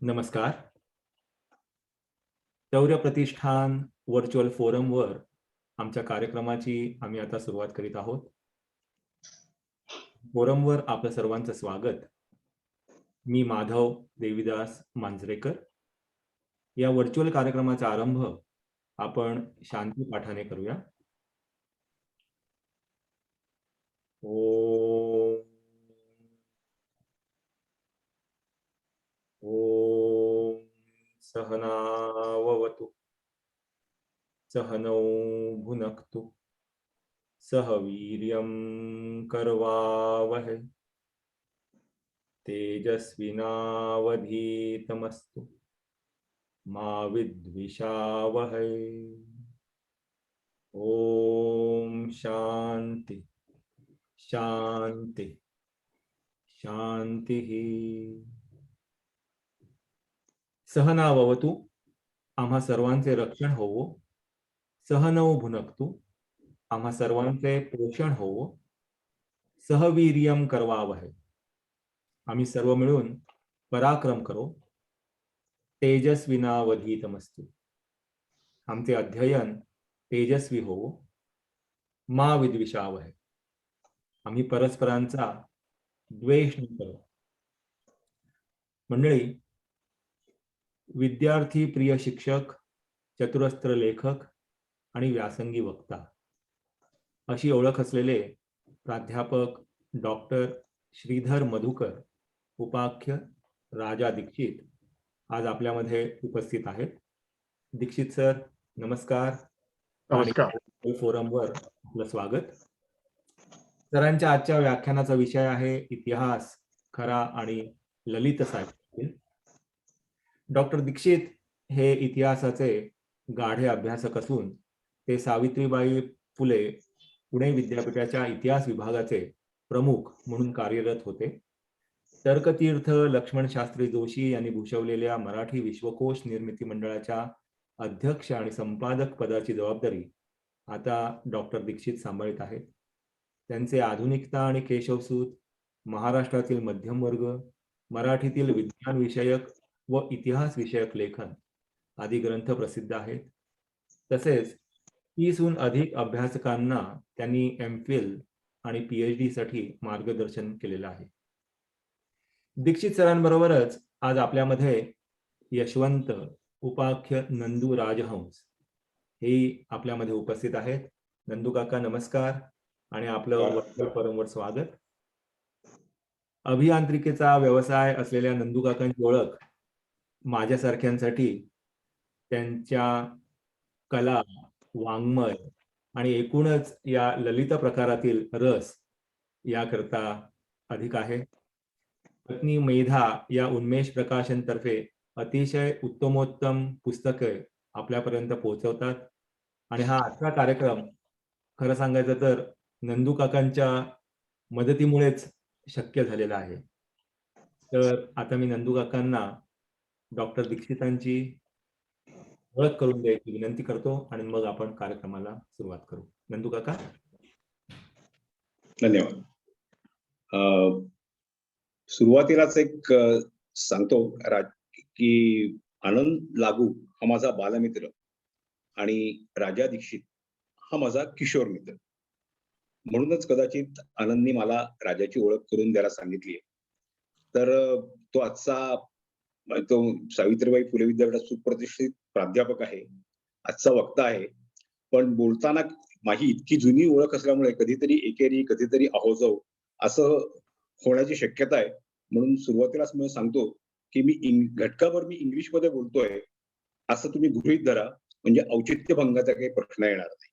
नमस्कार. शौर्य प्रतिष्ठान व्हर्च्युअल फोरमवर आमच्या कार्यक्रमाची आम्ही आता सुरुवात करीत आहोत. फोरमवर आपलं सर्वांचं स्वागत. मी माधव देविदास मांजरेकर. या व्हर्च्युअल कार्यक्रमाचा आरंभ आपण शांती पाठाने करूया. ओम ओम सहनाववतु सहनौ भुनक्तु सह वीर्यं करवावहै तेजस्विनावधीतमस्तु मा विद्विषावहै. ओम शांति शांति शांति. सहनाववतु आम्हा सर्वांचे रक्षण होवो. सहनौ भुनक्तु आम्हा सर्वांचे पोषण होवो. सहवीर्यम करवावहै आम्ही सर्व मिळून पराक्रम करो. तेजस्विनावधीतमस्तु आमचे अध्ययन तेजस्वी होवो. मा विद्विषावहै आम्ही परस्परांचा द्वेष न करो. मंडळी, विद्यार्थी प्रिय शिक्षक, चतुरस्त्र लेखक आणि व्यासंगी वक्ता अशी ओळख असलेले प्राध्यापक डॉक्टर श्रीधर मधुकर उपाख्य राजा दीक्षित आज आपल्यामध्ये उपस्थित आहेत. दीक्षित सर, नमस्कार. नमस्कार. फोरमवर आपलं स्वागत. सरांच्या आजच्या व्याख्यानाचा विषय आहे इतिहास, खरा आणि ललित साहित्य. डॉक्टर दीक्षित हे इतिहासाचे गाढे अभ्यासक असून ते सावित्रीबाई फुले पुणे विद्यापीठाच्या इतिहास विभागाचे प्रमुख म्हणून कार्यरत होते. तर्कतीर्थ लक्ष्मण शास्त्री जोशी यांनी भूषवलेल्या मराठी विश्वकोश निर्मिती मंडळाच्या अध्यक्ष आणि संपादक पदाची जबाबदारी आता डॉक्टर दीक्षित सांभाळत आहेत. त्यांचे आधुनिकता आणि केशवसूत, महाराष्ट्रातील मध्यमवर्ग, मराठीतील विज्ञान विषयक व इतिहास विषयक लेखन आदी ग्रंथ प्रसिद्ध आहेत. तसेच 30हून अधिक अभ्यासकांना त्यांनी एमफिल आणि पीएचडी साठी मार्गदर्शन केलेलं आहे. दीक्षित सरांबरोबरच आज आपल्यामध्ये यशवंत उपाख्य नंदू राजहंस हे आपल्यामध्ये उपस्थित आहेत. नंदू काका, नमस्कार आणि आपलं व्हर्च्युअल फोरमवर स्वागत. अभियांत्रिकेचा व्यवसाय असलेल्या नंदू काकांची ओळख माझ्यासारख्यांसाठी त्यांच्या कला, वाङ्मय आणि एकूणच या ललित प्रकारातील रस याकरता अधिक आहे. पत्नी मेधा या उन्मेष प्रकाशन तर्फे अतिशय उत्तमोत्तम पुस्तके आपल्यापर्यंत पोहोचवतात आणि हा आजचा कार्यक्रम खरं सांगायचं तर नंदू काकांच्या मदतीमुळेच शक्य झालेला आहे. तर आता मी नंदू काकांना डॉक्टर दीक्षितांची ओळख करून द्यायची विनंती करतो आणि मग आपण कार्यक्रमाला सुरुवात करू. नंदू काका. धन्यवाद. सुरुवातीलाच एक सांगतो की आनंद लागू हा माझा बालमित्र आणि राजा दीक्षित हा माझा किशोर मित्र. म्हणूनच कदाचित आनंदनी मला राजाची ओळख करून द्यायला सांगितली. तर तो आजचा सावित्रीबाई फुले विद्यापीठात सुप्रतिष्ठित प्राध्यापक आहे, आजचा वक्ता आहे. पण बोलताना माझी इतकी जुनी ओळख असल्यामुळे कधीतरी एकेरी कधीतरी अहोजाऊ असं होण्याची शक्यता आहे. म्हणून सुरुवातीलाच मी सांगतो की मी घटकाभर इंग्लिशमध्ये बोलतोय असं तुम्ही गृहीत धरा, म्हणजे औचित्यभंगाचा काही प्रश्न येणार नाही.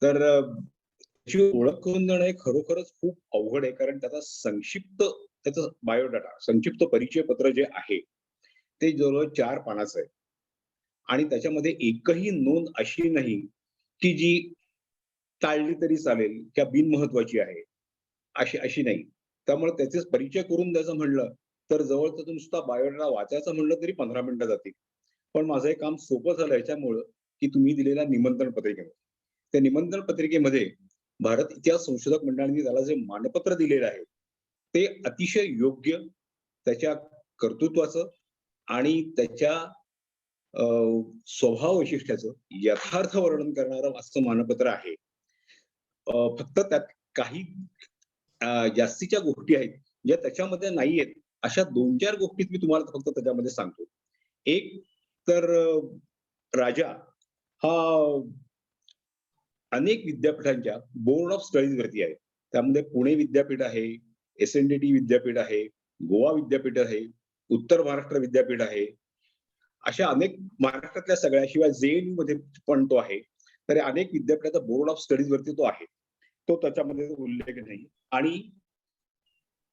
तर त्याची ओळख करून देणं हे खरोखरच खूप अवघड आहे, कारण त्याचा बायोडाटा, संक्षिप्त परिचय पत्र जे आहे ते जवळजवळ 4 पानाचं आहे आणि त्याच्यामध्ये एकही नोंद अशी नाही की जी टाळली तरी चालेल किंवा बिनमहत्वाची आहे अशी नाही. त्यामुळे त्याचेच परिचय करून द्यायचं म्हणलं तर जवळचं नुसता बायोडाटा वाचायचं म्हणलं तरी 15 मिनिटं जातील. पण माझं हे काम सोपं झालं याच्यामुळं की तुम्ही दिलेल्या निमंत्रण पत्रिकेमध्ये, त्या निमंत्रण पत्रिकेमध्ये भारत इतिहास संशोधक मंडळाने त्याला जे मानपत्र दिलेलं आहे ते अतिशय योग्य, त्याच्या कर्तृत्वाचं आणि त्याच्या स्वभाव वैशिष्ट्याचं यथार्थ वर्णन करणारं असं मानपत्र आहे. फक्त त्यात काही जास्तीच्या गोष्टी आहेत, ज्या त्याच्यामध्ये नाहीयेत. अशा 2-4 गोष्टीच मी तुम्हाला फक्त त्याच्यामध्ये सांगतो. एक तर राजा हा अनेक विद्यापीठांच्या बोर्ड ऑफ स्टडीज वरती आहे. त्यामध्ये पुणे विद्यापीठ आहे, एस-एन-डी-टी विद्यापीठ आहे, गोवा विद्यापीठ आहे, उत्तर महाराष्ट्र विद्यापीठ आहे. अशा अनेक महाराष्ट्रातल्या सगळ्या शिवाय जे-एन-यू मध्ये पण तो आहे. तर या अनेक विद्यापीठाचा बोर्ड ऑफ स्टडीज वरती तो आहे. तो त्याच्यामध्ये उल्लेख नाही आणि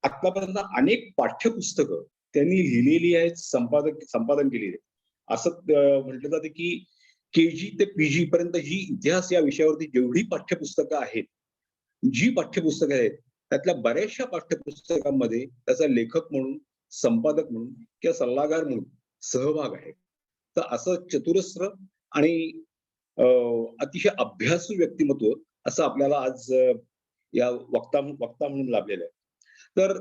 आतापर्यंत अनेक पाठ्यपुस्तकं त्यांनी लिहिलेली आहेत, संपादन केलेली आहेत. असं म्हटलं जातं की के-जी ते पी-जी पर्यंत जी इतिहास या विषयावरती जेवढी पाठ्यपुस्तकं आहेत, जी पाठ्यपुस्तकं आहेत, त्यातल्या बऱ्याचशा पाठ्यपुस्तकांमध्ये त्याचा लेखक म्हणून, संपादक म्हणून किंवा सल्लागार म्हणून सहभाग आहे. तर असं चतुरस्र आणि अतिशय अभ्यासू व्यक्तिमत्व असं आपल्याला आज या वक्ता म्हणून लाभलेलं आहे. तर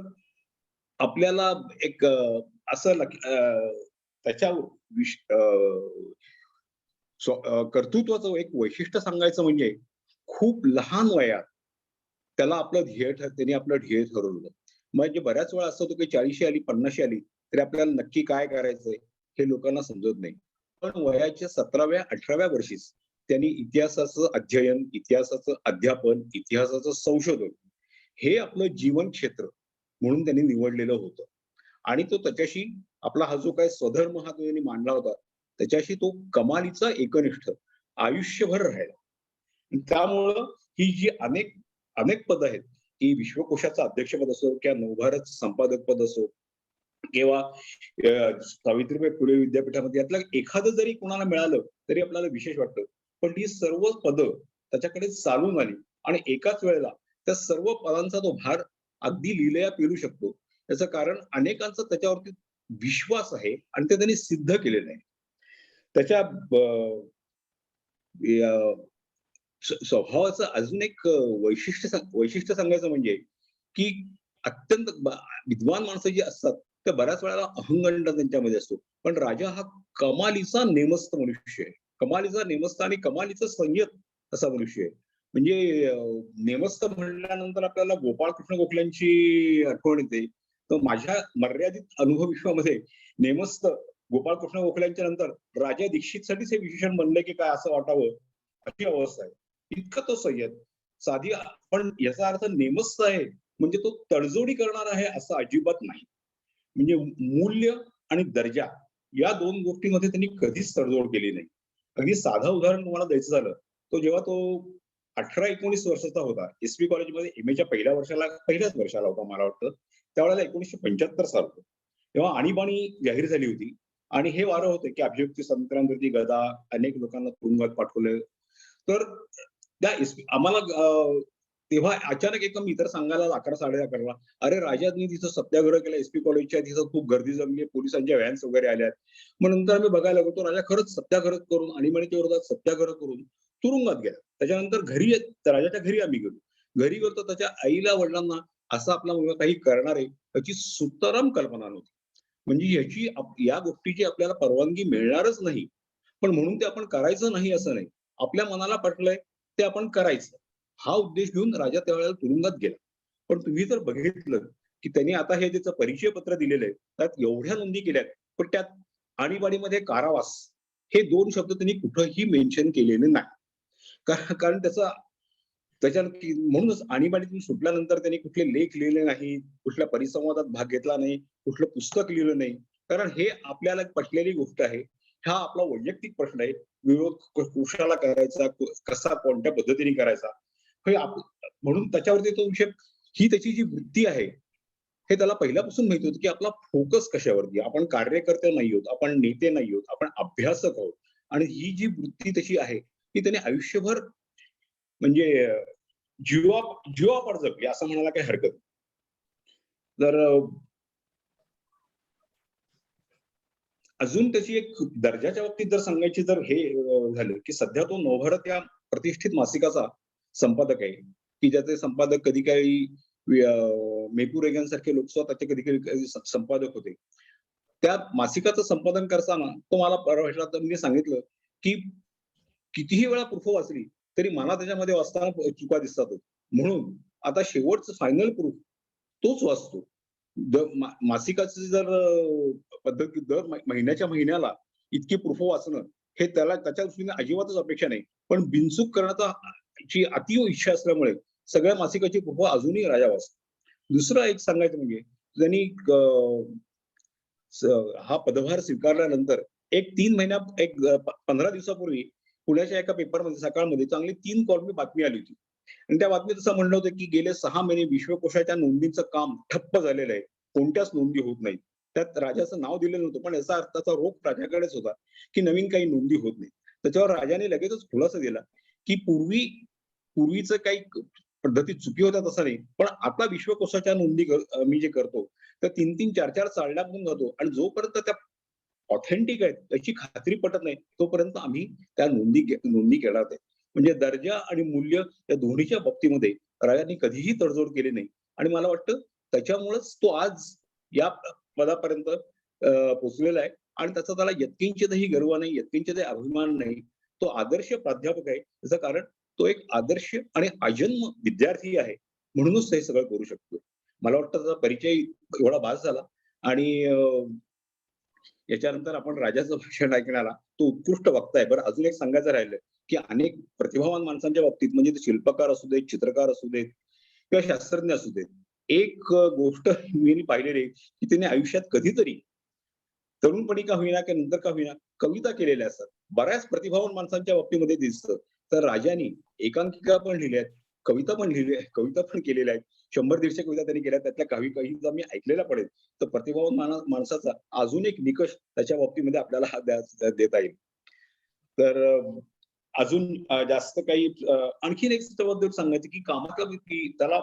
आपल्याला एक असं त्याच्या कर्तृत्वाचं एक वैशिष्ट्य सांगायचं म्हणजे खूप लहान वयात त्याला आपलं त्यांनी आपलं ध्येय ठरवलं. म्हणजे बऱ्याच वेळा असं होतं की 40शी आली, 50शी आली तरी आपल्याला नक्की काय करायचंय हे लोकांना समजत नाही. पण वयाच्या 17व्या 18व्या वर्षीच त्यांनी इतिहासाचं अध्ययन, इतिहासाचं अध्यापन, इतिहासाचं संशोधन हे आपलं जीवन क्षेत्र म्हणून त्यांनी निवडलेलं होतं. आणि तो त्याच्याशी आपला हा जो काही स्वधर्म हा त्यांनी मांडला होता, त्याच्याशी तो कमालीचा एकनिष्ठ आयुष्यभर राहिला. त्यामुळं ही जी अनेक अनेक पद आहेत, की विश्वकोशाचं अध्यक्षपद असो किंवा नवभारत संपादक पद असो किंवा सावित्रीबाई फुले विद्यापीठामध्ये यातलं एखादं जरी कोणाला मिळालं तरी आपल्याला विशेष वाटतं. पण ही सर्व पदं त्याच्याकडे चालून आली आणि एकाच वेळेला त्या सर्व पदांचा तो भार अगदी लिहिलया पेलू शकतो. त्याचं कारण अनेकांचा त्याच्यावरती विश्वास आहे आणि ते त्यांनी सिद्ध केलेलं आहे. त्याच्या स्वभावाचं अजून एक वैशिष्ट्य सांगायचं म्हणजे, की अत्यंत विद्वान माणसं जी असतात, त्या बऱ्याच वेळेला अहंगंड त्यांच्यामध्ये असतो. पण राजा हा कमालीचा नेमस्त मनुष्य आहे. कमालीचा नेमस्त आणि कमालीचा संयत असा मनुष्य आहे. म्हणजे नेमस्त म्हणल्यानंतर आपल्याला गोपाळकृष्ण गोखल्यांची आठवण येते. तर माझ्या मर्यादित अनुभव विश्वामध्ये नेमस्त गोपाळकृष्ण गोखल्यांच्या नंतर राजा दीक्षितसाठीच हे विशेषण बनलंय की काय असं वाटावं, अशी अवस्था आहे. इतका तो संयत. साधी पण याचा अर्थ नेमस्त आहे म्हणजे तो तडजोडी करणार आहे असं अजिबात नाही. म्हणजे मूल्य आणि दर्जा या 2 गोष्टींमध्ये त्यांनी कधीच तडजोड केली नाही. अगदी साधं उदाहरण तुम्हाला द्यायचं झालं, जेव्हा तो 18-19 वर्षाचा होता, एस-पी कॉलेजमध्ये एम-एच्या पहिल्याच वर्षाला होता मला वाटतं. त्यावेळेला 1975 साल होतं. तेव्हा आणीबाणी जाहीर झाली होती आणि हे वारं होतं की अभिव्यक्ती स्वातंत्र्यावरती गदा, अनेक लोकांना तुरुंगात पाठवलं. तर त्या आम्हाला तेव्हा अचानक एका मित्र सांगायला 11:00-11:30ला, "अरे राजांनी तिथं सत्याग्रह केला एस-पी कॉलेजच्या तिथं खूप गर्दी जमली, पोलिसांच्या व्हॅन्स वगैरे आल्यात." मग नंतर आम्ही बघायला लागलो, तो राजा खरंच सत्याग्रह करून आणीबाणीच्या विरोधात सत्याग्रह करून तुरुंगात गेला. त्याच्यानंतर राजाच्या घरी आम्ही गेलो. घरी गेलो तर त्याच्या आईला, वडिलांना असा आपला मुलगा काही करणार आहे याची सुतराम कल्पना नव्हती. म्हणजे या गोष्टीची आपल्याला परवानगी मिळणारच नाही. पण म्हणून ते आपण करायचं नाही असं नाही. आपल्या मनाला पटलंय ते आपण करायचं. हा उद्देश घेऊन राजा त्यावेळेला तुरुंगात गेला. पण तुम्ही जर बघितलं, की त्यांनी आता हे त्याचं परिचय पत्र दिलेलं आहे, त्यात एवढ्या नोंदी केल्यात, पण त्यात आणीबाणीमध्ये कारावास हे 2 शब्द त्यांनी कुठेही मेन्शन केलेले नाही. कारण म्हणूनच आणीबाणीतून सुटल्यानंतर त्यांनी कुठले लेख लिहिले नाही, कुठल्या परिसंवादात भाग घेतला नाही, कुठलं पुस्तक लिहिलं नाही. कारण हे आपल्याला पटलेली गोष्ट आहे. हा आपला वैयक्तिक प्रश्न आहे. विरोध कुशाला करायचा, कसा कोणत्या पद्धतीने करायचा. हे म्हणून त्याच्यावरती तो विषय ही त्याची जी वृत्ती आहे, हे त्याला पहिल्यापासून माहिती होतं, की आपला फोकस कशावरती. आपण कार्यकर्ते नाही आहोत, आपण नेते नाही आहोत, आपण अभ्यासक आहोत. आणि ही जी वृत्ती तशी आहे, ती त्याने आयुष्यभर म्हणजे जीवापाड जगली असं म्हणायला काही हरकत नाही. तर अजून त्याची एक दर्जाच्या बाबतीत जर सांगायची जर हे झालं, की सध्या तो नवभारत या प्रतिष्ठित मासिकाचा संपादक आहे, की ज्याचे संपादक कधी काही मेपू रेगन सारखे लोक स्वतः त्याचे कधी संपादक होते. त्या मासिकाचं संपादन करताना तो मला परवा मी सांगितलं, की कितीही वेळा प्रूफ वाचली, तरी मला त्याच्यामध्ये वाचताना चुका दिसतात. म्हणून आता शेवटचं फायनल प्रूफ तोच वाचतो. मासिकाची जर पद्धती दर महिन्याच्या महिन्याला इतकी प्रूफ वाचणं, हे त्याला त्याच्या दृष्टीने अजिबातच अपेक्षा नाही. पण बिनचूक करण्याचा ची अतीव इच्छा असल्यामुळे सगळ्या मासिकाची प्रूफ अजूनही राजा वाचतो. दुसरं एक सांगायचं म्हणजे त्यांनी हा पदभार स्वीकारल्यानंतर एक 3 महिन्या 15 दिवसापूर्वी पुण्याच्या एका पेपरमध्ये सकाळमध्ये चांगली 3 कॉलमी बातमी आली होती. आणि त्या बातमीत असं म्हणलं होतं, की गेले 6 महिने विश्वकोशाच्या नोंदींचं काम ठप्प झालेलं आहे. कोणत्याच नोंदी होत नाहीत. त्यात राजाचं नाव दिलेलं नव्हतं, पण याचा अर्थ त्याचा रोख राजाकडेच होता, की नवीन काही नोंदी होत नाही. त्याच्यावर राजाने लगेचच खुलासा दिला, की पूर्वीचं काही पद्धती चुकी होत्या तसं नाही. पण आता विश्वकोशाच्या नोंदी मी जे करतो, तर 3-3, 4-4 चाळण्यातून जातो आणि जोपर्यंत त्या ऑथेंटिक आहेत, त्याची खात्री पटत नाही, तोपर्यंत आम्ही त्या नोंदी घेणार नाही. म्हणजे दर्जा आणि मूल्य या दोन्हीच्या बाबतीमध्ये राजांनी कधीही तडजोड केली नाही आणि मला वाटतं त्याच्यामुळेच तो आज या पदापर्यंत पोहोचलेला आहे आणि त्याचा त्याला यत्किंचितही गर्व नाही, यत्किंचितही अभिमान नाही. तो आदर्श प्राध्यापक आहे. त्याचं कारण तो एक आदर्श आणि अजन्म विद्यार्थी आहे. म्हणूनच ते सगळं करू शकतो. मला वाटतं त्याचा परिचय एवढा बास झाला आणि याच्यानंतर आपण राजाचं भाषण ऐकण्याला तो उत्कृष्ट वक्ता आहे. बरं अजून एक सांगायचं राहिलं, की अनेक प्रतिभावान माणसांच्या बाबतीत म्हणजे ते शिल्पकार असू देत, चित्रकार असू देत किंवा शास्त्रज्ञ असू देत. एक गोष्ट मी पाहिलेली आहे, की त्याने आयुष्यात कधीतरी तरुणपणी का होईना की नंतर का होईना कविता केलेल्या असतात. बऱ्याच प्रतिभावान माणसांच्या बाबतीमध्ये दिसतं. तर राजानी एकांकिका पण लिहिल्या आहेत, कविता पण लिहिली आहे, कविता पण केलेल्या आहेत. 100-150 कविता त्यांनी केल्या. त्यातल्या काहींचा मी ऐकलेला पडेल. तर प्रतिभावान माणसाचा अजून एक निकष त्याच्या बाबतीमध्ये आपल्याला हा देता येईल. तर अजून जास्त काही आणखीन एक त्याच्याबद्दल सांगायचं की की त्याला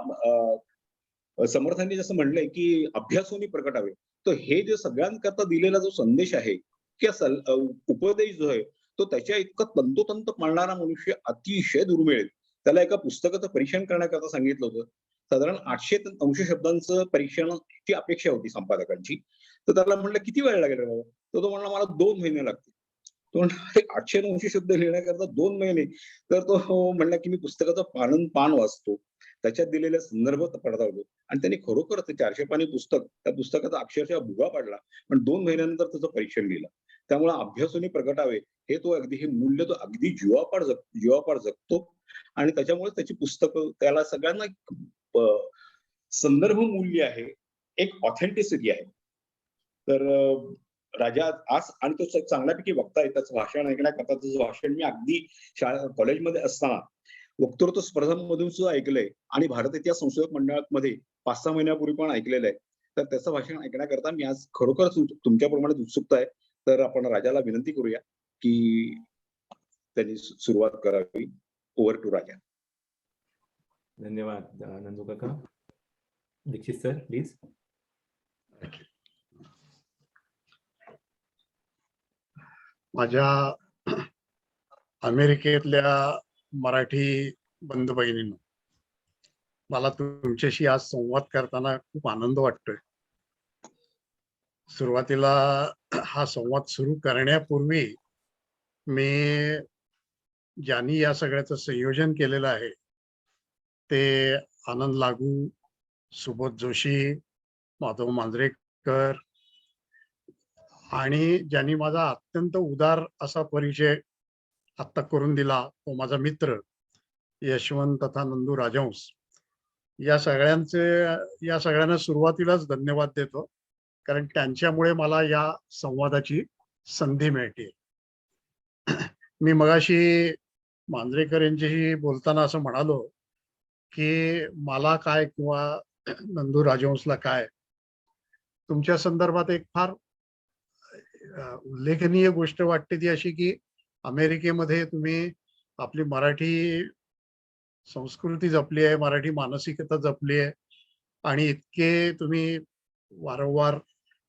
समर्थांनी जसं म्हणलंय की अभ्यासोनी प्रगटावे. तर हे जे सगळ्यांकरता दिलेला जो संदेश आहे किंवा उपदेश जो आहे तो त्याच्या इतकं तंतोतंत पाळणारा मनुष्य अतिशय दुर्मिळ आहे. त्याला एका पुस्तकाचं परीक्षण करण्याकरता सांगितलं होतं. साधारण 800 अंश शब्दांचं परीक्षणाची अपेक्षा होती संपादकांची. तर त्याला म्हटलं, "किती वेळ लागेल रे बाबा?" तर तो म्हणला, "मला 2 महिने लागतील." तो म्हणला, "अरे 800-900 शब्द लिहिण्याकरता 2 महिने?" तर तो म्हणला, की "मी पुस्तकाचं पान वाचतो. त्याच्यात दिलेले संदर्भ पडताळतो." आणि त्यांनी खरोखर ते 400 पानी पुस्तक, त्या पुस्तकाचा अक्षरशः भुगा पाडला. पण 2 महिन्यानंतर त्याचं परीक्षण लिहिलं. त्यामुळे अभ्यासोनी प्रगटावे हे तो अगदी हे मूल्य तो अगदी जीवापाड जगतो आणि त्याच्यामुळे त्याची पुस्तकं त्याला सगळ्यांना अ, संदर्भ मूल्य आहे, एक ऑथेंटिसिटी आहे. तर राजा आज आणि तो चांगल्यापैकी वक्ता आहे. त्याचं भाषण ऐकण्याकरता त्याचं भाषण मी अगदी कॉलेजमध्ये असताना वक्तृत्व स्पर्धांमधून सुद्धा ऐकलंय आणि भारत इतिहास संशोधक मंडळामध्ये 5-6 महिन्यापूर्वी पण ऐकलेलं आहे. तर त्याचं भाषण ऐकण्याकरता मी आज खरोखरच तुमच्याप्रमाणेच उत्सुकता आहे. तर आपण राजाला विनंती करूया, की त्यांनी सुरुवात करावी. Over to Raja. धन्यवाद नंदू काका. Dikshit sir please. माझ्या अमेरिकेतल्या मराठी बंधू भगिनींनो, मला तुमच्याशी आज संवाद करताना खूप आनंद वाटतोय. सुरुवातीला हा संवाद सुरू करण्यापूर्वी मी ज्यांनी या सगळ्याचं संयोजन केलेलं आहे ते आनंद लागू, सुबोध जोशी, माधव मांजरेकर आणि ज्यांनी माझा अत्यंत उदार असा परिचय आत्ता करून दिला तो माझा मित्र यशवंत तथा नंदू राजहंस. या सगळ्यांना सुरुवातीलाच धन्यवाद देतो, कारण त्यांच्यामुळे मला या संवादाची संधी मिळते. मी मगाशी मांजरेकर यांच्याशी बोलताना असं म्हणालो की मला काय किंवा नंदू राजहंसला काय, तुमच्या संदर्भात एक फार उल्लेखनीय गोष्ट वाटते ती अशी की अमेरिकेमध्ये तुम्ही आपली मराठी संस्कृती जपली आहे, मराठी मानसिकता जपली आहे आणि इतके तुम्ही वारंवार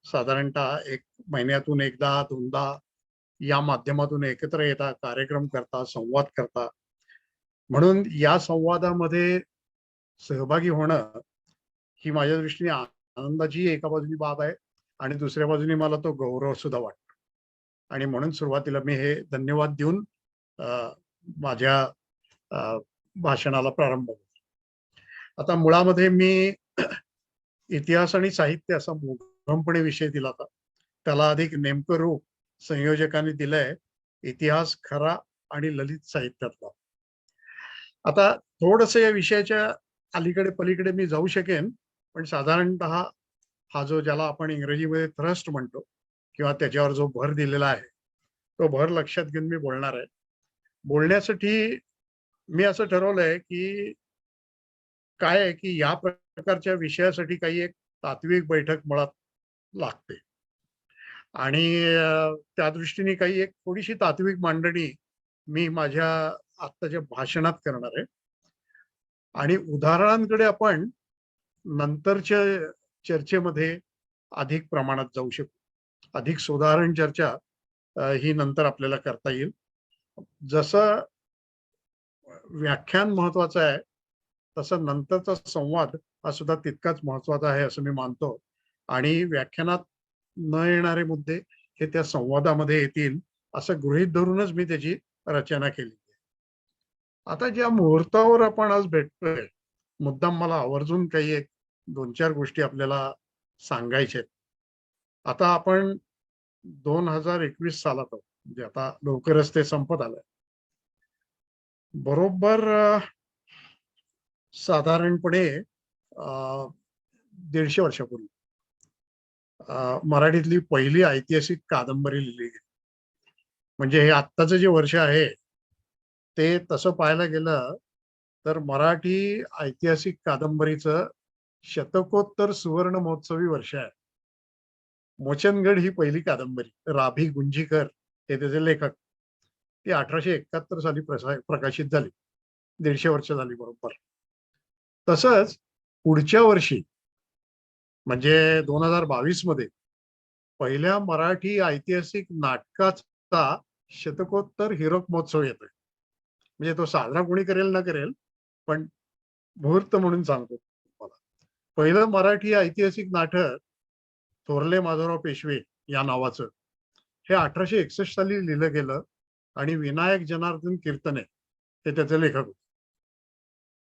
साधारणतः 1 महिन्यातून एकदा दोनदा या माध्यमातून एकत्र येता, कार्यक्रम करता, संवाद करता. म्हणून या संवादामध्ये सहभागी होणं ही माझ्या दृष्टीने आनंदाची एका बाजूनी बाब आहे आणि दुसऱ्या बाजूने मला तो गौरव सुद्धा वाटतो. आणि म्हणून सुरुवातीला मी हे धन्यवाद देऊन माझ्या भाषणाला प्रारंभ करतो. आता मुळामध्ये मी इतिहास आणि साहित्य असा मोघमपणे विषय दिला होता. त्याला अधिक नेमकं रूप संयोजकांनी दिलंय इतिहास खरा आणि ललित साहित्यातला. आता थोडस या विषयाच्या अलीकडे पलीकडे मी जाऊ शकेन, पण साधारणतः हा जो ज्याला आपण इंग्रजीमध्ये थ्रस्ट म्हणतो किंवा त्याच्यावर जो भर दिलेला आहे तो भर लक्षात घेऊन मी बोलणार आहे. बोलण्यासाठी मी असं ठरवलंय की काय आहे की या प्रकारच्या विषयासाठी काही एक तात्विक बैठक मुळात लागते आणि त्या दृष्टीने काही एक थोडीशी तात्विक मांडणी मी माझ्या आत्ताच्या भाषणात करणार आहे. आणि उदाहरणांकडे आपण नंतरच्या चर्चेमध्ये अधिक प्रमाणात जाऊ शकू. अधिक सुधारण चर्चा ही नंतर आपल्याला करता येईल. जसं व्याख्यान महत्वाचं आहे तसं नंतरचा संवाद हा सुद्धा तितकाच महत्वाचा आहे असं मी मानतो. आणि व्याख्यानात न येणारे मुद्दे हे त्या संवादामध्ये येतील असं गृहीत धरूनच मी त्याची रचना केली. आता ज्या मुहूर्तावर आपण आज भेटतोय, मुद्दाम मला आवर्जून काही एक 2-4 गोष्टी आपल्याला सांगायच्या आहेत. आता आपण 2021 सालात आहोत, म्हणजे आता लवकरच ते संपत आलंय. बरोबर साधारणपणे 150 वर्षापूर्वी मराठीतली पहिली ऐतिहासिक कादंबरी लिहिली गेली. म्हणजे हे आत्ताचं जे वर्ष आहे ते तसं पाहायला गेलं तर मराठी ऐतिहासिक कादंबरीचं शतकोत्तर सुवर्ण महोत्सवी वर्ष आहे. मोचनगड ही पहिली कादंबरी, राभी गुंजीकर हे त्याचे लेखक, ती 1871 साली प्रकाशित झाली. 150 वर्ष झाली बरोबर. तसंच पुढच्या वर्षी म्हणजे 2022 मध्ये पहिल्या मराठी ऐतिहासिक नाटकाचा शतकोत्तर हिरक महोत्सव येतोय. म्हणजे तो साजरा कोणी करेल न करेल, पण मुहूर्त म्हणून सांगतो तुम्हाला. पहिलं मराठी ऐतिहासिक नाटक थोरले माधवराव पेशवे या नावाचं हे 1861 साली लिहिलं गेलं आणि विनायक जनार्दन कीर्तने हे त्याचे लेखक होते.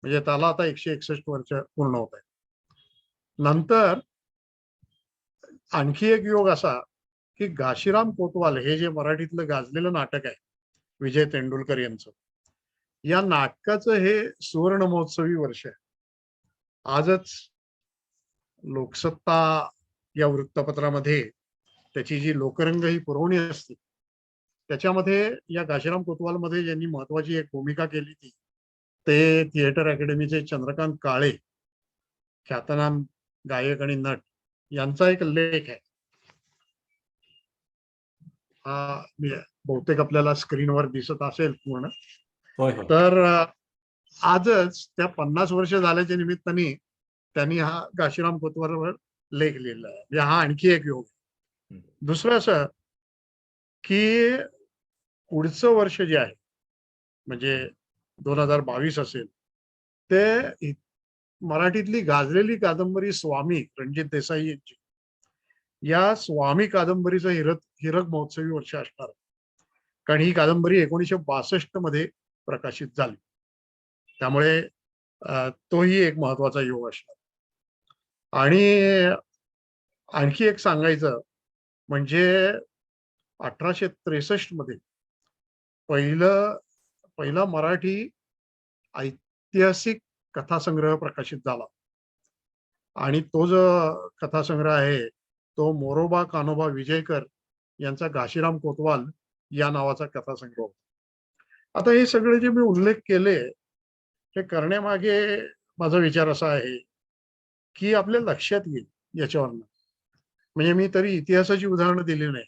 म्हणजे त्याला आता 161 वर्ष पूर्ण होत आहे. नंतर आणखी एक योग असा की घाशीराम कोतवाल हे जे मराठीतलं गाजलेलं नाटक आहे विजय तेंडुलकर यांचं, या नाटकाचं हे सुवर्ण महोत्सवी वर्ष आहे. आजच लोकसत्ता या वृत्तपत्रामध्ये त्याची जी लोकरंग ही पुरवणी असते त्याच्यामध्ये या घाशीराम कोतवाल मध्ये ज्यांनी महत्वाची एक भूमिका केली ती ते थिएटर अकॅडमीचे चंद्रकांत काळे, ख्यातनाम गायक आणि नट, यांचा एक लेख आहे. हा बहुतेक आपल्याला स्क्रीनवर दिसत असेल पूर्ण. तर आजच त्या 50 वर्ष झाल्याच्या निमित्ताने त्यांनी हा घाशीराम कोतवालवर लेख लिहिला आहे. म्हणजे हा आणखी एक योग. दुसरं असं की पुढचं वर्ष जे आहे म्हणजे 2022 असेल ते मराठीतली गाजलेली कादंबरी स्वामी रणजित देसाई यांची, या स्वामी कादंबरीचं हिरक महोत्सवी वर्ष असणार. कारण ही कादंबरी 1962 मध्ये प्रकाशित झाली. त्यामुळे तोही एक महत्वाचा योग असणार. आणि आणखी एक सांगायचं म्हणजे 1863 मध्ये पहिला मराठी ऐतिहासिक कथासंग्रह प्रकाशित झाला. आणि तो जो कथासंग्रह आहे तो मोरोबा कान्होबा विजयकर यांचा घाशीराम कोतवाल या नावाचा कथासंग्रह. आता हे सगळे जे मी उल्लेख केले हे करण्यामागे माझा विचार असा आहे की आपल्या लक्षात येईल याच्यावरनं. म्हणजे मी तरी इतिहासाची उदाहरणं दिली नाही,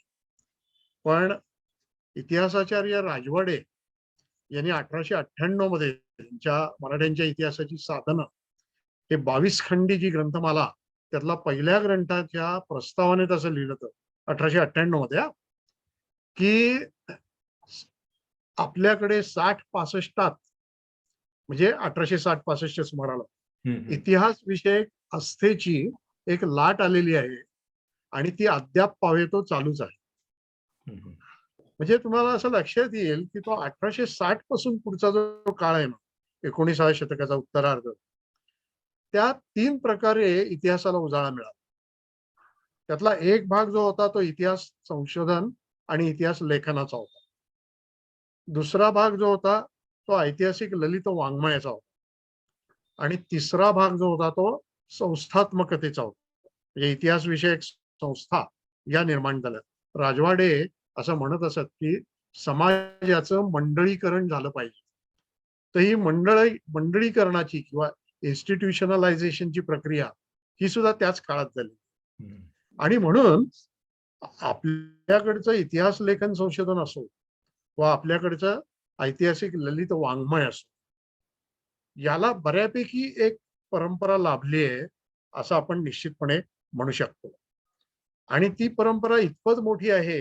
पण इतिहासाचार्य राजवाडे यांनी 1898 मध्ये त्यांच्या मराठ्यांच्या इतिहासाची साधनं हे 22 खंडी जी ग्रंथमाला त्यातला पहिल्या ग्रंथाच्या प्रस्तावाने तसं लिहिलं होतं 1898 मध्ये, की आपल्याकडे 60-65 म्हणजे 1860-65 सुमाराला इतिहास विषयक आस्थेची एक लाट आलेली आहे आणि ती अद्याप पावेतो चालूच आहे. हम्म. म्हणजे तुम्हाला असं लक्षात येईल की तो 1860 पासून पुढचा जो काळ आहे ना, 19व्या शतकाचा उत्तरार्ध, त्या 3 प्रकारे इतिहासाला उजाळा मिळाला. त्यातला एक भाग जो होता तो इतिहास संशोधन आणि इतिहास लेखनाचा होता. दुसरा भाग जो होता तो ऐतिहासिक ललित वाङ्मयाचा होता. आणि तिसरा भाग जो होता तो संस्थात्मकतेचा होता. म्हणजे इतिहास विषयक संस्था या निर्माण झाल्या. राजवाडे असं म्हणत असत की समाजाचं मंडळीकरण झालं पाहिजे. तर ही मंडळीकरणाची किंवा इन्स्टिट्यूशनलायझेशनची प्रक्रिया ही सुद्धा त्याच काळात झाली. हम्म. आणि म्हणून आपल्याकडचं इतिहास लेखन संशोधन असो व आपल्याकडचं ऐतिहासिक ललित वाङ्मय असो, याला बऱ्यापैकी एक परंपरा लाभली आहे असं आपण निश्चितपणे म्हणू शकतो. आणि ती परंपरा इतपत मोठी आहे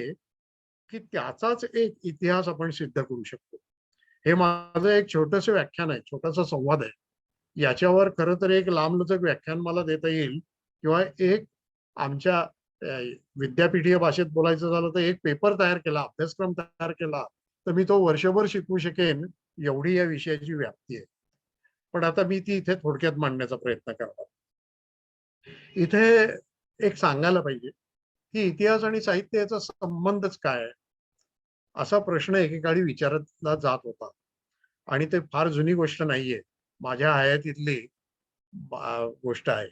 की त्याचाच एक इतिहास आपण सिद्ध करू शकतो. हे माझं एक छोटंसं व्याख्यान आहे, छोटासा संवाद आहे. याच्यावर खरं तर एक लांबलचक व्याख्यान मला देता येईल किंवा एक आमच्या विद्यापीठीय भाषेत बोलायचं झालं तर एक पेपर तयार केला, अभ्यासक्रम तयार केला तर मी तो वर्षभर शिकवू शकेन एवढी या विषयाची व्याप्ती आहे. पण आता मी ती इथे थोडक्यात मांडण्याचा प्रयत्न करणार. इथे एक सांगायला पाहिजे की इतिहास आणि साहित्य याचा संबंधच काय आहे, असा प्रश्न एकेकाळी विचारला जात होता. आणि ते फार जुनी गोष्ट नाहीये, माझ्या हयातीतली गोष्ट आहे.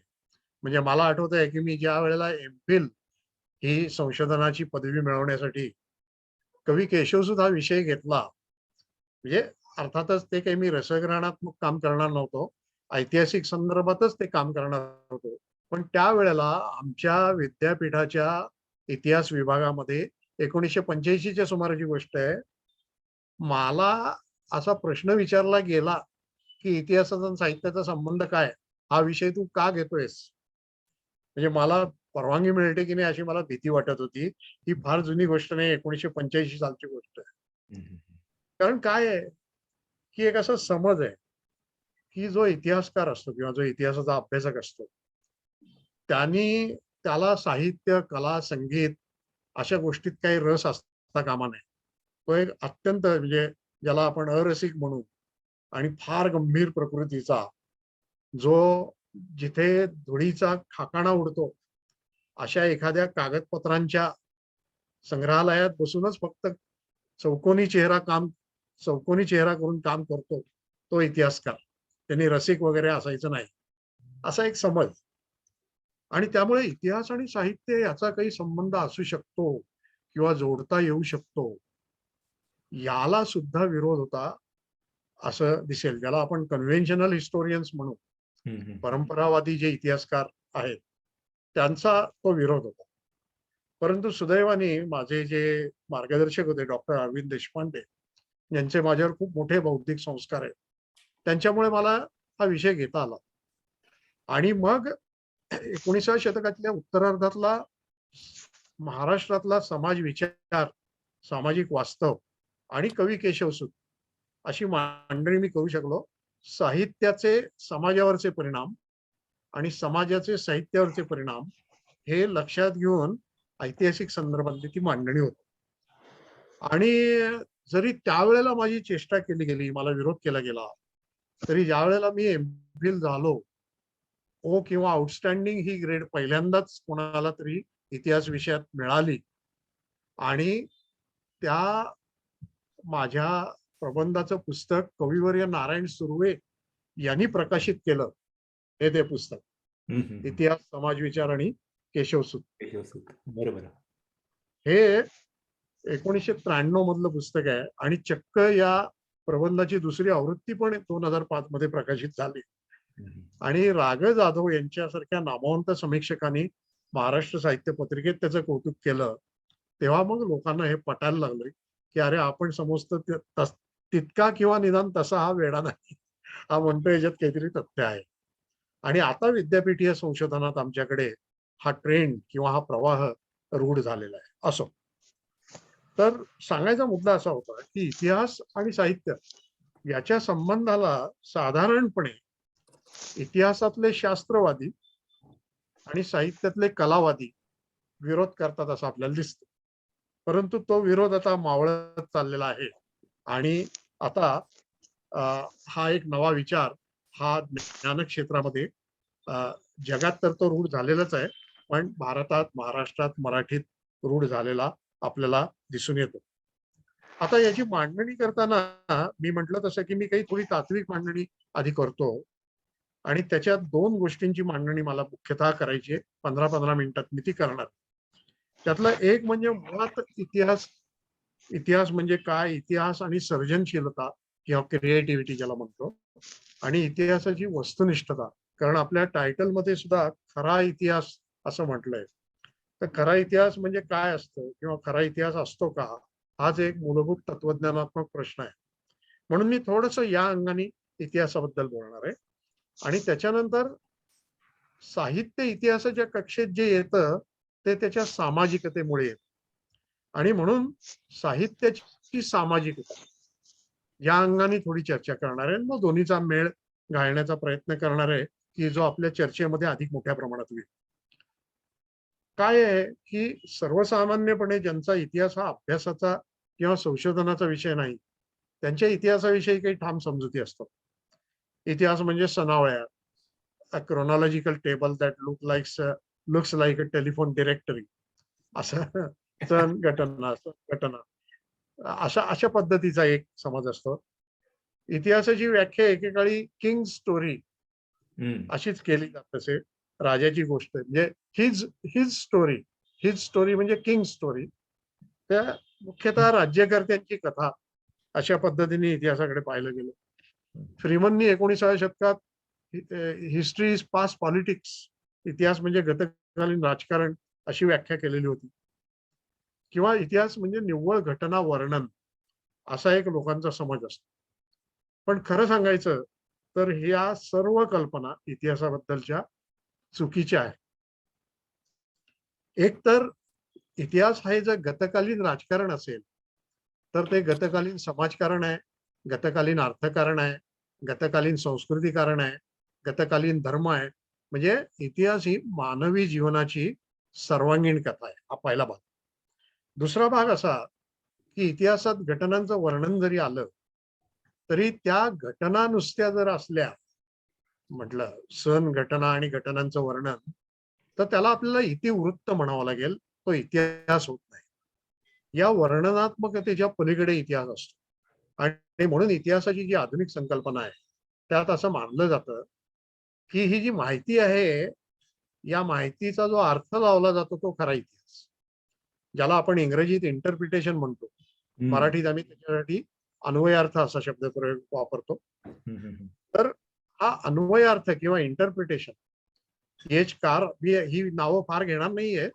म्हणजे मला आठवत आहे की मी ज्या वेळेला एम.फिल ही संशोधनाची पदवी मिळवण्यासाठी कवी केशवसूत हा विषय घेतला, म्हणजे अर्थातच ते काही मी रसग्रहणात्मक काम करणार नव्हतो, ऐतिहासिक संदर्भातच ते काम करणार होतो. पण त्यावेळेला आमच्या विद्यापीठाच्या इतिहास विभागामध्ये 1985च्या सुमाराची गोष्ट आहे, मला असा प्रश्न विचारला गेला की इतिहासाचा आणि साहित्याचा संबंध काय, हा विषय तू का घेतोयस. म्हणजे मला परवानगी मिळते की नाही अशी मला भीती वाटत होती. ही फार जुनी गोष्ट नाही, 1985 सालची गोष्ट आहे. हम्म. कारण काय आहे की एक असा समज आहे की जो इतिहासकार असतो किंवा जो इतिहासाचा अभ्यासक असतो, त्यांनी त्याला साहित्य, कला, संगीत अशा गोष्टीत काही रस असता कामा नये. तो एक अत्यंत म्हणजे ज्याला आपण अरसिक म्हणू आणि फार गंभीर प्रकृतीचा, जो जिथे धुळीचा खाकाणा उडतो अशा एखाद्या कागदपत्रांच्या संग्रहालयात बसूनच फक्त चौकोनी चेहरा करून काम करतो तो इतिहासकार. त्यांनी रसिक वगैरे असायचं नाही, असा एक समज. आणि त्यामुळे इतिहास आणि साहित्य याचा काही संबंध असू शकतो किंवा जोडता येऊ शकतो, याला सुद्धा विरोध होता असं दिसेल. ज्याला आपण कन्व्हेन्शनल हिस्टोरियन्स म्हणू, हम्म. परंपरावादी जे इतिहासकार आहेत त्यांचा तो विरोध होता. परंतु सुदैवाने माझे जे मार्गदर्शक होते डॉक्टर अरविंद देशपांडे, यांचे माझ्यावर खूप मोठे बौद्धिक संस्कार आहेत, त्यांच्यामुळे मला हा विषय घेता आला. आणि मग 19व्या शतकातल्या उत्तरार्धातला महाराष्ट्रातला समाज विचार, सामाजिक वास्तव आणि कवी केशवसूत अशी मांडणी मी करू शकलो. साहित्याचे समाजावरचे परिणाम आणि समाजाचे साहित्यावरचे परिणाम हे लक्षात घेऊन ऐतिहासिक संदर्भातली ती मांडणी होती. आणि जरी त्यावेळेला माझी चेष्टा केली गेली, मला विरोध केला गेला, तरी ज्या वेळेला मी एम.फिल झालो, ओ किंवा आउटस्टँडिंग ही ग्रेड पहिल्यांदाच कोणाला तरी इतिहास विषयात मिळाली. आणि त्या माझ्या प्रबंधाचं पुस्तक कविवर्य नारायण सुर्वे यांनी प्रकाशित केलं. हे ते पुस्तक हम्म. इतिहास, समाजविचार आणि केशवसूत. बरोबर. हे 1993 मधलं पुस्तक आहे आणि चक्क या प्रबंधाची दुसरी आवृत्ती पण 2005 मध्ये प्रकाशित झाली. आणि राग जाधव यांच्यासारख्या नामवंत समीक्षकांनी महाराष्ट्र साहित्य पत्रिकेत त्याचं कौतुक केलं. तेव्हा मग लोकांना हे पटायला लागलं की अरे आपण समजतो तितका किंवा निदान तसा हा वेडा नाही, हा म्हणतो याच्यात काहीतरी तथ्य आहे. आणि आता विद्यापीठीय संशोधनात आमच्याकडे हा ट्रेंड किंवा हा प्रवाह रूढ झालेला आहे. असो, तर सांगायचा मुद्दा असा होता की इतिहास आणि साहित्य याच्या संबंधाला साधारणपणे इतिहासातले शास्त्रवादी आणि साहित्यातले कलावादी विरोध करतात असं आपल्याला दिसतं. परंतु तो विरोध आता मावळत चाललेला आहे आणि आता हा एक नवा विचार हा ज्ञान क्षेत्रामध्ये अ, जगात तर तो रूढ झालेलाच आहे, पण भारतात, महाराष्ट्रात, मराठीत रूढ झालेला आपल्याला दिसून येतो. आता याची मांडणी करताना मी म्हटलं तसं की मी काही थोडी तात्विक मांडणी आधी करतो आणि त्याच्यात 2 गोष्टींची मांडणी मला मुख्यतः करायची आहे. 15-15 मिनिटात मी ती करणार. त्यातलं एक म्हणजे मुळात इतिहास. इतिहास म्हणजे काय? इतिहास आणि सर्जनशीलता किंवा क्रिएटिव्हिटी ज्याला म्हणतो आणि इतिहासाची वस्तुनिष्ठता. कारण आपल्या टायटलमध्ये सुद्धा खरा इतिहास असं म्हटलंय. तर खरा इतिहास म्हणजे काय असतं किंवा खरा इतिहास असतो का? हाच एक मूलभूत तत्वज्ञानात्मक प्रश्न आहे. म्हणून मी थोडंसं या अंगाने इतिहासाबद्दल बोलणार आहे आणि त्याच्यानंतर साहित्य इतिहासाच्या कक्षेत जे येतं ते त्याच्या सामाजिकतेमुळे येतं आणि म्हणून साहित्याची सामाजिकता या अंगाने थोडी चर्चा करणार आहे. मग दोन्हीचा मेळ घालण्याचा प्रयत्न करणार आहे की जो आपल्या चर्चेमध्ये अधिक मोठ्या प्रमाणात होईल. काय आहे की सर्वसामान्यपणे ज्यांचा इतिहास हा अभ्यासाचा किंवा संशोधनाचा विषय नाही, त्यांच्या इतिहासाविषयी काही ठाम समजुती असतात. इतिहास म्हणजे सनावळ्या, a chronological table that looks like a telephone directory असं सण घटना अशा अशा पद्धतीचा एक समज असतो. इतिहासाची व्याख्या एकेकाळी किंग स्टोरी हम्म. अशीच केली जात असे. राजाची गोष्ट म्हणजे his his story. His story म्हणजे किंग स्टोरी. त्या मुख्यतः राज्यकर्त्यांची कथा अशा पद्धतीने इतिहासाकडे पाहिलं गेलं. फ्रीमननी 19व्या शतकात हिस्ट्री इज पास्ट पॉलिटिक्स, इतिहास म्हणजे गतकालीन राजकारण अशी व्याख्या केलेली होती. किंवा इतिहास म्हणजे निव्वळ घटना वर्णन असा एक लोकांचा समज असतो. पण खरं सांगायचं तर ह्या सर्व कल्पना इतिहासाबद्दलच्या चुकीच्या आहेत. एक तर इतिहास हे जर गतकालीन राजकारण असेल तर ते गतकालीन समाजकारण आहे, गतकालीन अर्थकारण आहे, गतकालीन संस्कृतीकारण आहे, गतकालीन धर्म आहे. म्हणजे इतिहास ही मानवी जीवनाची सर्वांगीण कथा आहे. हा पहिला भाग. दुसरा भाग असा की इतिहासात घटनांचं वर्णन जरी आलं तरी त्या घटना नुसत्या जर असल्या म्हटलं सण घटना आणि घटनांचं वर्णन तर त्याला आपल्याला इतिवृत्त म्हणावं लागेल. तो इतिहास होत नाही. या वर्णनात्मकतेच्या पलीकडे इतिहास असतो आणि म्हणून इतिहासाची जी आधुनिक संकल्पना आहे त्यात असं मानलं जातं की ही जी माहिती आहे या माहितीचा जो अर्थ लावला जातो तो खरा इतिहास, ज्याला आपण इंग्रजीत इंटरप्रिटेशन म्हणतो. हम्म. मराठीत आम्ही त्याच्यासाठी अन्वयार्थ असा शब्द प्रयोग वापरतो. हम्म. तर हा अन्वयार्थ किंवा इंटरप्रिटेशन ही नावं फार घेणार नाहीये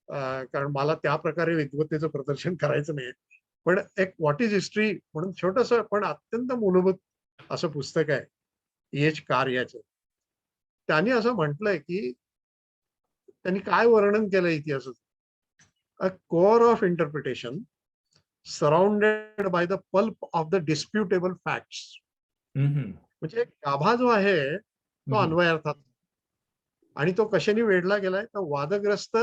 कारण मला त्या प्रकारे विद्वत्तेचं प्रदर्शन करायचं नाही. पण एक व्हॉट इज हिस्ट्री म्हणून छोटस पण अत्यंत मूलभूत असं पुस्तक आहे एच कार याचं. त्यांनी असं म्हटलंय की त्यांनी काय वर्णन केलं इतिहासाचं. A core of interpretation surrounded by the pulp of the disputable facts. म्हणजे गाभा जो आहे तो अन्वयार्थात आणि तो कशाने वेढला गेलाय तर वादग्रस्त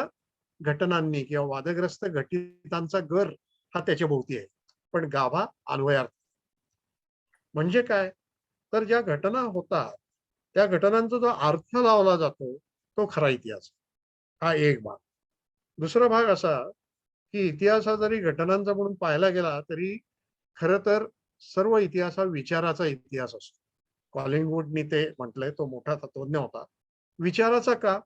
घटनांनी किंवा वादग्रस्त घटितांचा गर हा त्याच्या भोवती आहे. पण गाभा अन्वयार्थ. म्हणजे काय तर ज्या घटना होतात त्या घटनांचा जो अर्थ लावला जातो तो खरा इतिहास. हा एक भाग. दुसरा भाग असा की इतिहास हा जरी घटनांचा म्हणून पाहायला गेला तरी खरं तर सर्व इतिहास हा विचाराचा इतिहास असतो. कॉलिंगवुडनी ते म्हटलंय, तो मोठा तत्वज्ञ होता. विचाराचा का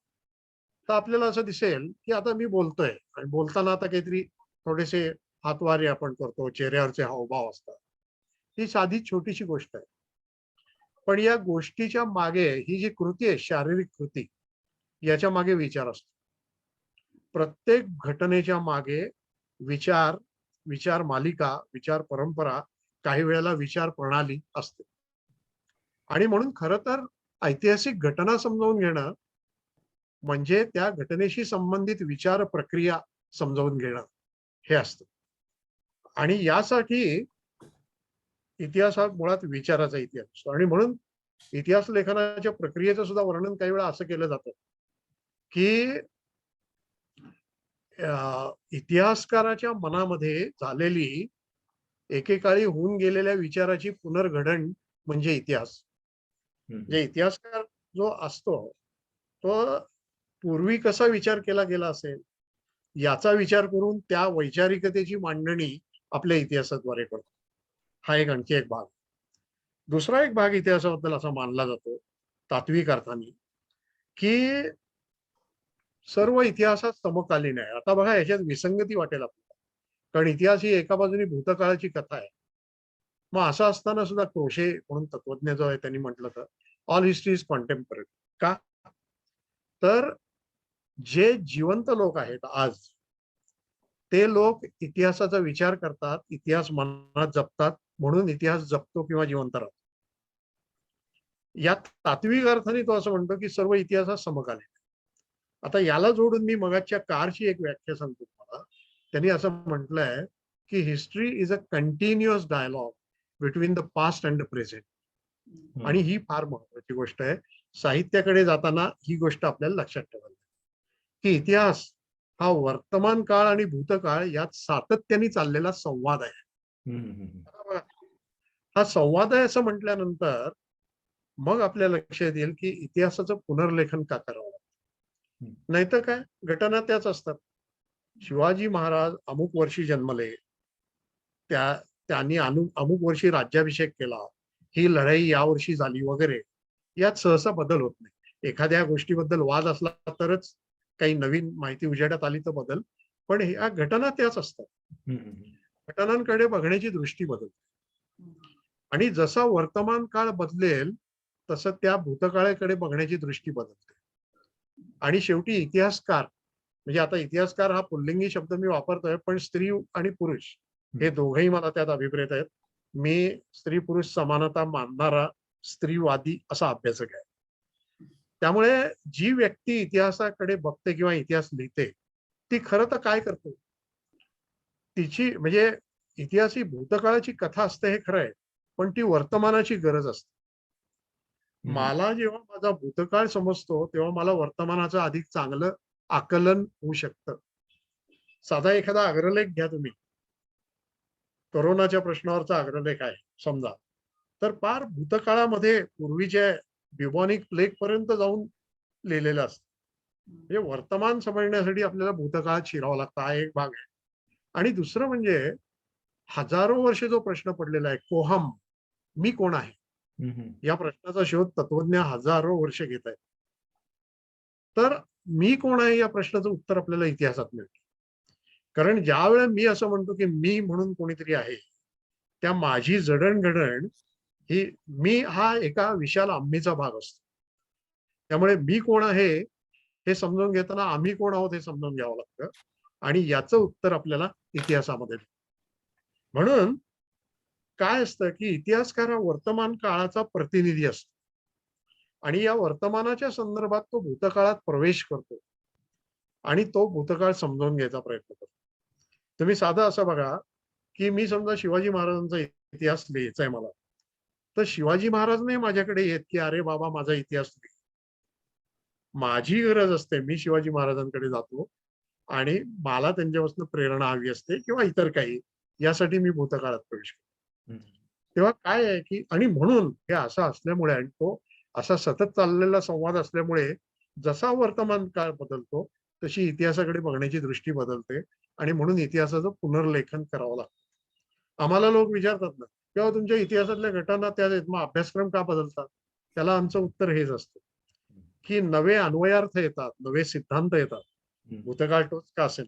तर आपल्याला असं दिसेल की आता मी बोलतोय आणि बोलताना आता काहीतरी थोडेसे हातवारे आपण करतो, चेहऱ्यावरचे हावभाव असतात. ही साधी छोटीशी गोष्ट आहे. पण या गोष्टीच्या मागे ही जी कृती आहे शारीरिक कृती याच्या मागे विचार असतो. प्रत्येक घटनेच्या मागे विचार, विचार मालिका, विचार परंपरा, काही वेळेला विचार प्रणाली असते. आणि म्हणून खरं तर ऐतिहासिक घटना समजावून घेणं म्हणजे त्या घटनेशी संबंधित विचार प्रक्रिया समजावून घेणं हे असतं. आणि यासाठी इतिहास हा मुळात विचाराचा इतिहास असतो. आणि म्हणून इतिहास लेखनाच्या प्रक्रियेचं सुद्धा वर्णन काही वेळा असं केलं जातं की इतिहासकाराच्या मनामध्ये झालेली एकेकाळी होऊन गेलेल्या विचाराची पुनर्घडण म्हणजे इतिहास. म्हणजे इतिहासकार जो असतो तो पूर्वी कसा विचार केला गेला असेल याचा विचार करून त्या वैचारिकतेची मांडणी आपल्या इतिहासाद्वारे करतो. हा एक आणखी एक भाग. दुसरा एक भाग इतिहासाबद्दल असा मानला जातो तात्विक अर्थाने की सर्व इतिहासात समकालीन आहे. आता बघा याच्यात विसंगती वाटेल आपल्याला, कारण इतिहास ही एका बाजूने भूतकाळाची कथा आहे. मग असं असताना सुद्धा क्रोशे म्हणून तत्वज्ञ जो आहे त्यांनी म्हटलं तर ऑल हिस्ट्री इज कॉन्टेम्पररी. का? तर जे जिवंत लोक आहेत आज ते लोक इतिहासाचा विचार करतात, इतिहास मनात जपतात, म्हणून इतिहास जपतो किंवा जिवंत राहतो. या तात्विक अर्थाने तो असं म्हणतो की सर्व इतिहास हा समकालीन आहे. आता याला जोडून मी मगाच्या कारची एक व्याख्या सांगतो तुम्हाला. त्यांनी असं म्हटलंय की history is a continuous dialogue between the past and the present. आणि ही फार महत्वाची गोष्ट आहे. साहित्याकडे जाताना ही गोष्ट आपल्याला लक्षात ठेवायला की इतिहास हा वर्तमान काळ आणि भूतकाळ यात सातत्याने चाललेला संवाद आहे. हा संवाद आहे असं म्हटल्यानंतर मग आपल्या लक्षात येईल की इतिहासाचं पुनर्लेखन का करावं लागतं. नाहीतर काय घटना त्याच असतात. शिवाजी महाराज अमुक वर्षी जन्मले, त्यांनी अमुक वर्षी राज्याभिषेक केला, ही लढाई या वर्षी झाली वगैरे, यात सहसा बदल होत नाही. एखाद्या गोष्टीबद्दल वाद असला तरच काही नवीन माहिती उजेडात आली तर बदल, पण ह्या घटना त्याच असतात. घटनांकडे बघण्याची दृष्टी बदलते आणि जसा वर्तमान काळ बदलेल तसं त्या भूतकाळाकडे बघण्याची दृष्टी बदलते. आणि शेवटी इतिहासकार म्हणजे आता इतिहासकार हा पुल्लिंगी शब्द मी वापरतोय, पण स्त्री आणि पुरुष हे दोघंही मला त्यात अभिप्रेत आहेत. मी स्त्री पुरुष समानता मानणारा स्त्रीवादी असा अभ्यासक आहे. त्यामुळे जी व्यक्ती इतिहासाकडे बघते किंवा इतिहास लिहिते ती खरं तर काय करते, तिची म्हणजे इतिहास ही भूतकाळाची कथा असते हे खरं आहे, पण ती वर्तमानाची गरज असते. मला जेव्हा माझा भूतकाळ समजतो तेव्हा मला वर्तमानाचं अधिक चांगलं आकलन होऊ शकतं. साधा एखादा अग्रलेख घ्या तुम्ही, कोरोनाच्या प्रश्नावरचा अग्रलेख आहे समजा, तर फार भूतकाळामध्ये पूर्वीच्या ब्युबॉनिक प्लेग पर्यंत जाऊन लिहिलेलं असतं. म्हणजे वर्तमान समजण्यासाठी आपल्याला भूतकाळात शिरावं लागतं, हा एक भाग आहे. आणि दुसरं म्हणजे हजारो वर्ष जो प्रश्न पडलेला आहे, कोहम, मी कोण आहे, या प्रश्नाचा शोध तत्वज्ञ हजारो वर्ष घेत आहेत. तर मी कोण आहे या प्रश्नाचं उत्तर आपल्याला इतिहासात मिळतं. कारण ज्या वेळेला मी असं म्हणतो की मी म्हणून कोणीतरी आहे, त्या माझी जडणघडण ही मी हा एका विशाल आम्हीचा भाग असतो. त्यामुळे मी कोण आहे हे समजून घेताना आम्ही कोण आहोत हे समजून घ्यावं लागतं आणि याचं उत्तर आपल्याला इतिहासामध्ये. म्हणून काय असतं की इतिहासकार हा वर्तमान काळाचा प्रतिनिधी असतो आणि या वर्तमानाच्या संदर्भात तो भूतकाळात प्रवेश करतो आणि तो भूतकाळ समजावून घ्यायचा प्रयत्न करतो. तुम्ही साधं असं बघा की मी समजा शिवाजी महाराजांचा इतिहास लिहायचा आहे मला, तर शिवाजी महाराज नाही माझ्याकडे येत की अरे बाबा माझा इतिहास लिह. माझी गरज असते, मी शिवाजी महाराजांकडे जातो आणि मला त्यांच्यापासून प्रेरणा हवी असते किंवा इतर काही, यासाठी मी भूतकाळात प्रवेश करतो. तेव्हा काय आहे की आणि म्हणून हे असं असल्यामुळे आणि तो असा सतत चाललेला संवाद असल्यामुळे जसा वर्तमान काळ बदलतो तशी इतिहासाकडे बघण्याची दृष्टी बदलते आणि म्हणून इतिहासाचं पुनर्लेखन करावं लागतं. आम्हाला लोक विचारतात ना तेव्हा तुमच्या इतिहासातल्या घटना त्या मग अभ्यासक्रम का बदलतात, त्याला आमचं उत्तर हेच असतं की नवे अन्वयार्थ येतात, नवे सिद्धांत येतात, भूतकाळ तोच का असेल,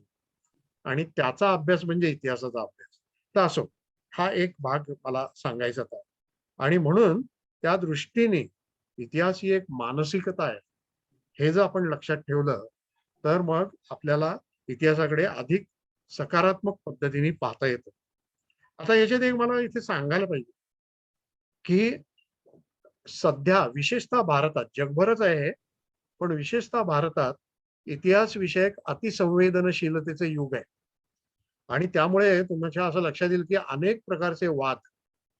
आणि त्याचा अभ्यास म्हणजे इतिहासाचा अभ्यास. तर असो, हा एक भाग मला सांगायचा होता. आणि म्हणून त्या दृष्टीने इतिहास ही एक मानसिकता आहे, हे जर आपण लक्षात ठेवलं तर मग आपल्याला इतिहासाकडे अधिक सकारात्मक पद्धतीने पाहता येतं. आता याच्यात एक मला इथे सांगायला पाहिजे की सध्या विशेषतः भारतात, जगभरच आहे पण विशेषतः भारतात इतिहास विषयक अतिसंवेदनशीलतेचे युग आहे. आणि त्यामुळे तुमच्या असं लक्षात येईल की अनेक प्रकारचे वाद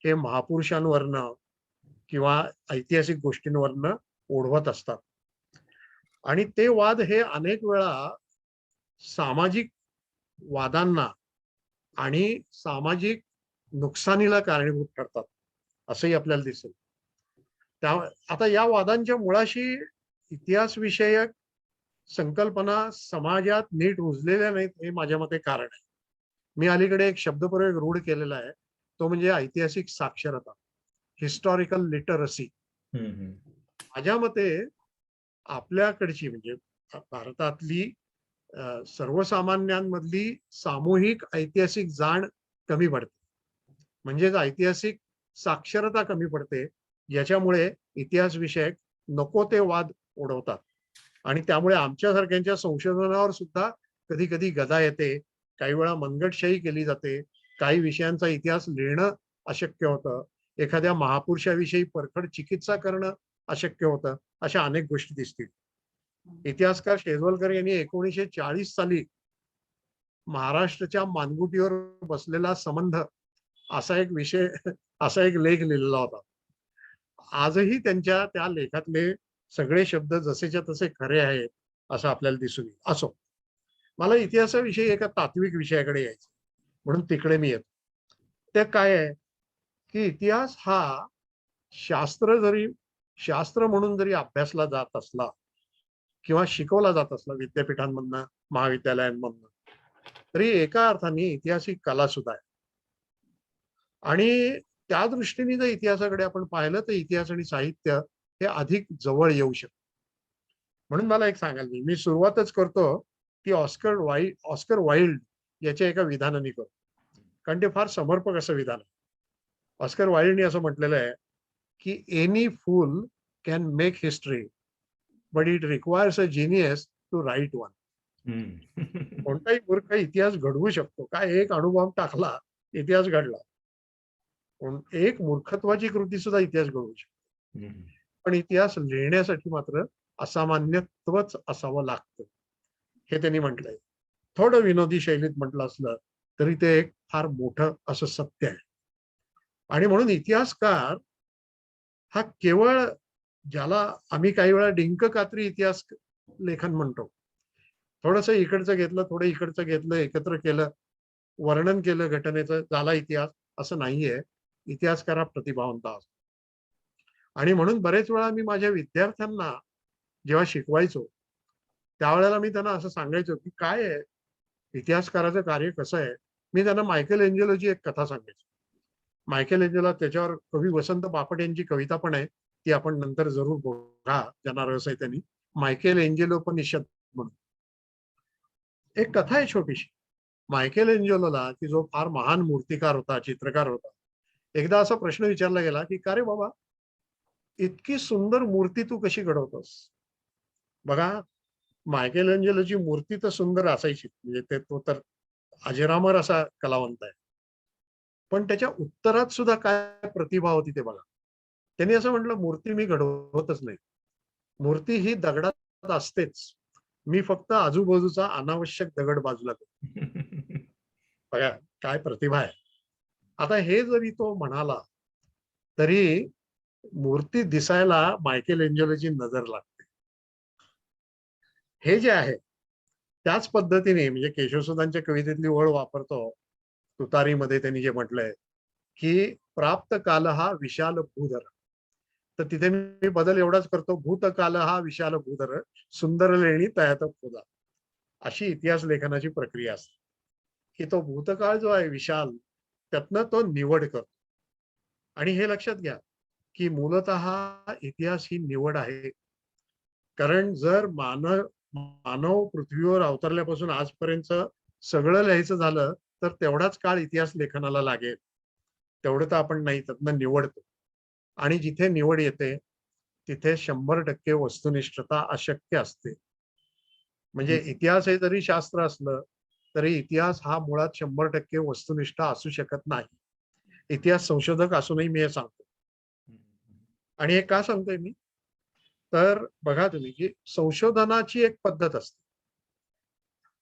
हे महापुरुषांवरनं किंवा ऐतिहासिक गोष्टींवरनं ओढवत असतात आणि ते वाद हे अनेक वेळा सामाजिक वादांना आणि सामाजिक नुकसानीला कारणीभूत ठरतात असंही आपल्याला दिसेल. त्या आता या वादांच्या मुळाशी इतिहास विषयक संकल्पना समाजात नीट रुजलेल्या नाहीत हे माझ्या मते कारण आहे. मी अलीकडे एक शब्दप्रयोग रूढ केलेला आहे, तो म्हणजे ऐतिहासिक साक्षरता, हिस्टॉरिकल लिटरसी. माझ्या मते आपल्याकडची म्हणजे भारतातली सर्वसामान्यांमधली सामूहिक ऐतिहासिक जाण कमी पडते, म्हणजेच ऐतिहासिक साक्षरता कमी पडते, ज्याच्यामुळे इतिहास विषयक नको ते वाद ओढवतात आणि त्यामुळे आमच्यासारख्यांच्या संशोधनावर सुद्धा कधी कधी गदा येते, काही वेळा मनगटशाही केली जाते, काही विषयांचा इतिहास लिहिणं अशक्य होतं, एखाद्या महापुरुषाविषयी परखड चिकित्सा करणं अशक्य होतं, अशा अनेक गोष्टी दिसतील. इतिहासकार शेजवलकर यांनी 1940 साली महाराष्ट्राच्या मानगुटीवर बसलेला संबंध असा एक विषय असा एक लेख लिहिलेला होता. आजही त्यांच्या त्या लेखातले सगळे शब्द जसेच्या तसे खरे आहेत असं आपल्याला दिसून येईल. असो, मला इतिहासाविषयी एका तात्विक विषयाकडे यायचं, म्हणून तिकडे मी येतो. ते काय आहे की इतिहास हा शास्त्र म्हणून जरी अभ्यासला जात असला किंवा शिकवला जात असला विद्यापीठांमधनं, महाविद्यालयांमधनं, तरी एका अर्थाने इतिहास ही कला सुद्धा आहे. आणि त्या दृष्टीने जर इतिहासाकडे आपण पाहिलं तर इतिहास आणि साहित्य हे अधिक जवळ येऊ शकतं. म्हणून मला एक सांगायला मी सुरुवातच करतो की ऑस्कर वाईल्ड याच्या एका विधानाने करतो, कारण ते फार समर्पक असं विधान आहे. ऑस्कर वाईल्डने असं म्हटलेलं आहे की any fool can make history but it requires a genius to write one. कोणताही मूर्ख इतिहास घडवू शकतो, काय एक अणुबॉम्ब टाकला इतिहास घडला. एक मूर्खत्वाची कृती सुद्धा इतिहास घडवू शकतो, पण इतिहास लिहिण्यासाठी मात्र असामान्यत्वच असावं लागतं, हे त्यांनी म्हटलंय. थोडं विनोदी शैलीत म्हटलं असलं तरी ते एक फार मोठं असं सत्य आहे. आणि म्हणून इतिहासकार हा केवळ, ज्याला आम्ही काही वेळा डिंक कात्री इतिहास लेखन म्हणतो, थोडंसं इकडचं घेतलं थोडं इकडचं घेतलं एकत्र केलं, वर्णन केलं घटनेचं, झाला इतिहास, असं नाहीये. इतिहासकार हा प्रतिभावंत असतो. आणि म्हणून बरेच वेळा मी माझ्या विद्यार्थ्यांना जेव्हा शिकवायचो त्यावेळेला मी त्यांना असं सांगायचो की काय आहे इतिहासकाराचं कार्य कसं आहे. मी त्यांना मायकेल एंजेलोची एक कथा सांगायचो. मायकेल एंजेलो, त्याच्यावर कवी वसंत बापट यांची कविता पण आहे, ती आपण नंतर जरूर बघा ज्यांना रस आहे त्यांनी. मायकेल एंजेलोपनिषद म्हणून एक कथा आहे छोटीशी. मायकेल एंजेलोला, की जो फार महान मूर्तिकार होता, चित्रकार होता, एकदा असा प्रश्न विचारला गेला की का रे बाबा, इतकी सुंदर मूर्ती तू कशी घडवतोस? बघा, मायकेल एंजेलोची मूर्ती तर सुंदर असायची, म्हणजे तो तर अजरामर असा कलावंत आहे, पण त्याच्या उत्तरात सुद्धा काय प्रतिभा होती ते बघा. त्यांनी असं म्हटलं, मूर्ती मी घडवतच नाही, मूर्ती ही दगडात असतेच, मी फक्त आजूबाजूचा अनावश्यक दगड बाजूला करतो. बघा काय प्रतिभा आहे. आता हे जरी तो म्हणाला तरी मूर्ती दिसायला मायकेल एंजेलोची नजर लागते. हे जे आहे त्याच पद्धतीने, म्हणजे केशवसुधांच्या कवितेतली ओळ वापरतो तुतारीमध्ये, त्यांनी जे म्हटलंय की प्राप्त काल हा विशाल भूधर, तर तिथे मी बदल एवढाच करतो, भूतकाल हा विशाल भूधर, सुंदर लेणी तयात खोदा. अशी इतिहास लेखनाची प्रक्रिया असते की तो भूतकाळ जो आहे विशाल, त्यातनं तो निवड करतो. आणि हे लक्षात घ्या की मूलतः इतिहास ही निवड आहे. कारण जर मानव पृथ्वीवर अवतरल्यापासून आजपर्यंत सगळं लिहायचं झालं तर तेवढाच काळ इतिहास लेखनाला लागेल. तेवढं तर आपण नाही, त्यातनं निवडतो. आणि जिथे निवड येते तिथे 100% वस्तुनिष्ठता अशक्य असते. म्हणजे इतिहास हे जरी शास्त्र असलं तरी इतिहास हा मुळात 100% वस्तुनिष्ठ असू शकत नाही. इतिहास संशोधक असूनही मी हे सांगतो. आणि हे का सांगतोय मी, तर बघा तुम्ही की संशोधनाची एक पद्धत असते.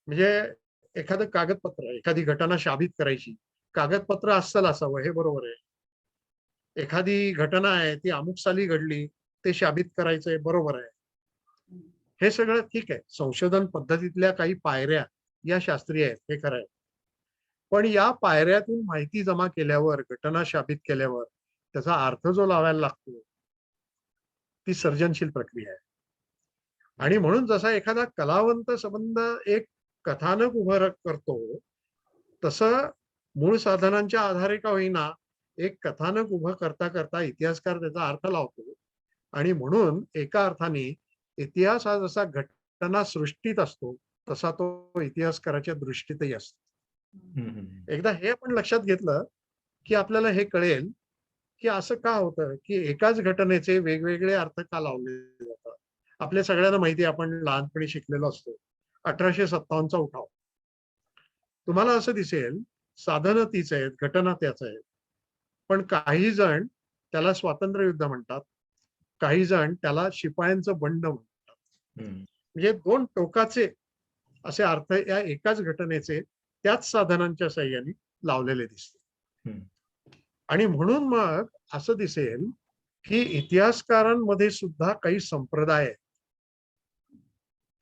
म्हणजे एखादं कागदपत्र, एखादी घटना शाबित करायची, कागदपत्र अस्सल असावं हे बरोबर आहे. एखादी घटना आहे ती अमुक साली घडली, ते शाबित करायचंय, बरोबर आहे. हे सगळं ठीक आहे. संशोधन पद्धतीतल्या काही पायऱ्या या शास्त्रीय आहेत, हे खरं आहे. पण या पायऱ्यातून माहिती जमा केल्यावर, घटना शाबित केल्यावर त्याचा अर्थ जो लावायला लागतो, ती सर्जनशील प्रक्रिया आहे. आणि म्हणून जसा एखादा कलावंत संबंध एक कथानक उभं करतो, तसं मूळ साधनांच्या आधारे का होईना एक कथानक उभं करता करता इतिहासकार त्याचा अर्थ लावतो. आणि म्हणून एका अर्थाने इतिहास हा जसा घटना सृष्टीत असतो, तसा तो इतिहासकाराच्या दृष्टीतही असतो. एकदा हे आपण लक्षात घेतलं की आपल्याला हे कळेल की असं का होतं की एकाच घटनेचे वेगवेगळे अर्थ का लावले जातात. आपल्या सगळ्यांना माहिती आहे, आपण लहानपणी शिकलेलो असतो 1857चा उठाव. तुम्हाला असं दिसेल साधनं तीच आहेत, घटना त्याच आहेत, पण काही जण त्याला स्वातंत्र्य युद्ध म्हणतात, काही जण त्याला शिपायांचं बंड म्हणतात. म्हणजे दोन टोकाचे असे अर्थ या एकाच घटनेचे त्याच साधनांच्या साह्याने लावलेले दिसते. आणि म्हणून मग असं दिसेल की इतिहासकारांमध्ये सुद्धा काही संप्रदाय आहेत.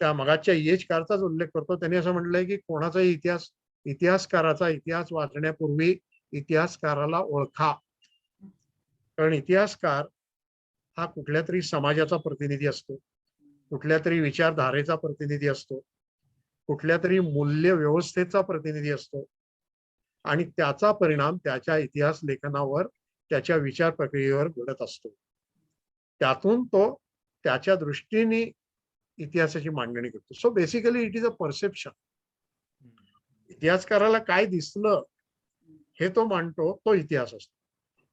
त्या मगाच्या इयेचकारचाच उल्लेख करतो, त्यांनी असं म्हटलंय की कोणाचाही इतिहासकाराचा इतिहास वाचण्यापूर्वी इतिहासकाराला ओळखा. कारण इतिहासकार हा कुठल्या तरी समाजाचा प्रतिनिधी असतो, कुठल्या तरी विचारधारेचा प्रतिनिधी असतो, कुठल्या तरी मूल्य व्यवस्थेचा प्रतिनिधी असतो आणि त्याचा परिणाम त्याच्या इतिहास लेखनावर, त्याच्या विचार प्रक्रियेवर घडत असतो. त्यातून तो त्याच्या दृष्टीने इतिहासाची मांडणी करतो. So basically it is a perception. इतिहासकाराला काय दिसलं हे तो मांडतो, तो इतिहास असतो.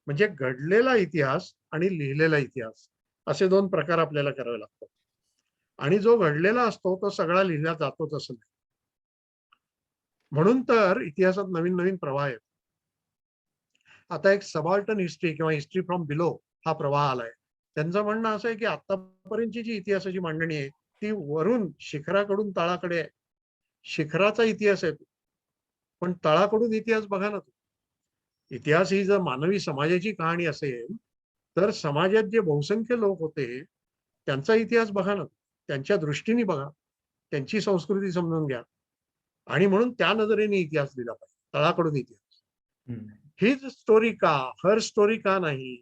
म्हणजे घडलेला इतिहास आणि लिहिलेला इतिहास असे दोन प्रकार आपल्याला करावे लागतात. आणि जो घडलेला असतो तो सगळा लिहिला जातोच असं नाही. म्हणून तर इतिहासात नवीन नवीन प्रवाह आहेत. आता एक सबाल्टन हिस्ट्री किंवा हिस्ट्री फ्रॉम बिलो हा प्रवाह आलाय. त्यांचं म्हणणं असं आहे की आतापर्यंतची जी इतिहासाची मांडणी आहे ती वरून शिखराकडून तळाकडे आहे. शिखराचा इतिहास आहे, पण तळाकडून इतिहास बघा ना. इतिहास ही जर मानवी समाजाची कहाणी असेल तर समाजात जे बहुसंख्य लोक होते त्यांचा इतिहास बघा ना, त्यांच्या दृष्टीने बघा, त्यांची संस्कृती समजून घ्या. आणि म्हणून त्या नजरेने इतिहास दिला पाहिजे, तळाकडून इतिहास. हिज स्टोरी का, हर स्टोरी का नाही,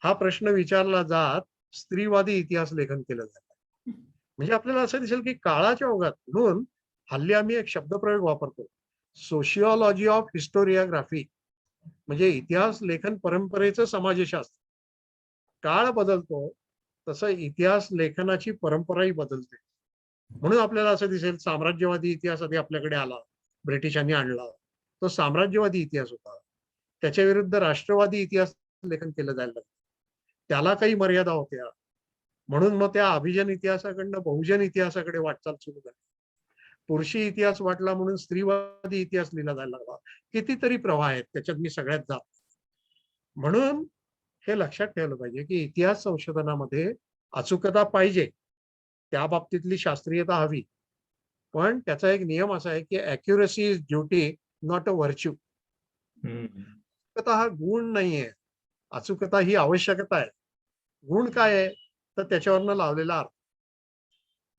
हा प्रश्न विचारला जात स्त्रीवादी इतिहास लेखन केलं जातं. म्हणजे आपल्याला असं दिसेल की काळाच्या ओघात, म्हणून हल्ली आम्ही एक शब्दप्रयोग वापरतो, सोशिओलॉजी ऑफ हिस्टोरिओग्राफी, म्हणजे इतिहास लेखन परंपरेचं समाजशास्त्र. काळ बदलतो तसं इतिहास लेखनाची परंपराही बदलते. म्हणून आपल्याला असं दिसेल साम्राज्यवादी इतिहास आधी आपल्याकडे आला, ब्रिटिशांनी आणला, तो साम्राज्यवादी इतिहास होता. त्याच्या विरुद्ध राष्ट्रवादी इतिहास लेखन केलं जायला लागलं. त्याला काही मर्यादा होत्या, म्हणून मग त्या अभिजन इतिहासाकडनं बहुजन इतिहासाकडे वाटचाल सुरू झाली. पुरुषी इतिहास वाटला म्हणून स्त्रीवादी इतिहास लिहिला जायला लागला. कितीतरी प्रवाह आहेत, त्याच्यात मी सगळ्यात जात. म्हणून हे लक्षात ठेवलं पाहिजे की इतिहास संशोधनामध्ये अचूकता पाहिजे, त्या बाबतीतली शास्त्रीयता हवी, पण त्याचा एक नियम असा आहे की accuracy is duty not a virtue. अचूकता हा गुण नाहीये, अचूकता ही आवश्यकता आहे. गुण काय आहे तर त्याच्यावरनं लावलेला अर्थ.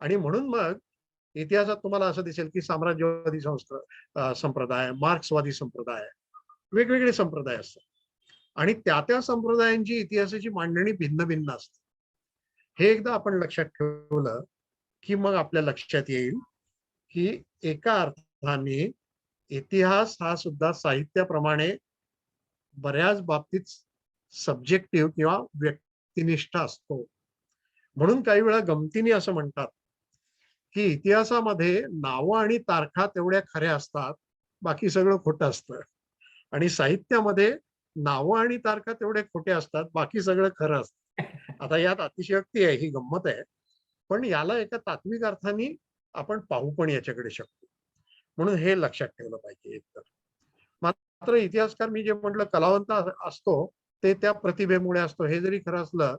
आणि म्हणून मग इतिहासात तुम्हाला असं दिसेल की साम्राज्यवादी संप्रदाय, मार्क्सवादी संप्रदाय, वेगवेगळे संप्रदाय असतात आणि त्या संप्रदायांची इतिहासाची मांडणी भिन्न भिन्न असते. हे एकदा आपण लक्षात ठेवलं की मग आपल्या लक्षात येईल की एका अर्थाने इतिहास हा सुद्धा साहित्याप्रमाणे बऱ्याच बाबतीत सब्जेक्टिव्ह किंवा व्यक्तिनिष्ठ असतो. म्हणून काही वेळा गमतीने असं म्हणतात की इतिहासामध्ये नावं आणि तारखा तेवढ्या खऱ्या असतात, बाकी सगळं खोटं असतं. आणि साहित्यामध्ये नावं आणि तारखा तेवढे खोटे असतात, बाकी सगळं खरं असतं. आता यात अतिशयोक्ती आहे, ही गंमत आहे, पण याला एका तात्विक अर्थाने आपण पाहू पण याच्याकडे शकतो. म्हणून हे लक्षात ठेवलं पाहिजे. एकतर मात्र इतिहासकार मी जे म्हटलं कलावंत असतो ते त्या प्रतिभेमुळे असतो, हे जरी खरं असलं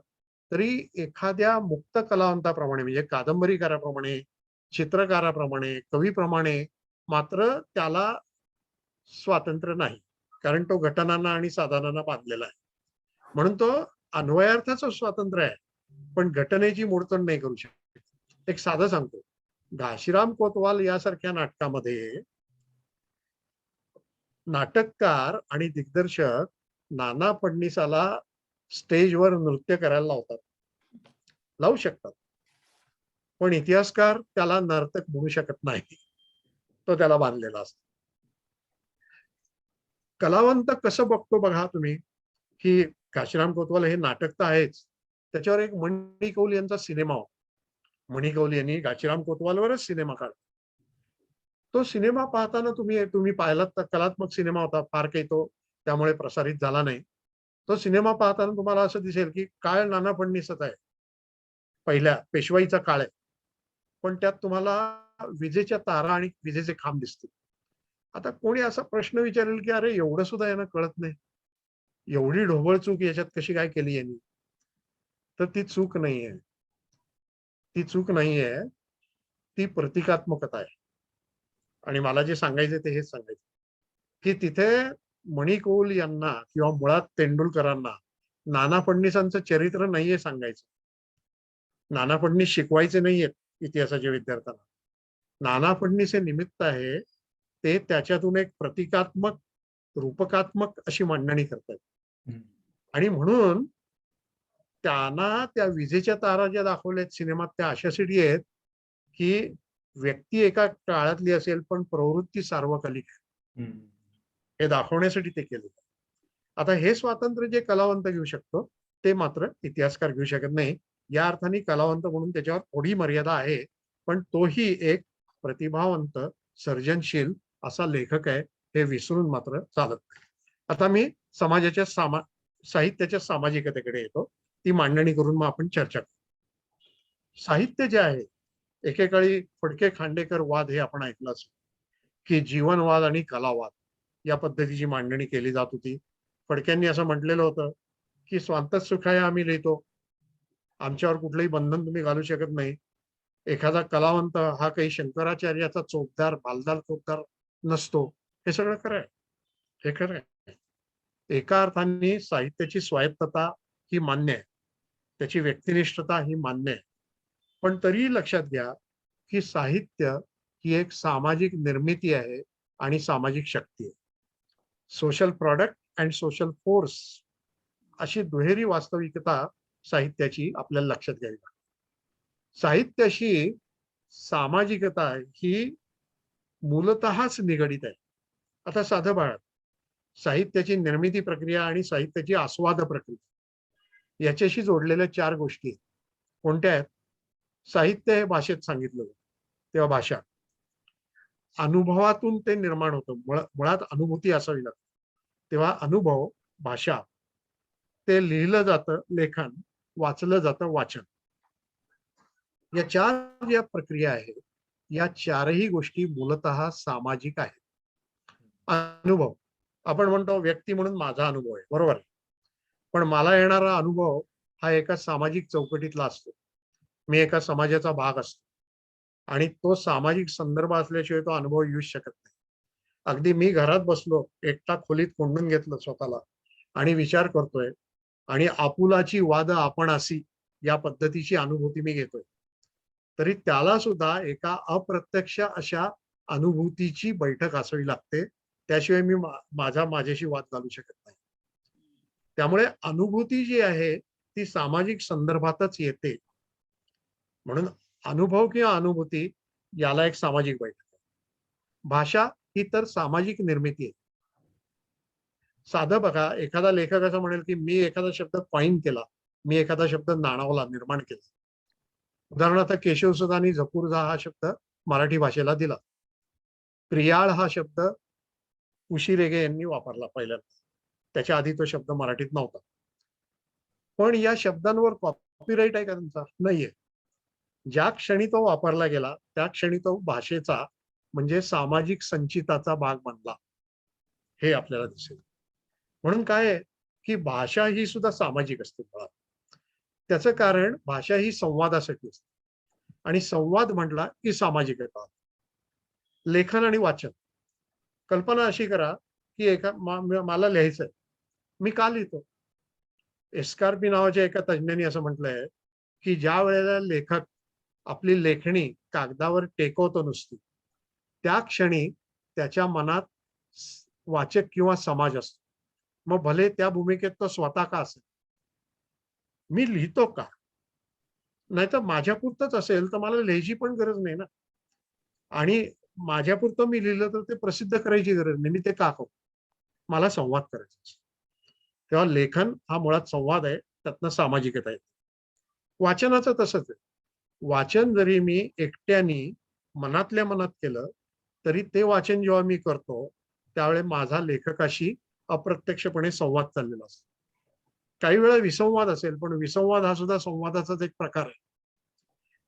तरी एखाद्या मुक्त कलावंताप्रमाणे म्हणजे कादंबरीकाराप्रमाणे, चित्रकाराप्रमाणे, कवीप्रमाणे मात्र त्याला स्वातंत्र्य नाही, कारण तो घटनांना आणि साधनांना बांधलेला आहे. म्हणून तो अन्वयार्थाचं स्वातंत्र्य आहे, पण घटनेची मोडतोड नाही करू शकत. एक साधं सांगतो, घाशीराम कोतवाल यासारख्या नाटकामध्ये नाटककार आणि दिग्दर्शक नाना फडणीसाला स्टेजवर नृत्य करायला लावतात, लावू शकतात, पण इतिहासकार त्याला नर्तक म्हणू शकत नाही. तो त्याला बांधलेला असतो. कलावंत कसं बघतो बघा तुम्ही, की काशीराम कोतवाल हे नाटक तर आहेच, त्याच्यावर एक मणी कौल यांचा सिनेमा होता. मणी कौल यांनी काशीराम कोतवालवरच सिनेमा काढला. तो सिनेमा पाहताना तुम्ही तुम्ही पाहिलात तर कलात्मक सिनेमा होता, फार काही तो त्यामुळे प्रसारित झाला नाही. तो सिनेमा पाहताना तुम्हाला असं दिसेल की काळ नाना फडणीसच आहे, पहिल्या पेशवाईचा काळ आहे, पण त्यात तुम्हाला विजेच्या तारा आणि विजेचे खांब दिसतील. आता कोणी असा प्रश्न विचारेल की अरे एवढं सुद्धा यांना कळत नाही, एवढी ढोबळ चूक याच्यात कशी काय केली यांनी? तर ती चूक नाहीये, ती चूक नाहीये, ती प्रतिकात्मकता आहे. आणि मला जे सांगायचे ते हेच सांगायचे, की तिथे मणी कौल यांना किंवा मुळात तेंडुलकरांना नाना फडणीसांचं चरित्र नाहीये सांगायचं. नाना फडणीस शिकवायचे नाहीयेत इतिहासाच्या विद्यार्थ्यांना. नाना फडणीस हे निमित्त आहे, ते त्याच्यातून एक प्रतिकात्मक, रूपकात्मक अशी मांडणी करतात. आणि म्हणून त्यांना त्या विजेच्या तारा ज्या दाखवल्यात सिनेमात त्या अशासाठी आहेत, की व्यक्ती एका काळातली असेल पण प्रवृत्ती सार्वकालिक आहे, हे दाखवण्यासाठी ते केलं. आता हे स्वातंत्र्य जे कलावंत घेऊ शकतो, ते मात्र इतिहासकार घेऊ शकत नाही. या अर्थाने कलावंत म्हणून त्याच्यावर थोडी मर्यादा आहे, पण तोही एक प्रतिभावंत, सर्जनशील असा लेखक आहे, हे विसरून मात्र चालत नाही. आता मी समाजाच्या साहित्याच्या सामाजिकतेकडे येतो. ती मांडणी करून मग आपण चर्चा करू. साहित्य जे आहे, एकेकाळी फडके खांडेकर वाद हे आपण ऐकलं असेल, की जीवनवाद आणि कलावाद या पद्धतीची मांडणी केली जात होती. फडक्यांनी असं म्हटलेलं होतं, की स्वांतः सुखाय आम्ही लिहितो, आमच्यावर कुठलंही बंधन तुम्ही घालू शकत नाही. एखादा कलावंत हा काही शंकराचार्याचा चोपदार, बालदार चोपदार नसतो. हे सगळं खरं आहे, हे खरं आहे. एका अर्थाने साहित्याची स्वायत्तता ही मान्य आहे, त्याची व्यक्तिनिष्ठता ही मान्य आहे, पण तरीही लक्षात घ्या की साहित्य ही एक सामाजिक निर्मिती आहे आणि सामाजिक शक्ती आहे. Social product and social force अशी दुहेरी वास्तविकता साहित्याची आपल्याला लक्षात घ्यावी लागते. साहित्याशी सामाजिकता ही मूलतःच निगडित आहे. आता साधं बाळा, साहित्याची निर्मिती प्रक्रिया आणि साहित्याची आस्वाद प्रक्रिया याच्याशी जोडलेल्या 4 गोष्टी आहेत. कोणत्या आहेत? साहित्य हे भाषेत सांगितलं जातं, तेव्हा भाषा. अनुभवातून ते निर्माण होतं, मुळात अनुभूती असावी लागते, तेव्हा अनुभव, भाषा. ते लिहिलं जातं लेखन, वाचलं जातं वाचन. या 4 ज्या प्रक्रिया आहेत, या 4ही गोष्टी मूलतः सामाजिक आहेत. अनुभव, आपण म्हणतो व्यक्ती म्हणून माझा अनुभव आहे, बरोबर आहे, पण मला येणारा अनुभव हा एका सामाजिक चौकटीतला असतो. मी एका समाजाचा भाग असतो आणि तो सामाजिक संदर्भ असल्याशिवाय तो अनुभव येऊ शकत नाही. अगदी मी घरात बसलो, एकटा खोलीत कोंडून घेतलं स्वतःला आणि विचार करतोय आणि आपुलाची वाद आपणासी या पद्धतीची अनुभूती मी घेतोय, तरी त्याला सुद्धा एका अप्रत्यक्ष अशा अनुभूतीची बैठक असावी लागते, त्याशिवाय मी माझ्याशी वाद घालू शकत नाही. त्यामुळे अनुभूती जी आहे ती सामाजिक संदर्भातच येते. म्हणून अनुभव किंवा अनुभूती याला एक सामाजिक बैठक आहे. भाषा ही तर सामाजिक निर्मिती आहे. साधं बघा, एखादा लेखक असं म्हणेल की मी एखादा शब्द कॉइन केला, मी एखादा शब्द नाणावला, निर्माण केला. उदाहरणार्थ केशवसुधांनी झपूर्झा हा शब्द मराठी भाषेला दिला. प्रियाळ हा शब्द उशिरेगे यांनी वापरला पहिल्यांदा, त्याच्या आधी तो शब्द मराठीत नव्हता. पण या शब्दांवर कॉपीराईट आहे का तुमचा? नाहीये. ज्या क्षणी तो वापरला गेला त्या क्षणी तो भाषेचा म्हणजे सामाजिक संचिताचा भाग बनला, हे आपल्याला दिसेल. म्हणून काय आहे की भाषा ही सुद्धा सामाजिक असते. त्याचं कारण भाषा ही संवादासाठी असते आणि संवाद म्हटला की सामाजिक येतात. लेखन आणि वाचन, कल्पना अशी करा की मला लिहायचंय, मी का लिहितो? एस्कार्पी नावाच्या एका तज्ञांनी असं म्हटलंय की ज्या वेळेला लेखक आपली लेखणी कागदावर टेकवतो नुसती, त्या क्षणी त्याच्या मनात वाचक किंवा समाज असतो. मग भले त्या भूमिकेत तो स्वतः का असेल. मी लिहितो का? नाहीतर माझ्यापुरतंच असेल तर मला लिहायची पण गरज नाही ना. आणि माझ्यापुरतं मी लिहिलं तर ते प्रसिद्ध करायची गरज नाही. मी ते का करू? मला संवाद करायचा असतो. तेव्हा लेखन हा मुळात संवाद आहे, त्यातनं सामाजिकता येते. वाचनाचं तसंच आहे. वाचन जरी मी एकट्याने मनातल्या मनात केलं, तरी ते वाचन जेव्हा मी करतो, त्यावेळेस माझा लेखकाशी अप्रत्यक्षपणे संवाद चाललेला असतो. काही वेळा विसंवाद असेल, पण विसंवाद हा सुद्धा संवादाचाच एक प्रकार आहे.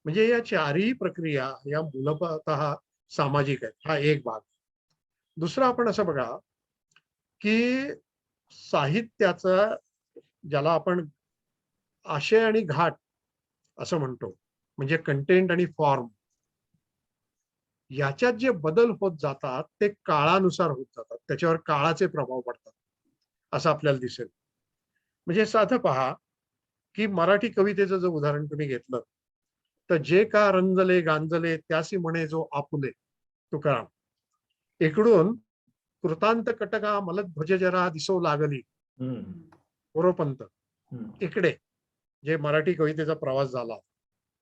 म्हणजे या चारही प्रक्रिया या मूलतः सामाजिक आहेत. हा एक भाग. दुसरा आपण असं बघा, की साहित्याचा ज्याला आपण आशय आणि घाट असं म्हणतो, म्हणजे कंटेंट आणि फॉर्म, याच्यात जे बदल होत जातात ते काळानुसार होत जातात. त्याच्यावर काळाचे प्रभाव पडतात असं आपल्याला दिसेल. म्हणजे साधं पहा, की मराठी कवितेचं जर उदाहरण तुम्ही घेतलं, तर जे का रंजले गांजले त्यासी म्हणे जो आपुले, तुकाराम. इकडून कृतांत कटका मलत ध्वज जरा दिसो लागली, हम्म. मोरोपंत. हम्म. इकडे जे मराठी कवितेचा प्रवास झाला,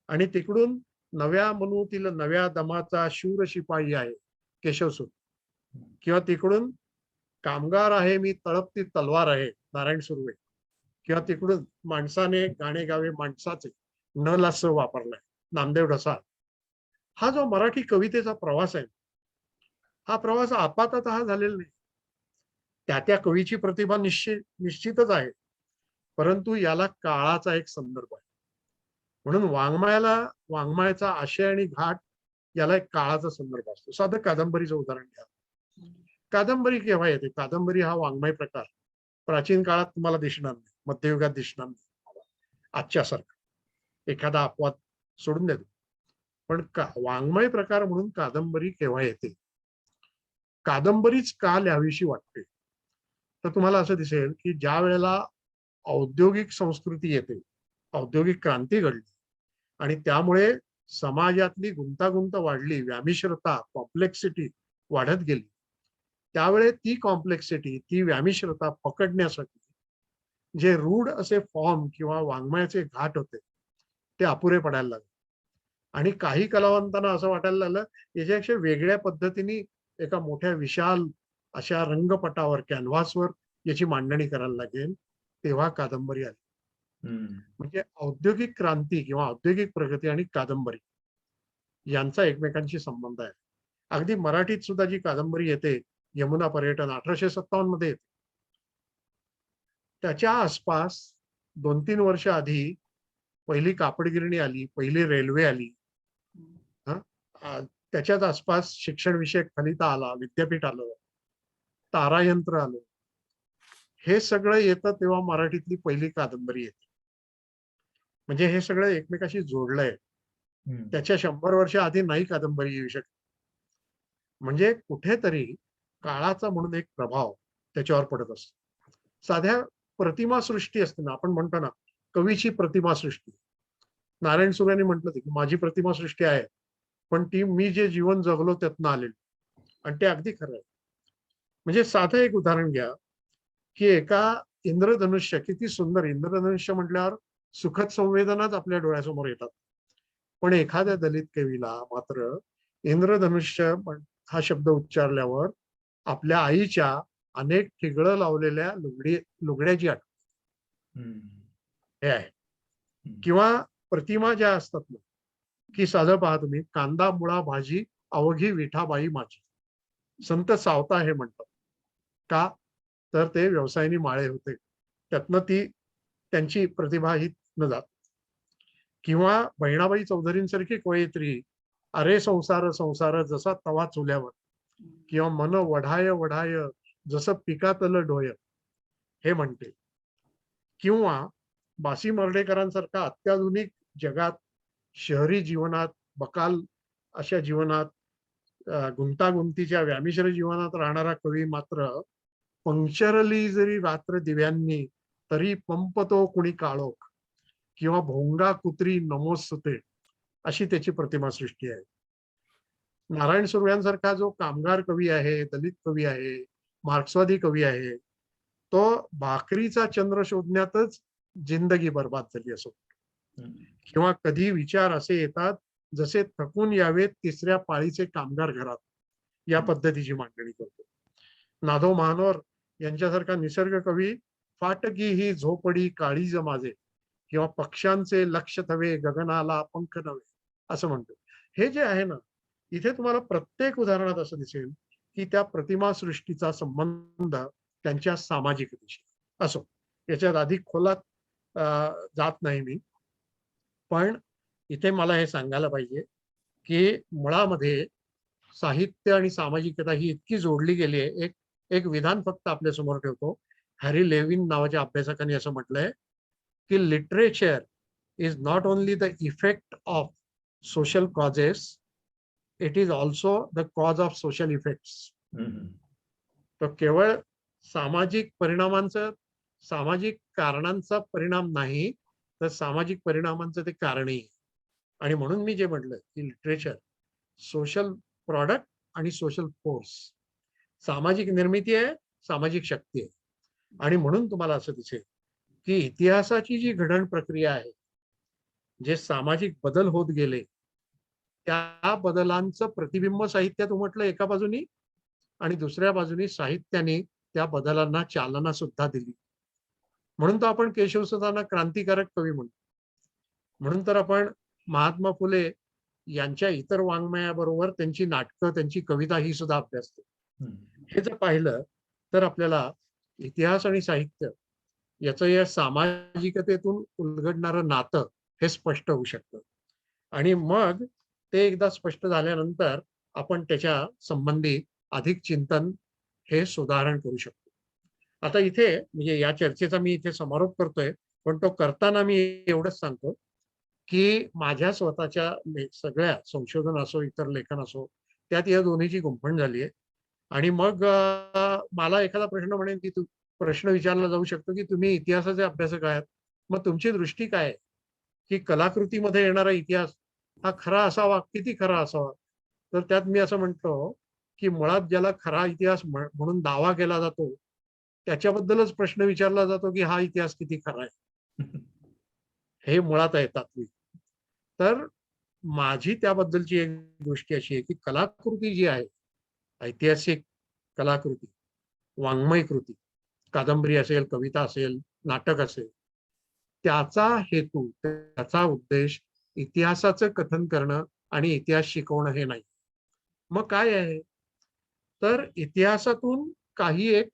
आणि तिकडून नव्या मनूतील नव्या दमाचा शूर शिपाई आहे, केशवसूत. किंवा तिकडून कामगार आहे मी तळपती तलवार आहे, नारायण सुर्वे. किंवा तिकडून माणसाने गाणे गावे माणसाचे, नल असं वापरलंय, नामदेव ढसाळ. हा जो मराठी कवितेचा प्रवास आहे, हा प्रवास आपाततः झालेला नाही. त्या कवीची प्रतिभा निश्चितच आहे, परंतु याला काळाचा एक संदर्भ आहे. म्हणून वाङ्मयाचा आशय आणि घाट याला एक काळाचा संदर्भ असतो. साधं कादंबरीचं उदाहरण घ्या. कादंबरी केव्हा येते? कादंबरी हा वाङ्मय प्रकार प्राचीन काळात तुम्हाला दिसणार नाही, मध्ययुगात दिसणार नाही, आजच्या सारखं एखादा अपवाद सोडून देतो. पण वाङ्मय प्रकार म्हणून कादंबरी केव्हा येते? कादंबरीच का लिहावीशी वाटते? तर तुम्हाला असं दिसेल की ज्या वेळेला औद्योगिक संस्कृती येते, औद्योगिक क्रांती घडली, आणि त्यामुळे समाजातली गुंतागुंत वाढली, व्यामिश्रता, कॉम्प्लेक्सिटी वाढत गेली, त्यावेळेस ती कॉम्प्लेक्सिटी, ती व्यामिश्रता पकडण्यासाठी जे रूढ असे फॉर्म किंवा वाङ्मयाचे घाट होते, ते अपुरे पडायला लागले. आणि काही कलावंतांना असं वाटायला लागलं, याच्यापेक्षा वेगळ्या पद्धतीने एका मोठ्या विशाल अशा रंगपटावर, कॅनव्हासवर याची मांडणी करायला लागेल. तेव्हा कादंबरी आली. म्हणजे औद्योगिक क्रांती किंवा औद्योगिक प्रगती आणि कादंबरी यांचा एकमेकांशी संबंध आहे. अगदी मराठीत सुद्धा जी कादंबरी येते, यमुना पर्यटन 1857 मध्ये येते, त्याच्या आसपास 2-3 वर्ष आधी पहिली कापड गिरणी आली, पहिली रेल्वे आली. त्याच्याच आसपास शिक्षण विषयक फलिता आला, विद्यापीठ आलं, तारायंत्र आलं. हे सगळं येतं तेव्हा मराठीतली पहिली कादंबरी येते. म्हणजे हे सगळं एकमेकाशी जोडलंय. त्याच्या 100 वर्ष आधी नाही कादंबरी येऊ शकत. म्हणजे कुठेतरी काळाचा म्हणून एक प्रभाव त्याच्यावर पडत असतो. साध्या प्रतिमा सृष्टी असते ना, आपण म्हणतो ना कवीची प्रतिमा सृष्टी. नारायण सुर्वेने म्हटलं की माझी प्रतिमा सृष्टी आहे, पण ती मी जे जीवन जगलो त्यातनं आलेली. आणि ते अगदी खरं आहे. म्हणजे साधं एक उदाहरण घ्या, की एका इंद्रधनुष्य, किती सुंदर इंद्रधनुष्य म्हटल्यावर सुखद संवेदनाच आपल्या डोळ्यासमोर येतात. पण एखाद्या दलित कवीला मात्र इंद्रधनुष्य हा शब्द उच्चारल्यावर आपल्या आईच्या अनेक ठिगळं लावलेल्या लुगड्याची आठवण हे आहे. किंवा प्रतिमा ज्या असतात ना, की साधं पहा तुम्ही, कांदा मुळा भाजी अवघी विठाबाई माझी, संत सावता हे म्हणतात. का? तर ते व्यवसायाने माळे होते, त्यातनं ती त्यांची प्रतिभा ही न जात. किंवा बहिणाबाई चौधरींसारखी कवयित्री, अरे संसार संसार जसा तवा चुल्यावर, किंवा मन वढाय वढाय जसं पिकातलं डोय हे म्हणते. किंवा बासी मर्ढेकरांसारखा अत्याधुनिक जगात, शहरी जीवनात, बकाल अशा जीवनात, गुंतागुंतीच्या व्यामिश्र जीवनात राहणारा कवी मात्र पंक्चरली जरी रात्र दिव्यांनी तरी पंपतो कुणी काळोख, किंवा भोंगा कुत्री नमोस्तुते अशी त्याची प्रतिमासृष्टी आहे. नारायण सुर्व्यांसारखा जो कामगार कवी आहे, दलित कवी आहे, मार्क्सवादी कवी आहे, तो भाकरीचा चंद्र शोधण्यातच जिंदगी बर्बाद झाली असो. किंवा कधी विचार असे येतात जसे थकून यावेत तिसऱ्या पाळीचे कामगार घरात, या पद्धतीची मांडणी करतो. नाधो महानोर यांच्यासारखा निसर्ग कवी फाटकी ही झोपडी काळीज माझे किंवा पक्ष्यांचे लक्ष थवे गगनाला पंख नव्हे असं म्हणतो. हे जे आहे ना, इथे तुम्हाला प्रत्येक उदाहरणात असं दिसेल की त्या प्रतिमा सृष्टीचा संबंध त्यांच्या सामाजिकतेशी असो. याच्यात अधिक खोलात जात नाही मी, पण इथे मला हे सांगायला पाहिजे की मुळामध्ये साहित्य आणि सामाजिकता ही इतकी जोडली गेली आहे. एक विधान फक्त आपल्या समोर ठेवतो. हॅरी लेविन नावाच्या अभ्यासकांनी असं म्हटलंय की literature is not only the effect of social causes, it is also the cause of social effects. तर केवळ सामाजिक परिणामांचं, सामाजिक कारणांचा परिणाम नाही, तर सामाजिक परिणामांचं ते कारणही. आणि म्हणून मी जे म्हटलं की लिटरेचर सोशल प्रॉडक्ट आणि सोशल फोर्स, सामाजिक निर्मिती आहे, सामाजिक शक्ती आहे. आणि म्हणून तुम्हाला असं दिसेल की इतिहासाची जी घडण प्रक्रिया आहे, जे सामाजिक बदल होत गेले, त्या बदलांचं प्रतिबिंब साहित्यात उमटलं एका बाजूनी, आणि दुसऱ्या बाजूनी साहित्याने त्या बदलांना चालना सुद्धा दिली. म्हणून तर आपण केशवसुतांना क्रांतिकारक कवी म्हणतो. म्हणून तर आपण महात्मा फुले यांच्या इतर वाङ्मयाबरोबर त्यांची नाटकं, त्यांची कविता ही सुद्धा अभ्यासतो. हे जर पाहिलं तर आपल्याला इतिहास आणि साहित्य याचं या सामाजिकतेतून उलगडणारं नातं हे स्पष्ट होऊ शकतं. आणि मग ते एकदा स्पष्ट झाल्यानंतर आपण त्याच्या संबंधी अधिक चिंतन हे सुधारण करू शकतो. आता इथे म्हणजे या चर्चेचा मी इथे समारोप करतोय, पण तो करताना मी एवढंच सांगतो की माझ्या स्वतःच्या सगळ्या संशोधन असो, इतर लेखन असो, त्यात या दोन्हीची गुंफण झाली आहे. आणि मग मला एखादा प्रश्न म्हणेल की प्रश्न विचारला जाऊ शकतो की तुम्ही इतिहासाचे अभ्यासक आहात, मग तुमची दृष्टी काय आहे की कलाकृतीमध्ये येणारा इतिहास हा खरा असावा, किती खरा असावा? तर त्यात मी असं म्हणतो की मुळात ज्याला खरा इतिहास म्हणून दावा केला जातो त्याच्याबद्दलच प्रश्न विचारला जातो की हा इतिहास किती खरा आहे. हे मुळात आहे तात्विक. तर माझी त्याबद्दलची एक दृष्टी अशी आहे की कलाकृती जी आहे, ऐतिहासिक कलाकृती, वाङ्मय कृती, कादंबरी असेल, कविता असेल, नाटक असेल, त्याचा हेतू, त्याचा उद्देश इतिहासाचं कथन करणं आणि इतिहास शिकवणं हे नाही. मग काय आहे? तर इतिहासातून काही एक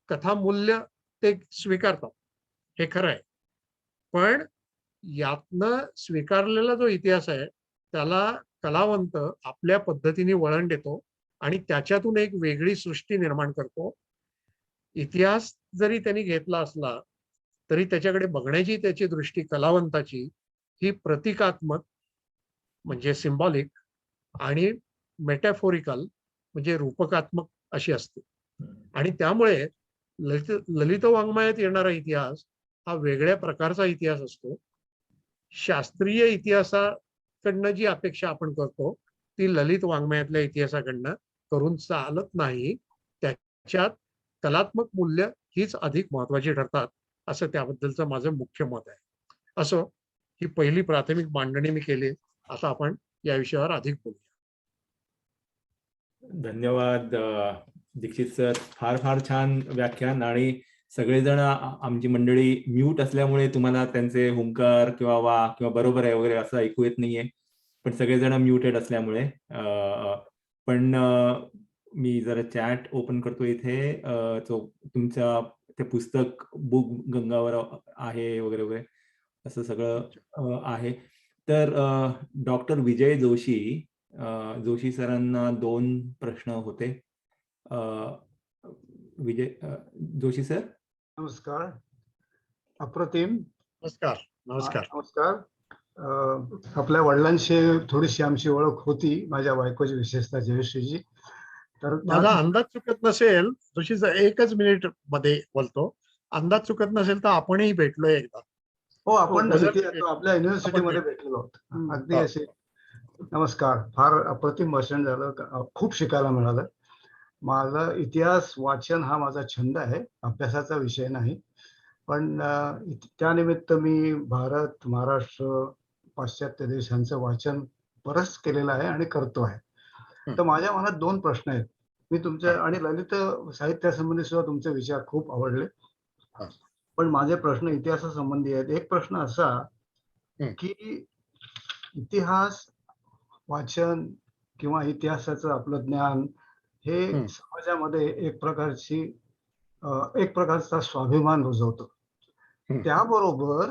कथामूल्य ते स्वीकारतात, हे खरं आहे. पण यातनं स्वीकारलेला जो इतिहास आहे त्याला कलावंत आपल्या पद्धतीने वळण देतो आणि त्याच्यातून एक वेगळी सृष्टी निर्माण करतो. इतिहास जरी त्यांनी घेतला असला तरी त्याच्याकडे बघण्याची त्याची दृष्टी कलावंताची ही प्रतिकात्मक म्हणजे सिम्बॉलिक आणि मेटॅफोरिकल म्हणजे रूपकात्मक अशी असते. आणि त्यामुळे ललित वाङ्मयात येणारा इतिहास हा वेगळ्या प्रकारचा इतिहास असतो. शास्त्रीय इतिहासाकडनं जी अपेक्षा आपण करतो ती ललित वाङ्मयातल्या इतिहासाकडनं करून चालत नाही. त्याच्यात कलात्मक मूल्य हीच अधिक महत्वाची ठरतात, असं त्याबद्दलचं माझं मुख्य मत आहे. असो, ही पहिली प्राथमिक मांडणी मी केली. आता आपण या विषयावर अधिक बोलूया. धन्यवाद दीक्षित सर, फार छान व्याख्यान. आणि सगळेजण आमची मंडळी म्यूट असल्यामुळे तुम्हाला त्यांचे हुंकार किंवा वा किंवा बरोबर आहे वगैरे असं ऐकू येत नाहीये, पण सगळेजण म्यूटेड असल्यामुळे. पण मी जरा चॅट ओपन करतो इथे. तुमच्या ते पुस्तक बुक गंगावर आहे वगैरे वगैरे असं सगळं आहे. तर डॉक्टर विजय जोशी सरांना 2 प्रश्न होते. विजय जोशी सर, नमस्कार. अप्रतिम. नमस्कार. नमस्कार. नमस्कार. आपल्या वडिलांशी थोडीशी आमची ओळख होती, माझ्या बायकोची, विशेषतः जयश्रीची. तर माझा अंदाज चुकत नसेल, जोशी सर, 1च मिनिट मध्ये बोलतो, अंदाज चुकत नसेल तर आपणही भेटलोय एकदा. हो, आपण हो, आपल्या युनिव्हर्सिटीमध्ये भेटलेलो आहोत. अगदी असे नमस्कार. फार अप्रतिम भाषण झालं. खूप शिकायला मिळालं. माझा इतिहास वाचन हा माझा छंद आहे, अभ्यासाचा विषय नाही. पण त्यानिमित्त मी भारत, महाराष्ट्र, पाश्चात्य देशांचं वाचन बरंच केलेलं आहे आणि करतो आहे. तर माझ्या मनात 2 प्रश्न आहेत. मी तुमच्या आणि ललित साहित्यासंबंधी सुद्धा तुमचे विचार खूप आवडले. हा. पण माझे प्रश्न इतिहासासंबंधी आहेत. एक प्रश्न असा, हं. की इतिहास वाचन किंवा इतिहासाचं आपलं ज्ञान हे हं. समाजामध्ये एक प्रकारचा स्वाभिमान रुजवतो. हं. त्याबरोबर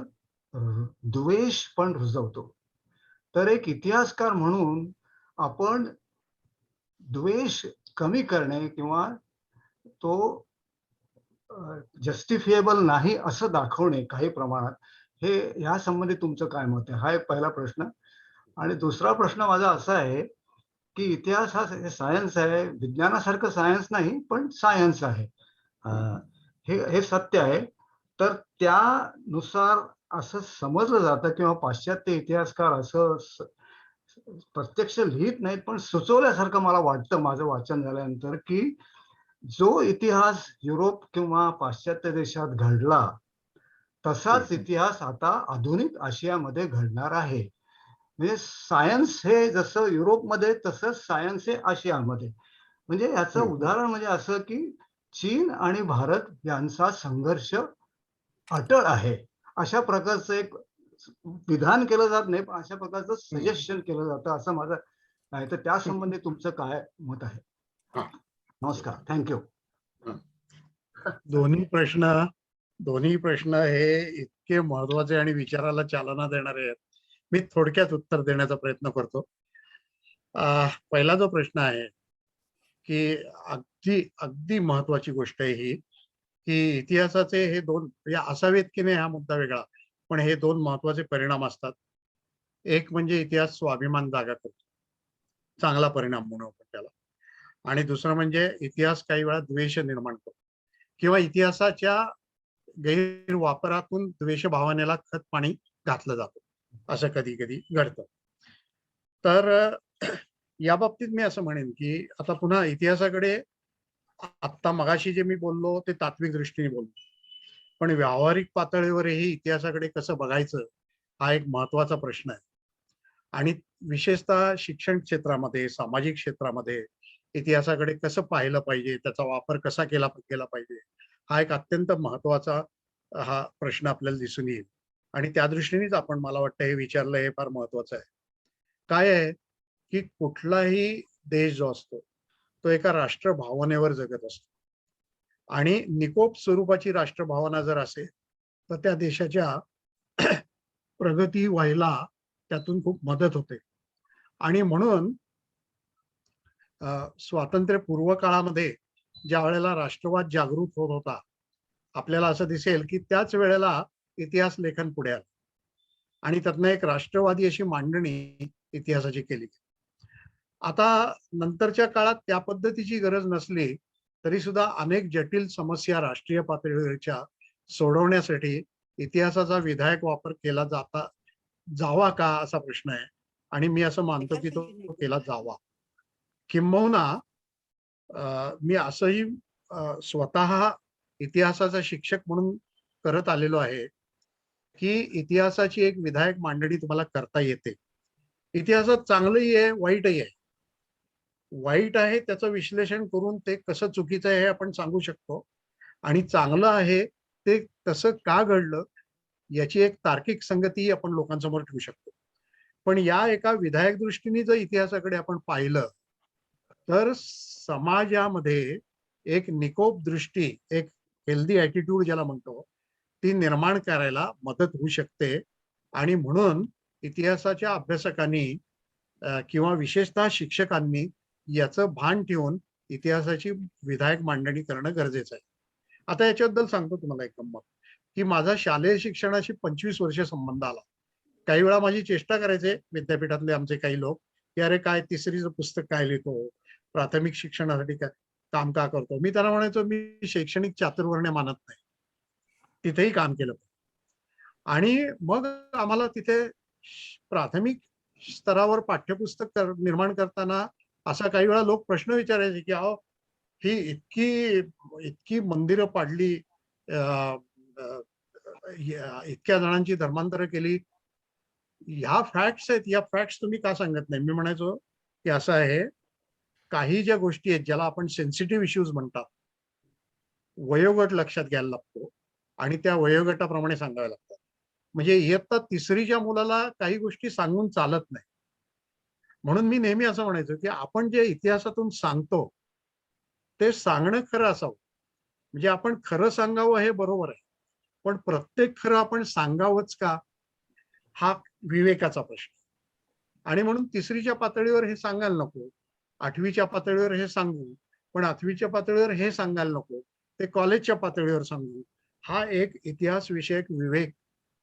द्वेष पण रुजवतो. तर एक इतिहासकार म्हणून आपण द्वेष कमी करणे किंवा तो जस्टिफिएबल नाही असं दाखवणे काही प्रमाणात, हे ह्यासंबंधी तुमचं काय मत आहे? हा एक पहिला प्रश्न. आणि दुसरा प्रश्न माझा असा आहे, की इतिहास हा सायन्स आहे. विज्ञानासारखं सायन्स नाही, पण सायन्स आहे. अ, हे हे सत्य आहे. तर त्यानुसार असं समजलं जातं किंवा पाश्चात्य इतिहासकार असं प्रत्यक्ष लिहित नाहीत, पण सुचवल्यासारखं मला वाटतं माझं वाचन झाल्यानंतर, की जो इतिहास युरोप किंवा पाश्चात्य देशात घडला, तसाच इतिहास आता आधुनिक आशियामध्ये घडणार आहे. म्हणजे सायन्स हे जसं युरोपमध्ये तसंच सायन्स हे आशियामध्ये. म्हणजे याचं उदाहरण म्हणजे असं, की चीन आणि भारत यांचा संघर्ष अटळ आहे. अशा प्रकारचं एक विधान केलं जात नाही, पण अशा प्रकारचं सजेशन केलं जातं असं माझं आहे. तर त्यासंबंधी तुमचं काय मत आहे? हा. नमस्कार. Thank you. दोन्ही प्रश्न दोन्ही प्रश्न हे इतके महत्वाचे आणि विचाराला चालना देणारे आहेत. मी थोडक्यात उत्तर देण्याचा प्रयत्न करतो. पहिला जो प्रश्न आहे, की अगदी अगदी महत्वाची गोष्ट आहे ही, की इतिहासाचे हे 2 म्हणजे असावेत की नाही हा मुद्दा वेगळा, पण हे 2 महत्वाचे परिणाम असतात. एक म्हणजे इतिहास स्वाभिमान जागा करतो. चांगला परिणाम म्हणू आपण त्याला. आणि दुसरं म्हणजे इतिहास काही वेळा द्वेष निर्माण करतो किंवा इतिहासाच्या गैरवापरातून द्वेष भावनेला खत पाणी घातलं जातं. असं कधी-कधी घडतं. तर या बाबतीत मी असं म्हणेन, की आता पुन्हा इतिहासाकडे आत्ता मगाशी जे मी बोललो ते तात्विक दृष्टीने बोललो. पण व्यावहारिक पातळीवरही इतिहासाकडे कसं बघायचं हा एक महत्वाचा प्रश्न आहे. आणि विशेषतः शिक्षण क्षेत्रामध्ये, सामाजिक क्षेत्रामध्ये इतिहासाकडे कसं पाहिलं पाहिजे, त्याचा वापर कसा केला गेला पाहिजे, हा एक अत्यंत महत्वाचा हा प्रश्न आपल्याला दिसून येईल. आणि त्या दृष्टीनेच आपण मला वाटतं हे विचारलं हे फार महत्वाचं आहे. काय आहे, की कुठलाही देश जो असतो, तो एका राष्ट्रभावनेवर जगत असतो. आणि निकोप स्वरूपाची राष्ट्रभावना जर असेल, तर त्या देशाच्या प्रगती व्हायला त्यातून खूप मदत होते. आणि म्हणून स्वातंत्र्यपूर्व काळामध्ये ज्या वेळेला राष्ट्रवाद जागृत होत होता, आपल्याला असं दिसेल की त्याच वेळेला इतिहास लेखन पुढे आलं आणि त्यातनं एक राष्ट्रवादी अशी मांडणी इतिहासाची केली. आता नंतरच्या काळात त्या पद्धतीची गरज नसली तरी सुद्धा अनेक जटिल समस्या राष्ट्रीय पातळीवरच्या सोडवण्यासाठी इतिहासाचा विधायक वापर केला जावा का असा प्रश्न आहे. आणि मी असं मानतो की तो केला जावा. किंबहुना मी असंही स्वतः इतिहासाचा शिक्षक म्हणून करत आलेलो आहे, की इतिहासाची एक विधायक मांडणी तुम्हाला करता येते. इतिहासात चांगलंही आहे, वाईटही आहे. वाईट आहे त्याचं विश्लेषण करून ते कसं चुकीचं आहे हे आपण सांगू शकतो. आणि चांगलं आहे ते तसं का घडलं याची एक तार्किक संगतीही आपण लोकांसमोर ठेवू शकतो. पण या एका विधायक दृष्टीने जर इतिहासाकडे आपण पाहिलं, तर समाजामध्ये एक निकोप दृष्टी, एक हेल्दी ॲटिट्यूड ज्याला म्हणतो, ती निर्माण करायला मदत होऊ शकते. आणि म्हणून इतिहासाच्या अभ्यासकांनी किंवा विशेषतः शिक्षकांनी याचं भान ठेवून इतिहासाची विधायक मांडणी करणं गरजेचं आहे. आता याच्याबद्दल सांगतो तुम्हाला एक गंमत, की माझा शालेय शिक्षणाशी 25 वर्ष संबंध आला. काही वेळा माझी चेष्टा करायचे विद्यापीठातले आमचे काही लोक, की "अरे काय तिसरीचं पुस्तक काय लिहितो? प्राथमिक शिक्षणासाठी काय काम का करतो?" मी त्यांना म्हणायचो, "मी शैक्षणिक चातुर्वर्ण्य मानत नाही. तिथेही काम केलं." आणि मग आम्हाला तिथे प्राथमिक स्तरावर पाठ्यपुस्तक निर्माण करताना असा काही वेळा लोक प्रश्न विचारायचे की अहो ही इतकी इतकी मंदिरं पाडली, इतक्या जणांची धर्मांतरं केली, ह्या फॅक्ट्स आहेत, या फॅक्ट्स तुम्ही का सांगत नाही? मी म्हणायचो की असं आहे, काही ज्या गोष्टी आहेत ज्याला आपण सेन्सिटिव्ह इश्यूज म्हणतात, वयोगट लक्षात घ्यायला लागतो आणि त्या वयोगटाप्रमाणे सांगाव्या लागतात. म्हणजे इयत्ता तिसरीच्या मुलाला काही गोष्टी सांगून चालत नाही. म्हणून मी नेहमी असं म्हणायचो की आपण जे इतिहासातून सांगतो ते सांगणं खरं असावं. म्हणजे आपण खरं सांगावं हे बरोबर आहे, पण प्रत्येक खरं आपण सांगावंच का, हा विवेकाचा प्रश्न. आणि म्हणून तिसरीच्या पातळीवर हे सांगायला नको, 8वीच्या पातळीवर हे सांगू, पण 8वीच्या पातळीवर हे सांगायला नको, ते कॉलेजच्या पातळीवर सांगू. हा एक इतिहास विषयक विवेक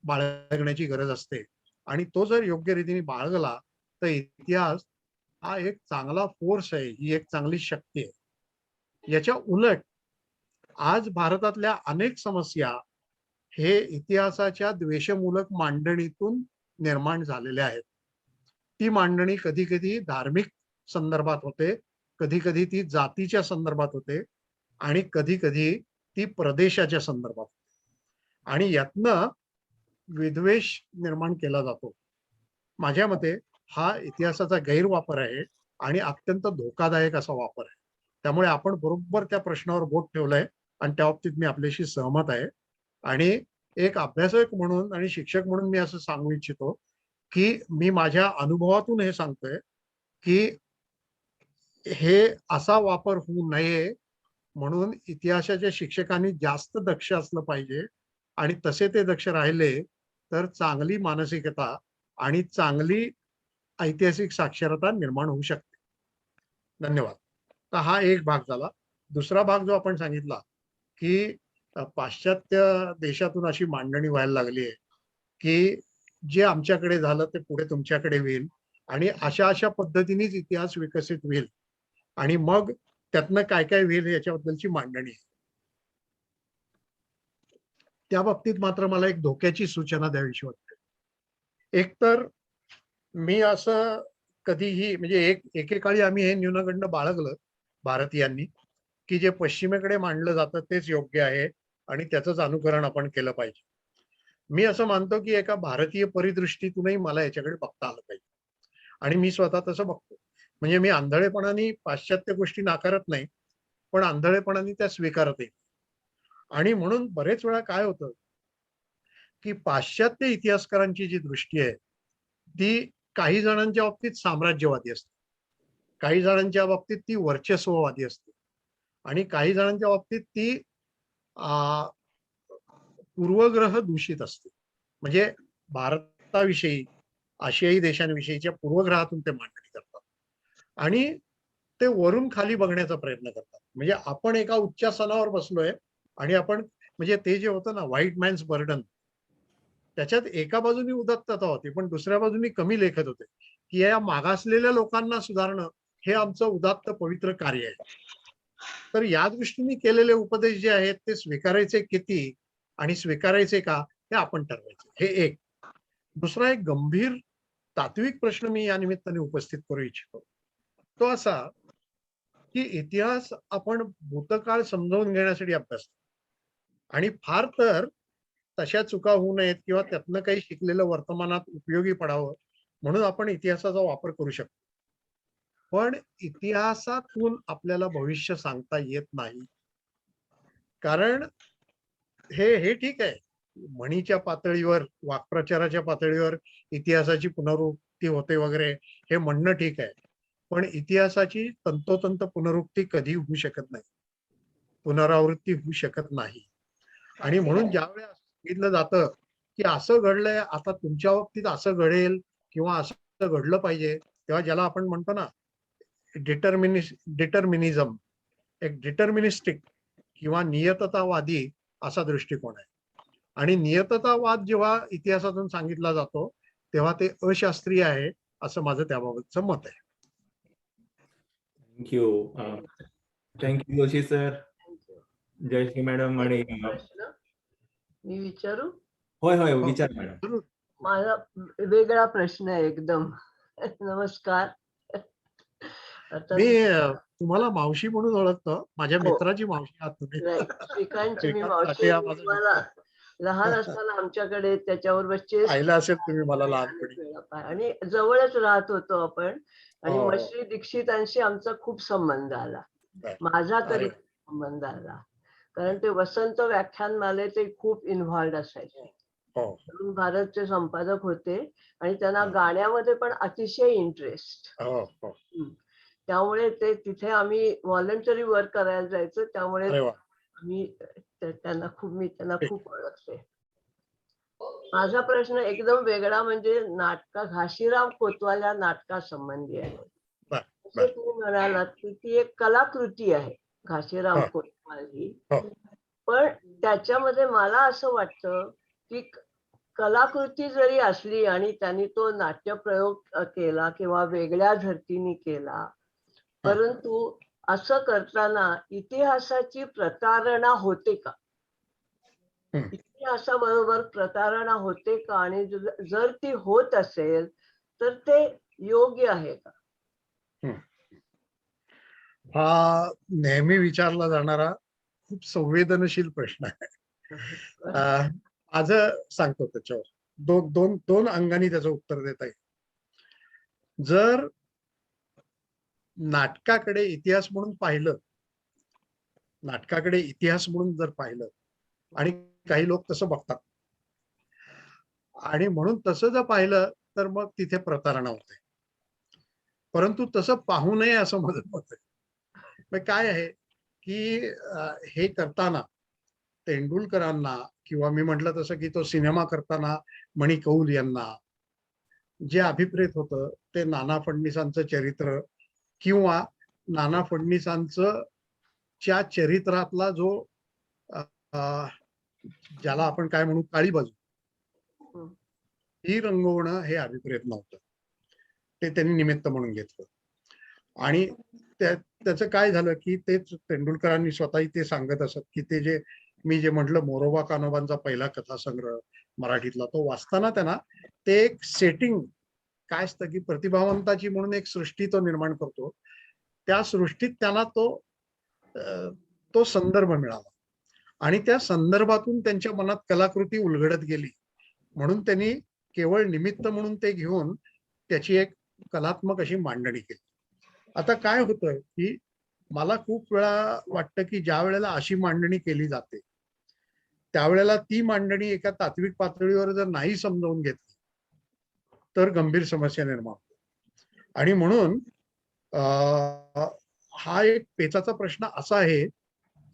बाळगण्याची गरज असते. आणि तो जर योग्य रीतीने बाळगला तर इतिहास हा एक चांगला फोर्स आहे, ही एक चांगली शक्ती आहे. याच्या उलट आज भारतातल्या अनेक समस्या हे इतिहासाच्या द्वेषमूलक मांडणीतून निर्माण झालेल्या आहेत. ती मांडणी कधी कधी धार्मिक संदर्भात होते, कधी कधी ती जातीच्या संदर्भात होते आणि कधी कधी ती प्रदेशाच्या संदर्भात होते. आणि यातनं विद्वेष निर्माण केला जातो. माझ्या मते हा इतिहासाचा गैरवापर आहे आणि अत्यंत धोकादायक असा वापर आहे. त्यामुळे आपण बरोबर त्या प्रश्नावर बोट ठेवलंय आणि त्या बाबतीत मी आपल्याशी सहमत आहे. आणि एक अभ्यासक म्हणून आणि शिक्षक म्हणून मी असं सांगू इच्छितो की मी माझ्या अनुभवातून हे सांगतोय की हे असा वापर होऊ नये, म्हणून इतिहासाच्या शिक्षकांनी जास्त दक्ष असलं पाहिजे. आणि तसे ते दक्ष राहिले तर चांगली मानसिकता आणि चांगली ऐतिहासिक साक्षरता निर्माण होऊ शकते. धन्यवाद. तर हा एक भाग झाला. दुसरा भाग जो आपण सांगितला की पाश्चात्य देशातून अशी मांडणी व्हायला लागली आहे की जे आमच्याकडे झालं ते पुढे तुमच्याकडे होईल आणि अशा अशा पद्धतीनेच इतिहास विकसित होईल आणि मग त्यातनं काय काय होईल याच्याबद्दलची मांडणी आहे. त्या बाबतीत मात्र मला एक धोक्याची सूचना द्यावीशी वाटते. एक तर मी असं कधीही म्हणजे एकेकाळी आम्ही हे न्यूनगंड बाळगलं भारतीयांनी की जे पश्चिमेकडे मांडलं जातं तेच योग्य आहे आणि त्याचंच अनुकरण आपण केलं पाहिजे. मी असं मानतो की एका भारतीय परिदृष्टीतूनही मला याच्याकडे बघता आलं पाहिजे आणि मी स्वतः तसं बघतो. म्हणजे मी आंधळेपणाने पाश्चात्य गोष्टी नाकारत नाही, पण आंधळेपणाने त्या स्वीकारते. आणि म्हणून बरेच वेळा काय होतं की पाश्चात्य इतिहासकारांची जी दृष्टी आहे ती काही जणांच्या बाबतीत साम्राज्यवादी असते, काही जणांच्या बाबतीत ती वर्चस्ववादी असते आणि काही जणांच्या बाबतीत ती पूर्वग्रह दूषित असते. म्हणजे भारताविषयी, आशियाई देशांविषयीच्या पूर्वग्रहातून ते मांडणी करतात आणि ते वरून खाली बघण्याचा प्रयत्न करतात. म्हणजे आपण एका उच्चासनावर बसलोय आणि आपण म्हणजे ते जे होतं ना व्हाईट मॅन्स बर्डन, त्याच्यात एका बाजूनी उदात्तता होती पण दुसऱ्या बाजूनी कमी लेखत होते की या मागासलेल्या लोकांना सुधारणं हे आमचं उदात्त पवित्र कार्य आहे. तर या दृष्टीने केलेले उपदेश जे आहेत ते स्वीकारायचे किती आणि स्वीकारायचे का हे आपण ठरवायचं. हे एक. दुसरा एक गंभीर तात्विक प्रश्न मी या निमित्ताने उपस्थित करू इच्छितो. तो असा की इतिहास आपण भूतकाळ समजावून घेण्यासाठी अभ्यासतो आणि फार तर तशा चुका होऊ नयेत किंवा त्यातनं काही शिकलेलं वर्तमानात उपयोगी पडावं म्हणून आपण इतिहासाचा वापर करू शकतो. पण इतिहासातून आपल्याला भविष्य सांगता येत नाही. कारण हे ठीक आहे, म्हणीच्या पातळीवर, वाक्प्रचाराच्या पातळीवर इतिहासाची पुनरावृत्ती होते वगैरे हे म्हणणं ठीक आहे, पण इतिहासाची तंतोतंत पुनरुक्ती कधी होऊ शकत नाही, पुनरावृत्ती होऊ शकत नाही. आणि म्हणून ज्यावेळेस सांगितलं जातं की असं घडलंय आता तुमच्या बाबतीत असं घडेल किंवा असं घडलं पाहिजे, तेव्हा ज्याला आपण म्हणतो ना डिटर्मिनिझम, एक डिटर्मिनिस्टिक किंवा नियततावादी असा दृष्टिकोन आहे. आणि नियततावाद जेव्हा इतिहासातून सांगितला जातो तेव्हा ते अशास्त्रीय आहे असं माझं त्याबाबतचं मत आहे. Thank you. Thank you Joshi sir, Jayashree madam. आणि प्रश्न मी विचारू? होय होय विचार मॅडम. जरूर. माझा वेगळा प्रश्न आहे एकदम. नमस्कार. आता मी तुम्हाला मावशी म्हणून ओळखतो. माझ्या हो. मित्राची मावशी आहात तुम्ही. राईट. श्रीकांतची मी श्रीकांत मावशी साठे हा माझा तुम्हाला मित्र. लहान असताना आमच्याकडे त्याच्याबरोबर चेस पाहिलं असेल तुम्ही मला लहानपणी. आणि जवळच राहत होतो आपण आणि हो. मश्री दीक्षितांशी आमचा खूप संबंध आला. बर. माझा अरे तरी वा. संबंध आला. कारण ते वसंत व्याख्यानमाले ते खूप इन्व्हॉल्ड असायचे. हो. तरुण भारतचे संपादक होते आणि त्यांना हा. गाण्यामध्ये पण अतिशय इंटरेस्ट. हो हो. त्यामुळे ते तिथे आम्ही व्हॉलंटरी वर्क करायला जायचो. त्यामुळे अरे वा. मी त्यांना ठीक. खूप ओळखते. माझा प्रश्न एकदम वेगळा म्हणजे घाशीराम कोतवाल या नाटकासंबंधी आहे. बर जसे बर. तुम्ही म्हणालात की ती एक कलाकृती आहे घाशीराम हो. कोतवाल ही. हो. पण त्याच्यामध्ये मला असं वाटतं की कलाकृती जरी असली आणि त्यांनी तो नाट्यप्रयोग केला किंवा वेगळ्या धर्तीने केला, परंतु असं करताना इतिहासाची प्रतारणा होते का? हम्म. इतिहासाबरोबर प्रतारणा होते का? आणि जर ती होत असेल तर ते योग्य आहे का? हा नेहमी विचारला जाणारा खूप संवेदनशील प्रश्न आहे. माझं सांगतो त्याच्यावर दोन दोन दोन अंगाने त्याचं उत्तर देता येईल. जर नाटकाकडे इतिहास म्हणून पाहिलं, नाटकाकडे इतिहास म्हणून जर पाहिलं आणि काही लोक तसं बघतात आणि म्हणून तसं जर पाहिलं तर मग तिथे प्रतारणा होते. परंतु तसं पाहू नये असं माझं मत आहे. मग काय आहे की हे करताना तेंडुलकरांना किंवा मी म्हटलं तसं की तो सिनेमा करताना मणी कौल यांना जे अभिप्रेत होतं ते नाना फडणवीसांचं चरित्र किंवा नाना फडणवीसांचं च्या चरित्रातला जो ज्याला आपण काय म्हणू काळी बाजू ही रंगवणं हे अभिप्रेत नव्हतं. ते त्यांनी निमित्त म्हणून घेतलं आणि त्याचं काय झालं की तेच तेंडुलकरांनी स्वतःही ते सांगत असत की ते जे मी जे म्हटलं मोरोबा कानोबांचा पहिला कथासंग्रह मराठीतला तो वाचताना त्यांना ते एक सेटिंग काय असतं की प्रतिभावंताची म्हणून एक सृष्टी तो निर्माण करतो. त्या सृष्टीत त्यांना तो संदर्भ मिळाला आणि त्या संदर्भातून त्यांच्या मनात कलाकृती उलगडत गेली. म्हणून त्यांनी केवळ निमित्त म्हणून ते घेऊन त्याची एक कलात्मक अशी मांडणी केली. आता काय होतंय की मला खूप वेळा वाटतं की ज्या वेळेला अशी मांडणी केली जाते त्यावेळेला ती मांडणी एका तात्विक पातळीवर जर नाही समजावून घेतली तर गंभीर समस्या निर्माण होते. आणि म्हणून हा एक पेचाचा प्रश्न असा आहे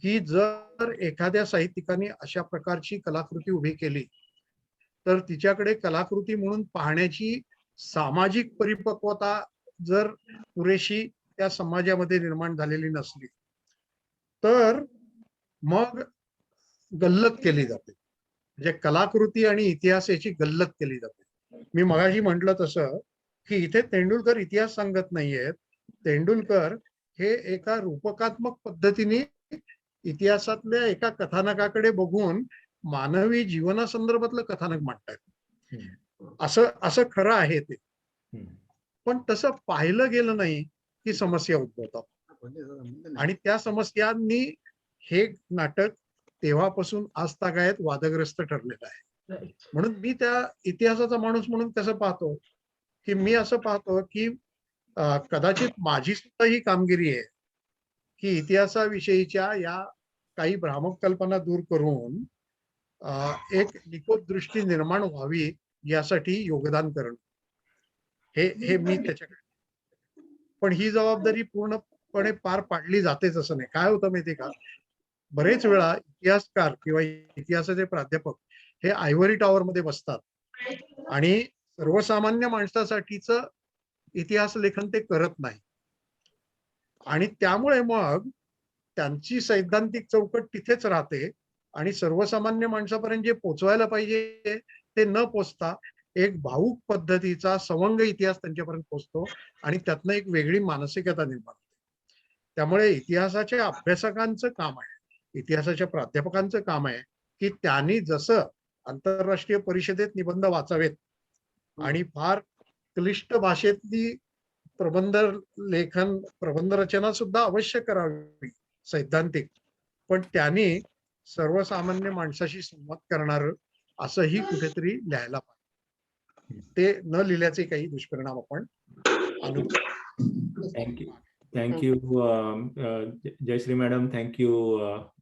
की जर एखाद्या साहित्यिकाने अशा प्रकारची कलाकृती उभी केली तर तिच्याकडे कलाकृती म्हणून पाहण्याची सामाजिक परिपक्वता जर पुरेशी त्या समाजामध्ये निर्माण झालेली नसली तर मग गल्लत केली जाते. म्हणजे कलाकृती आणि इतिहास याची गल्लत केली जाते. मी मगाशी म्हटलं तसं की इथे तेंडुलकर इतिहास सांगत नाहीयेत. तेंडुलकर हे एका रूपकात्मक पद्धतीने इतिहासातल्या एका कथानकाकडे बघून मानवी जीवनासंदर्भातलं कथानक मांडतायत. असं खरं आहे ते. पण तसं पाहिलं गेलं नाही की समस्या उद्भवतात आणि त्या समस्यांनी हे नाटक तेव्हापासून आज तागायत वादग्रस्त ठरलेलं आहे. म्हणून मी त्या इतिहासाचा माणूस म्हणून कसं पाहतो की मी असं पाहतो की कदाचित माझी सुद्धा ही कामगिरी आहे की इतिहासाविषयीच्या या काही भ्रामक कल्पना दूर करून एक निकोप दृष्टी निर्माण व्हावी यासाठी योगदान करणं हे मी त्याच्याकडे. पण ही जबाबदारी पूर्णपणे पार पाडली जातेच असं नाही. काय होतं माहितीये का, बरेच वेळा इतिहासकार किंवा इतिहासाचे प्राध्यापक हे आयव्हरी टॉवर मध्ये बसतात आणि सर्वसामान्य माणसासाठीच इतिहास लेखन ते करत नाही आणि त्यामुळे मग त्यांची सैद्धांतिक चौकट तिथेच राहते आणि सर्वसामान्य माणसापर्यंत जे पोचवायला पाहिजे ते न पोचता एक भावुक पद्धतीचा सवंग इतिहास त्यांच्यापर्यंत पोचतो आणि त्यातनं एक वेगळी मानसिकता निर्माण होते. त्यामुळे इतिहासाच्या अभ्यासकांचं काम आहे, इतिहासाच्या प्राध्यापकांचं काम आहे की त्यांनी जसं आंतरराष्ट्रीय परिषदेत निबंध वाचावेत आणि फार क्लिष्ट भाषेतली प्रबंध लेखन, प्रबंध रचना सुद्धा अवश्य करावी सैद्धांतिक, पण त्याने सर्वसामान्य माणसाशी संवाद करणार असंही कुठेतरी लिहायला पाहिजे. ते न लिहिल्याचे काही दुष्परिणाम आपण thank you thank you Jayashree madam, thank you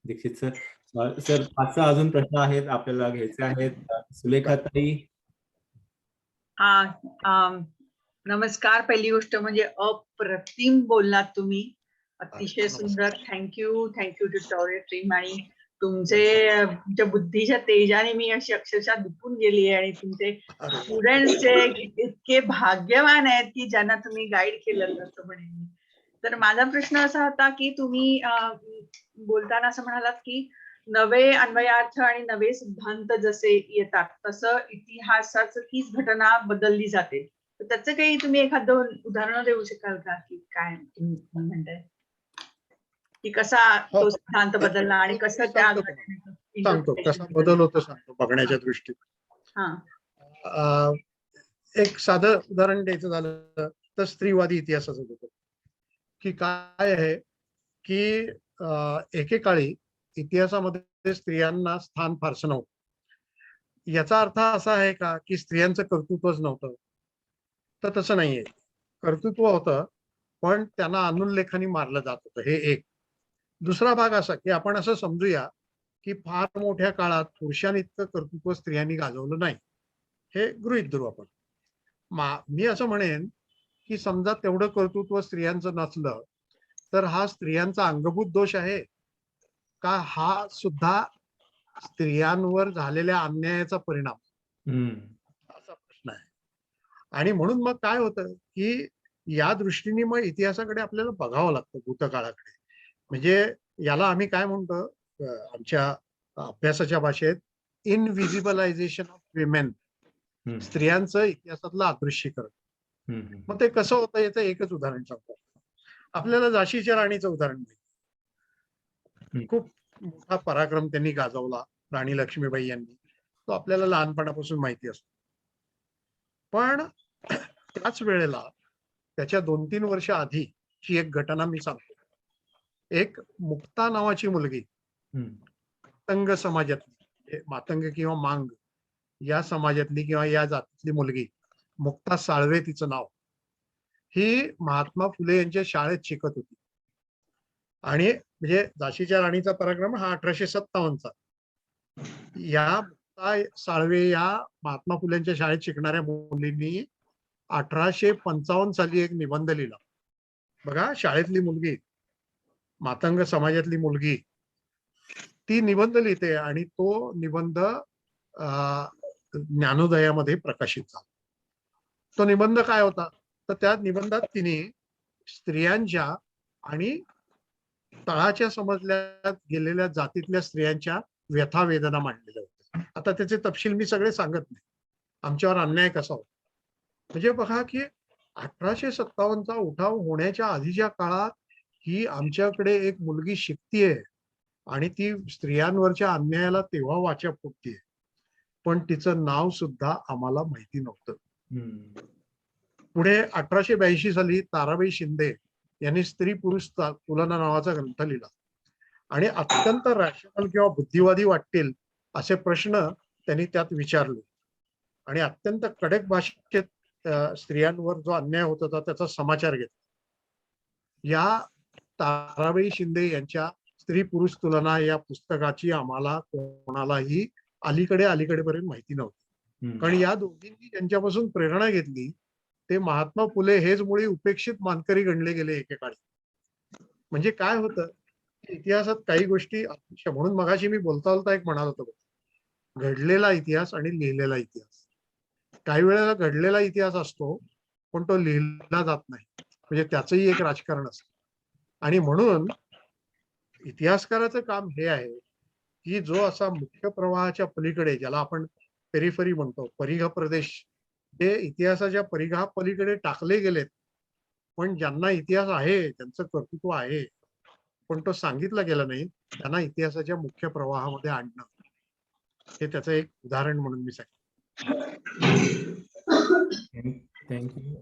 Dikshit sir. Sir 5 अजून प्रश्न आहेत आपल्याला घ्यायचे आहेत. सुलेखा ताई. नमस्कार. पहिली गोष्ट म्हणजे अप्रतिम बोललात तुम्ही, अतिशय सुंदर. Thank you tutorial team. आणि तुमच्या बुद्धीच्या तेजाने मी अशी अक्षरशः दुखून गेली आहे. आणि तुमचे स्टुडंट्स इतके भाग्यवान आहेत की ज्यांना तुम्ही गाईड केलं असं म्हणेन. तर माझा प्रश्न असा होता की तुम्ही बोलताना असं म्हणालात की नवे अन्वयार्थ आणि नवे सिद्धांत जसे येतात तसं इतिहासाचं हीच घटना बदलली जाते. तर त्याचं काही तुम्ही एखादं उदाहरण देऊ शकाल का, की काय तुम्ही म्हणताय की कसा तो सिद्धांत बदलला आणि कसं त्या सांगतो कसा बदल होतो सांगतो बघण्याच्या दृष्टीने. एक साधं उदाहरण द्यायचं झालं तर स्त्रीवादी इतिहासाचं होतं की काय आहे की एकेकाळी इतिहासामध्ये स्त्रियांना स्थान फारसं नव्हतं. याचा अर्थ असा आहे का की स्त्रियांचं कर्तृत्वच नव्हतं? तर तसं नाहीये. कर्तृत्व होतं, पण त्यांना अनुल्लेखाने मारलं जात होतं. हे एक. दुसरा भाग असा की आपण असं समजूया की फार मोठ्या काळात पुरुषांइतकं कर्तृत्व स्त्रियांनी गाजवलं नाही, हे गृहीत धरू आपण. मी असं म्हणेन की समजा तेवढं कर्तृत्व स्त्रियांचं नसलं तर हा स्त्रियांचा अंगभूत दोष आहे का, हा सुद्धा स्त्रियांवर झालेल्या अन्यायाचा परिणाम, असा प्रश्न आहे. आणि म्हणून मग काय होतं की या दृष्टीने मग इतिहासाकडे आपल्याला बघावं लागतं, भूतकाळाकडे. म्हणजे याला आम्ही काय म्हणतो आमच्या अभ्यासाच्या भाषेत, इनव्हिजिबलायझेशन ऑफ विमेन, स्त्रियांचं इतिहासातलं अदृश्यीकरण. मग ते कसं होतं याचं एकच उदाहरण सांगतो. आपल्याला झाशीच्या राणीचं उदाहरण मिळतं. खूप मोठा पराक्रम त्यांनी गाजवला, राणी लक्ष्मीबाई यांनी. तो आपल्याला लहानपणापासून माहिती असतो. पण त्याच वेळेला त्याच्या 2-3 वर्ष आधीची एक घटना मी सांगतो. एक मुक्ता नावाची मुलगी, मातंग समाजातली, मातंग किंवा मांग या समाजातली किंवा या जातीतली मुलगी, मुक्ता साळवे तिचं नाव, ही महात्मा फुले यांच्या शाळेत शिकत होती. आणि म्हणजे झाशीच्या राणीचा पराक्रम हा 1857चा. या मुक्ता साळवे या महात्मा फुलेंच्या शाळेत शिकणाऱ्या मुलींनी 1855 साली एक निबंध लिहिला. बघा, शाळेतली मुलगी, मातंग समाजातली मुलगी, ती निबंध लिहिते आणि तो निबंध ज्ञानोदयामध्ये प्रकाशित झाला. तो निबंध काय होता तर त्या निबंधात तिने स्त्रियांच्या आणि तळाच्या समजल्या गेलेल्या जातीतल्या स्त्रियांच्या व्यथा वेदना मांडलेल्या होत्या. आता त्याचे तपशील मी सगळे सांगत नाही, आमच्यावर अन्याय कसा होता. म्हणजे बघा की 1857चा उठाव होण्याच्या आधीच्या काळात ही आमच्याकडे एक मुलगी शिकतीये आणि ती स्त्रियांवरच्या अन्यायाला तेव्हा वाचा फुटतीये, पण तिचं नाव सुद्धा आम्हाला माहिती नव्हतं. पुढे 1882 साली ताराबाई शिंदे यांनी स्त्री पुरुष तुलना नावाचा ग्रंथ लिहिला आणि अत्यंत रॅशनल किंवा बुद्धिवादी वाटतील असे प्रश्न त्यांनी त्यात विचारले आणि अत्यंत कडक भाषेत स्त्रियांवर जो अन्याय होत होता त्याचा समाचार घेतला. या ताराबाई शिंदे यांच्या स्त्री पुरुष तुलना या पुस्तकाची आम्हाला कोणालाही अलीकडेपर्यंत माहिती नव्हती. कारण या दोघींनी ज्यांच्यापासून प्रेरणा घेतली ते महात्मा फुले हेच मुळी उपेक्षित मानकरी गणले गेले एकेकाळी. म्हणजे काय होतं इतिहासात काही गोष्टी, म्हणून मगाशी मी बोलता एक म्हणाल होतो, घडलेला इतिहास आणि लिहिलेला इतिहास. काही वेळेला घडलेला इतिहास असतो पण तो लिहिला जात नाही, म्हणजे त्याचंही एक राजकारण असतं. आणि म्हणून इतिहासकाराचं काम हे आहे की जो असा मुख्य प्रवाहाच्या पलीकडे, ज्याला आपण पेरिफरी म्हणतो, परिघ प्रदेश, ते इतिहासाच्या परिघा पलीकडे टाकले गेलेत, पण ज्यांना इतिहास आहे, त्यांचं कर्तृत्व आहे, पण तो सांगितला गेला नाही, त्यांना इतिहासाच्या मुख्य प्रवाहामध्ये आणणं, हे त्याचं एक उदाहरण म्हणून मी सांगितलं. Thank you.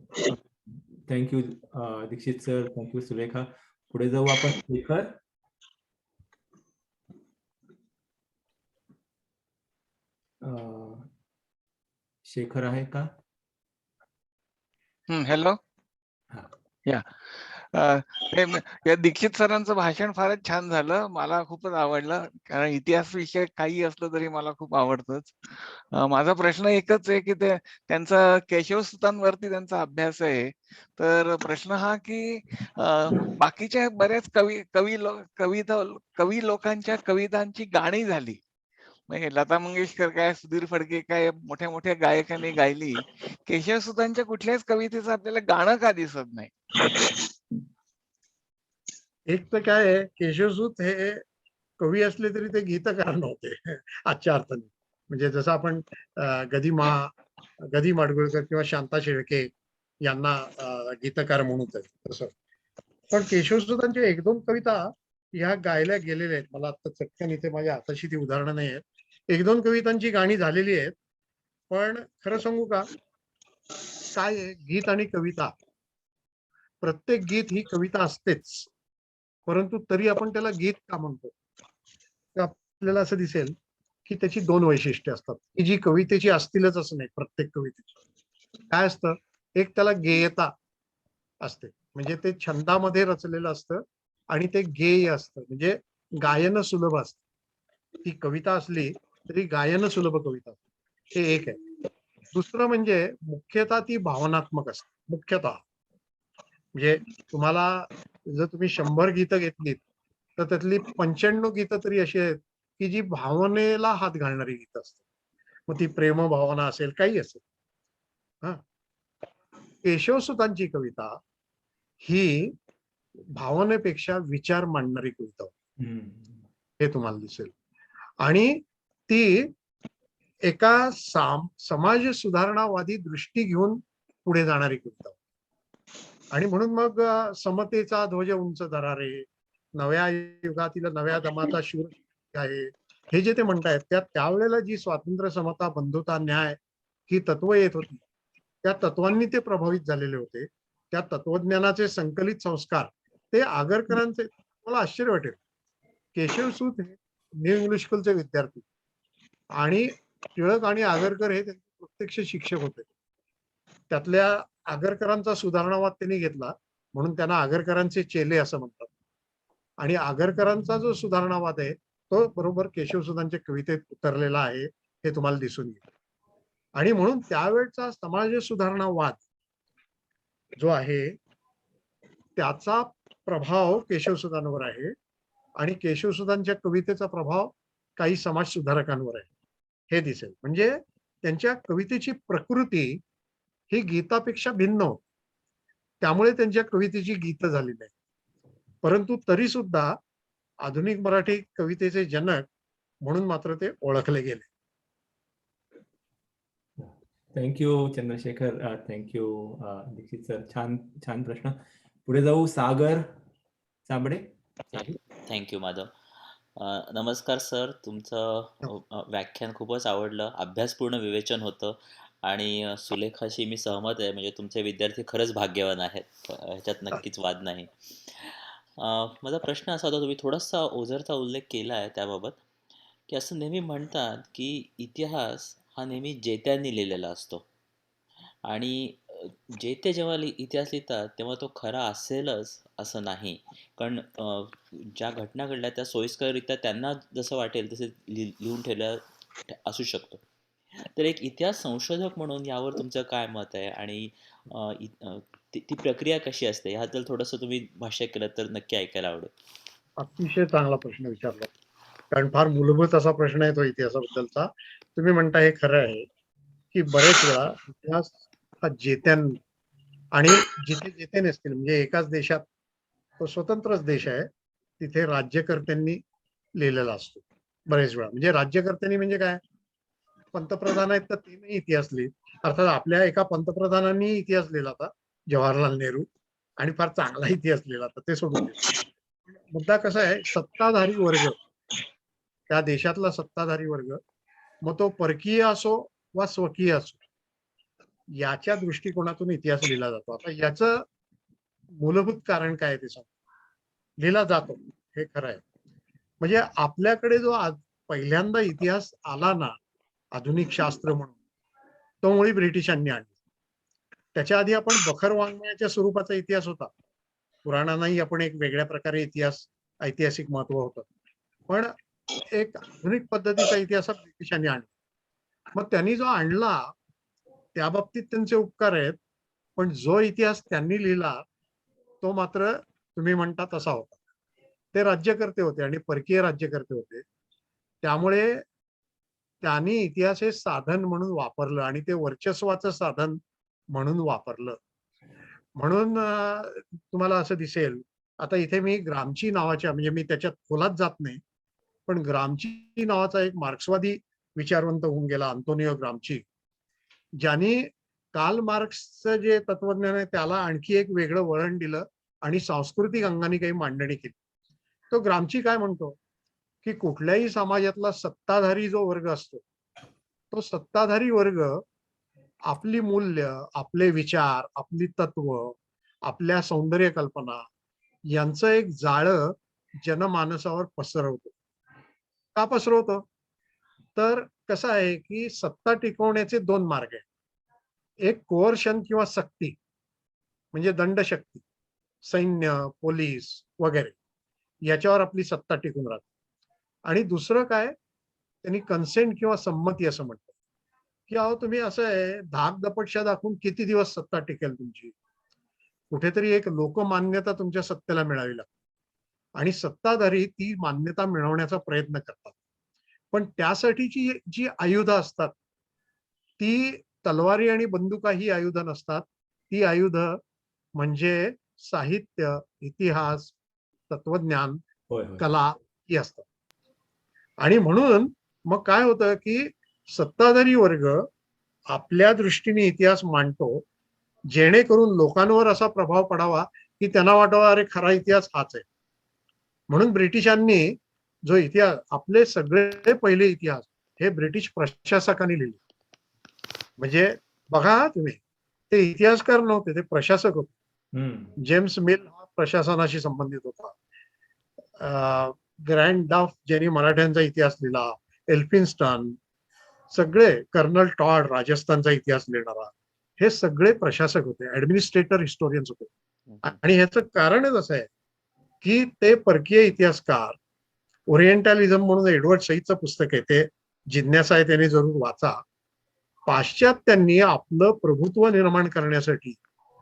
Thank you Dikshit sir, thank you Sulekha. पुढे जाऊ आपण. शेखर. शेखर आहे का? हॅलो. हा. या या दीक्षित सरांचं भाषण फारच छान झालं. मला खूपच आवडलं, कारण इतिहास विषय काही असलं तरी मला खूप आवडतंच. माझा प्रश्न एकच आहे की त्यांचा केशवसुतांवरती त्यांचा अभ्यास आहे. तर प्रश्न हा की बाकीच्या बऱ्याच कवी लोकांच्या कवितांची गाणी झाली, म्हणजे लता मंगेशकर काय, सुधीर फडके काय, मोठ्या मोठ्या गायकांनी गायली. केशवसुतांच्या कुठल्याच कवितेचं आपल्याला गाणं का दिसत नाही? एक तर काय आहे, केशवसूत हे कवी असले तरी ते गीतकार नव्हते आजच्या अर्थाने. म्हणजे जसं आपण गदी माडगुळकर किंवा शांता शेळके यांना गीतकार म्हणत आहे तसं. पण केशवसुतांच्या एक दोन कविता ह्या गायल्या गेलेल्या आहेत. मला आता चटकन इथे माझ्या हाताशी ती उदाहरणं नाही आहेत. एक दोन कवितांची गाणी झालेली आहेत. पण खरं सांगू का, काय आहे, गीत आणि कविता, प्रत्येक गीत ही कविता असतेच, परंतु तरी आपण त्याला गीत का म्हणतो, तर आपल्याला असं दिसेल की त्याची दोन वैशिष्ट्ये असतात की जी कवितेची असतीलच असं नाही. प्रत्येक कवितेची काय असतं, एक त्याला गेयता असते, म्हणजे ते छंदामध्ये रचलेलं असतं आणि ते गेय असतं, म्हणजे गायन सुलभ असतं. ती कविता असली तरी गायन सुलभ कविता असते, हे एक आहे. दुसरं म्हणजे मुख्यतः ती भावनात्मक असते. मुख्यतः म्हणजे तुम्हाला जर तुम्ही 100 गीतं घेतलीत तर त्यातली 95 गीतं तरी अशी आहेत की जी भावनेला हात घालणारी गीतं असतात. मग ती प्रेम भावना असेल, काही असेल. हा, केशवसुतांची कविता ही भावनेपेक्षा विचार मांडणारी कविता होती, हे तुम्हाला दिसेल. आणि ती एका समाज सुधारणावादी दृष्टी घेऊन पुढे जाणारी कविता. आणि म्हणून मग समतेचा ध्वज उंच धरारे, नव्या युगातील नव्या दमाचा शूर आहे, हे जे ते म्हणतायत, त्यावेळेला जी स्वातंत्र्य, समता, बंधुता, न्याय ही तत्व येत होती, त्या तत्वांनी ते प्रभावित झालेले होते. त्या तत्वज्ञानाचे संकलित संस्कार ते आगरकरांचे. मला आश्चर्य वाटेल, केशवसूत हे न्यू इंग्लिश स्कूलचे विद्यार्थी आणि टिळक आणि आगरकर हे त्यांचे प्रत्यक्ष शिक्षक होते. त्यातल्या आगरकरांचा सुधारणावाद त्यांनी घेतला, म्हणून त्यांना आगरकरांचे चेले असं म्हणतात. आणि आगरकरांचा जो सुधारणावाद आहे तो बरोबर केशवसुतांच्या कवितेत उतरलेला आहे, हे तुम्हाला दिसून येईल. आणि म्हणून त्यावेळचा समाज सुधारणावाद जो आहे त्याचा प्रभाव केशवसुतांवर आहे आणि केशवसुतांच्या कवितेचा प्रभाव काही समाज सुधारकांवर आहे, हे दिसेल. म्हणजे त्यांच्या कवितेची प्रकृती ही गीतापेक्षा भिन्न होती, त्यामुळे त्यांच्या कवितेची गीतं झालेली आहे. परंतु तरी सुद्धा आधुनिक मराठी कवितेचे जनक म्हणून मात्र ते ओळखले गेले. Thank you Chandrashekhar. Thank you Dikshit sir. छान छान प्रश्न. पुढे जाऊ. सागर चांबडे. थँक्यू माधव. नमस्कार सर, तुमचं व्याख्यान खूपच आवडलं. अभ्यासपूर्ण विवेचन होतं आणि सुलेखाशी मी सहमत आहे. म्हणजे तुमचे विद्यार्थी खरंच भाग्यवान आहेत, ह्याच्यात नक्कीच वाद नाही. माझा प्रश्न असा होता, तुम्ही थोडासा ओझरचा उल्लेख केला आहे त्याबाबत, की असं नेहमी म्हणतात की इतिहास हा नेहमी जेत्यांनी लिहिलेला असतो आणि जेते जेव्हा इतिहास लिहितात तेव्हा तो खरा असेलच असं नाही, कारण ज्या घटना घडल्या त्या सोयीस्कररित्या त्यांना जसं वाटेल तसे लिहून ठेवल्या असू शकतो. तर एक इतिहास संशोधक म्हणून यावर तुमचं काय मत आहे आणि ती प्रक्रिया कशी असते ह्याबद्दल थोडंसं तुम्ही भाष्य केलं तर नक्की ऐकायला आवडेल. अतिशय चांगला प्रश्न विचारला, कारण फार मूलभूत असा प्रश्न आहे तो इतिहासाबद्दलचा. तुम्ही म्हणता हे खरं आहे की बरेच वेळा इतिहास हा जेत्यां आणि जिथे जेते नसतील, म्हणजे एकाच देशात, तो स्वतंत्रच देश आहे, तिथे राज्यकर्त्यांनी लिहिलेला असतो बरेच वेळा. म्हणजे राज्यकर्त्यांनी म्हणजे काय, पंतप्रधान आहेत तर ते नाही इतिहास लिहित. अर्थात आपल्या एका पंतप्रधानांनी इतिहास लिहिला होता, जवाहरलाल नेहरू, आणि फार चांगला इतिहास लिहिला होता, ते सोडून द्या. मुद्दा कसा आहे, सत्ताधारी वर्ग, त्या देशातला सत्ताधारी वर्ग, मग तो परकीय असो वा स्वकीय असो, याच्या दृष्टिकोनातून इतिहास लिहिला जातो. आता याचं मूलभूत कारण काय आहे ते सांग. लिहिला जातो हे खरं आहे. म्हणजे आपल्याकडे जो आज पहिल्यांदा इतिहास आला ना, आधुनिक शास्त्र म्हणून, तो मुळी ब्रिटिशांनी आणला. त्याच्या आधी आपण बखर वाङ्मयाच्या स्वरूपाचा इतिहास होता. पुराणांनाही आपण एक वेगळ्या प्रकारे ऐतिहासिक महत्व होतं. पण एक आधुनिक पद्धतीचा इतिहास ब्रिटिशांनी आणला. मग त्यांनी जो आणला त्या बाबतीत त्यांचे उपकार आहेत, पण जो इतिहास त्यांनी लिहिला तो मात्र तुम्ही म्हणता तसा होता. ते राज्यकर्ते होते आणि परकीय राज्यकर्ते होते. त्यामुळे त्यांनी इतिहास हे साधन म्हणून वापरलं आणि ते वर्चस्वाचं साधन म्हणून वापरलं. म्हणून तुम्हाला असं दिसेल, आता इथे मी ग्रामची नावाच्या, म्हणजे मी त्याच्यात खोलात जात नाही, पण ग्रामची नावाचा एक मार्क्सवादी विचारवंत होऊन गेला, अंतोनियो ग्रामची, ज्यांनी कार्ल मार्क्सचं जे तत्वज्ञान आहे त्याला आणखी एक वेगळं वळण दिलं आणि सांस्कृतिक अंगाने काही मांडणी केली. तो ग्रामची काय म्हणतो की कुठल्याही समाजातला सत्ताधारी जो वर्ग असतो, तो सत्ताधारी वर्ग आपली मूल्य, आपले विचार, आपली तत्व, आपल्या सौंदर्य कल्पना यांचं एक जाळं जनमानसावर पसरवतो. का पसरवतो? तर कसं आहे की सत्ता टिकवण्याचे दोन मार्ग आहेत. एक कोअर्शन किंवा सक्ती, म्हणजे दंडशक्ती, सैन्य, पोलीस वगैरे याच्यावर आपली सत्ता टिकून राहते. आणि दुसरं काय, त्यांनी कन्सेंट किंवा संमती असं म्हणतात की अहो तुम्ही असं आहे, धाक दपटशा दाखवून किती दिवस सत्ता टिकेल तुमची. कुठेतरी एक लोकमान्यता तुमच्या सत्तेला मिळावी लागते आणि सत्ताधारी ती मान्यता मिळवण्याचा प्रयत्न करतात. पण त्यासाठीची जी आयुधं असतात ती तलवारी आणि बंदुका ही आयुधं नसतात. ती आयुधं म्हणजे साहित्य, इतिहास, तत्वज्ञान, होय होय. कला ही असतात. आणि म्हणून मग काय होतं की सत्ताधारी वर्ग आपल्या दृष्टीने इतिहास मांडतो, जेणेकरून लोकांवर असा प्रभाव पडावा की त्यांना वाटावा अरे खरा इतिहास हाच आहे. म्हणून ब्रिटिशांनी जो इतिहास, आपले सगळे पहिले इतिहास हे ब्रिटिश प्रशासकांनी लिहिले. म्हणजे बघा तुम्ही, ते इतिहासकार नव्हते, ते प्रशासक होते. जेम्स मिल हा प्रशासनाशी संबंधित होता. ग्रँड डफ ज्यांनी मराठ्यांचा इतिहास लिहिला, एल्फिन्स्टन, सगळे, कर्नल टॉड राजस्थानचा इतिहास लिहिणारा, हे सगळे प्रशासक होते, ऍडमिनिस्ट्रेटर, हिस्टोरियन्स होते. आणि ह्याचं कारणच असं आहे की ते परकीय इतिहासकार, ओरिएंटलिझम म्हणून एडवर्ड सईदचं पुस्तक आहे, ते जिज्ञासा आहे, त्याने जरूर वाचा. पाश्चात्यांनी आपलं प्रभुत्व निर्माण करण्यासाठी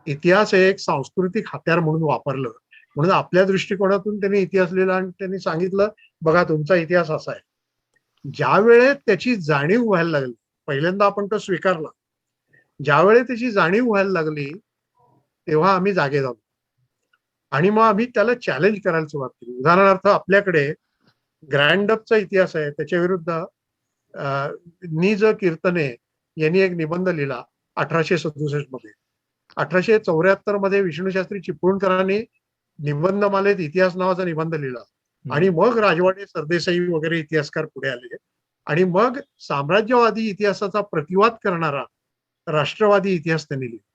इतिहास हे एक सांस्कृतिक हत्यार म्हणून वापरलं. म्हणून आपल्या दृष्टिकोनातून त्यांनी इतिहास लिहिला आणि त्यांनी सांगितलं बघा तुमचा इतिहास असा आहे. ज्या वेळेत त्याची जाणीव व्हायला लागली, पहिल्यांदा आपण तो स्वीकारला, ज्या वेळेत त्याची जाणीव व्हायला लागली तेव्हा आम्ही जागे झालो आणि मग आम्ही त्याला चॅलेंज करायला सुरुवात केली. उदाहरणार्थ आपल्याकडे ग्रँडअपचा इतिहास आहे, त्याच्या विरुद्ध निज कीर्तने यांनी एक निबंध लिहिला 1867 मध्ये. 1874 मध्ये विष्णूशास्त्री चिपळूणकरांनी निबंधमालेत इतिहास नावाचा निबंध लिहिला आणि मग राजवाडे, सरदेसाई वगैरे इतिहासकार पुढे आले आणि मग साम्राज्यवादी इतिहासाचा प्रतिवाद करणारा राष्ट्रवादी इतिहास त्यांनी लिहिला.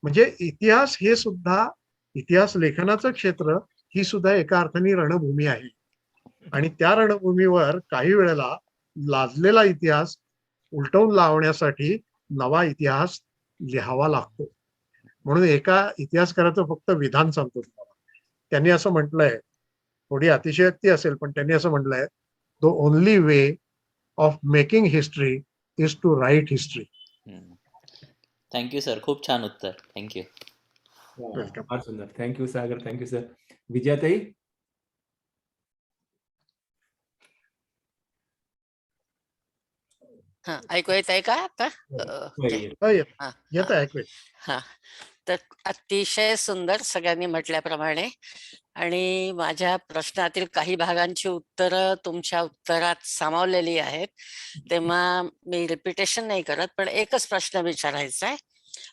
म्हणजे इतिहास हे सुद्धा, इतिहास लेखनाचं क्षेत्र ही सुद्धा एका अर्थाने रणभूमी आहे आणि त्या रणभूमीवर काही वेळेला लाजलेला इतिहास उलटवून लावण्यासाठी नवा इतिहास लिहावा लागतो. म्हणून एका इतिहासकाराचं फक्त विधान सांगतो तुम्हाला. त्यांनी असं म्हटलंय, थोडी अतिशयोक्ती असेल पण त्यांनी असं म्हटलंय, the only way of making history is to write history. Thank you sir, खूप छान उत्तर. थँक्यू. फार सुंदर. Thank you Sagar, thank you sir. विजयाताई, हा, ऐकू येत आहे का आता? येत ऐकू. हा, तर अतिशय सुंदर सगळ्यांनी म्हटल्याप्रमाणे, आणि माझ्या प्रश्नातील काही भागांची उत्तरं तुमच्या उत्तरात सामावलेली आहेत, तेव्हा मी रिपिटेशन नाही करत, पण एकच प्रश्न विचारायचा आहे.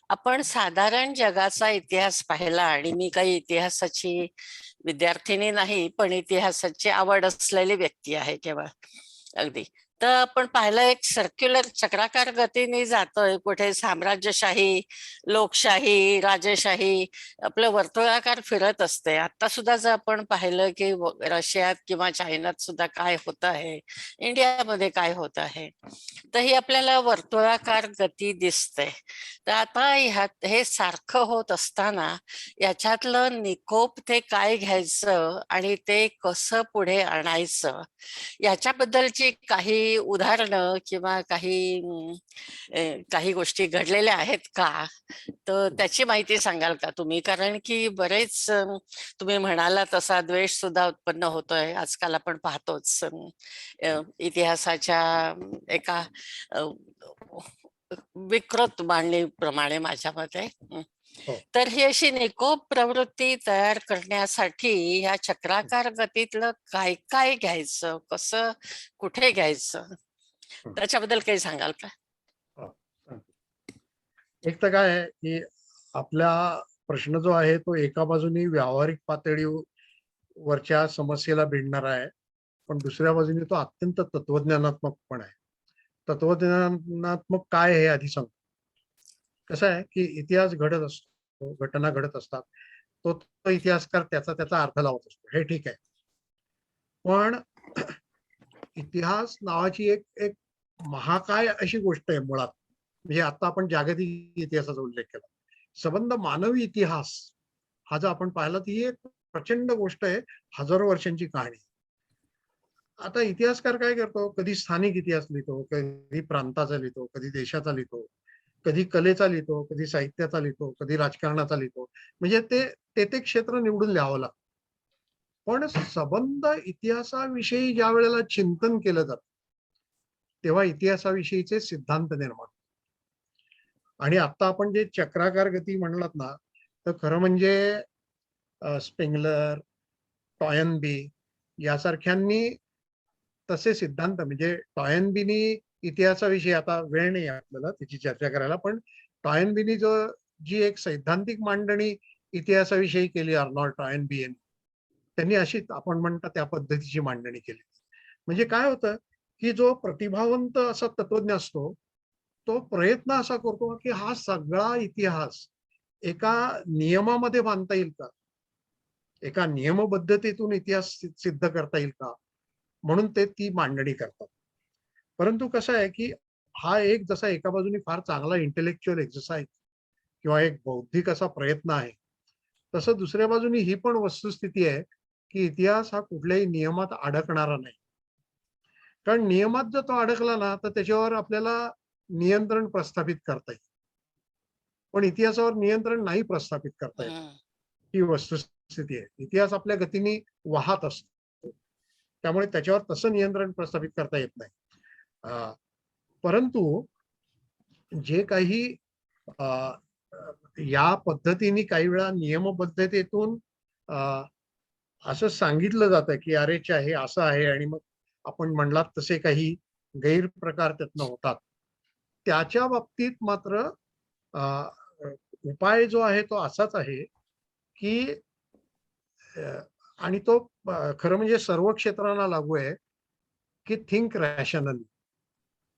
आपण साधारण जगाचा इतिहास पाहिला, आणि मी काही इतिहासाची विद्यार्थिनी नाही, पण इतिहासाची आवड असलेली व्यक्ती आहे केवळ, अगदी. तर आपण पाहिलं एक सर्क्युलर चक्राकार गतीने जातोय, कुठे साम्राज्यशाही, लोकशाही, राजेशाही आपलं वर्तुळाकार फिरत असते. आता सुद्धा जर आपण पाहिलं की रशियात किंवा चायनात सुद्धा काय होत आहे, इंडियामध्ये काय होत आहे, तर ही आपल्याला वर्तुळाकार गती दिसते. तर आता ह्यात हे सारखं होत असताना याच्यातलं निकोप ते काय घ्यायचं आणि ते कसं पुढे आणायचं याच्याबद्दलची काही उदाहरणं किंवा काही गोष्टी घडलेल्या आहेत का, तर त्याची माहिती सांगाल का तुम्ही? कारण की बरेच तुम्ही म्हणाला तसा द्वेष सुद्धा उत्पन्न होतोय आजकाल, आपण पाहतोच इतिहासाच्या एका विकृत मांडणीप्रमाणे माझ्या मते. हो. तर ही अशी निकोप प्रवृत्ती तयार करण्यासाठी ह्या चक्राकार गतीतलं काय काय घ्यायचं, कसं कुठे घ्यायचं, त्याच्याबद्दल काही सांगाल का? एक तर काय आहे की आपला प्रश्न जो आहे तो एका बाजूनी व्यावहारिक पातळीवरच्या समस्येला भिडणारा आहे, पण दुसऱ्या बाजूने तो अत्यंत तत्वज्ञानात्मक पण आहे. तत्वज्ञानात्मक काय हे आधी सांगतो. कसं आहे की इतिहास घडत असतो, घटना घडत असतात, तो इतिहासकार त्याचा त्याचा अर्थ लावत असतो, हे ठीक आहे. पण इतिहास नावाची एक एक महाकाय अशी गोष्ट आहे मुळात. म्हणजे आता आपण जागतिक इतिहासाचा उल्लेख केला, संबंध मानवी इतिहास हा जर आपण पाहिला ती एक प्रचंड गोष्ट आहे, हजारो वर्षांची कहाणी. आता इतिहासकार काय करतो, कधी स्थानिक इतिहास लिहितो, कधी प्रांताचा लिहितो, कधी देशाचा लिहितो, कधी कलेचा लिहितो, कधी साहित्याचा लिहितो, कधी राजकारणाचा लिहितो. म्हणजे ते क्षेत्र निवडून लिहावं लागतं. पण संबंध इतिहासाविषयी ज्या वेळेला चिंतन केलं जातं तेव्हा इतिहासाविषयीचे सिद्धांत निर्माण. आणि आता आपण जे चक्राकार गती म्हणलात ना, तर खरं म्हणजे स्पेंगलर, टॉयनबी यासारख्यांनी तसे सिद्धांत, म्हणजे टॉयनबीनी इतिहासाविषयी, आता वेळ नाही आपल्याला त्याची चर्चा करायला, पण टॉयनबीनी जी एक सैद्धांतिक मांडणी इतिहासाविषयी केली अर्नॉल्ड टॉयनबी यांनी, त्यांनी अशी आपण म्हणता त्या पद्धतीची मांडणी केली. म्हणजे काय होतं की जो प्रतिभावंत असा तत्वज्ञ असतो तो प्रयत्न असा करतो की हा सगळा इतिहास एका नियमामध्ये बांधता येईल का, एका नियमबद्धतेतून इतिहास सिद्ध करता येईल का, म्हणून ते ती मांडणी करतात. परंतु कसं आहे की हा एक जसा एका बाजूने फार चांगला इंटेलेक्च्युअल एक्सरसाइज किंवा एक बौद्धिक असा प्रयत्न आहे, तसं दुसऱ्या बाजूने ही पण वस्तुस्थिती आहे की इतिहास हा कुठल्याही नियमात अडकणारा नाही. कारण नियमात जर तो अडकला ना तर त्याच्यावर आपल्याला नियंत्रण प्रस्थापित करता येईल, पण इतिहासावर नियंत्रण नाही प्रस्थापित करता येत. ही वस्तुस्थिती आहे. इतिहास आपल्या गतीने वाहत असतो, त्यामुळे त्याच्यावर तसं नियंत्रण प्रस्थापित करता येत नाही. परंतु जे काही या पद्धतीने काही वेळा नियमबद्धतेतून असं सांगितलं जातं की अरे हे असं आहे, आणि मग आपण म्हणलात तसे काही गैरप्रकार त्यातनं होतात, त्याच्या बाबतीत मात्र उपाय जो आहे तो असाच आहे की आणि तो खरं म्हणजे सर्व क्षेत्रांना लागू आहे की थिंक रॅशनली.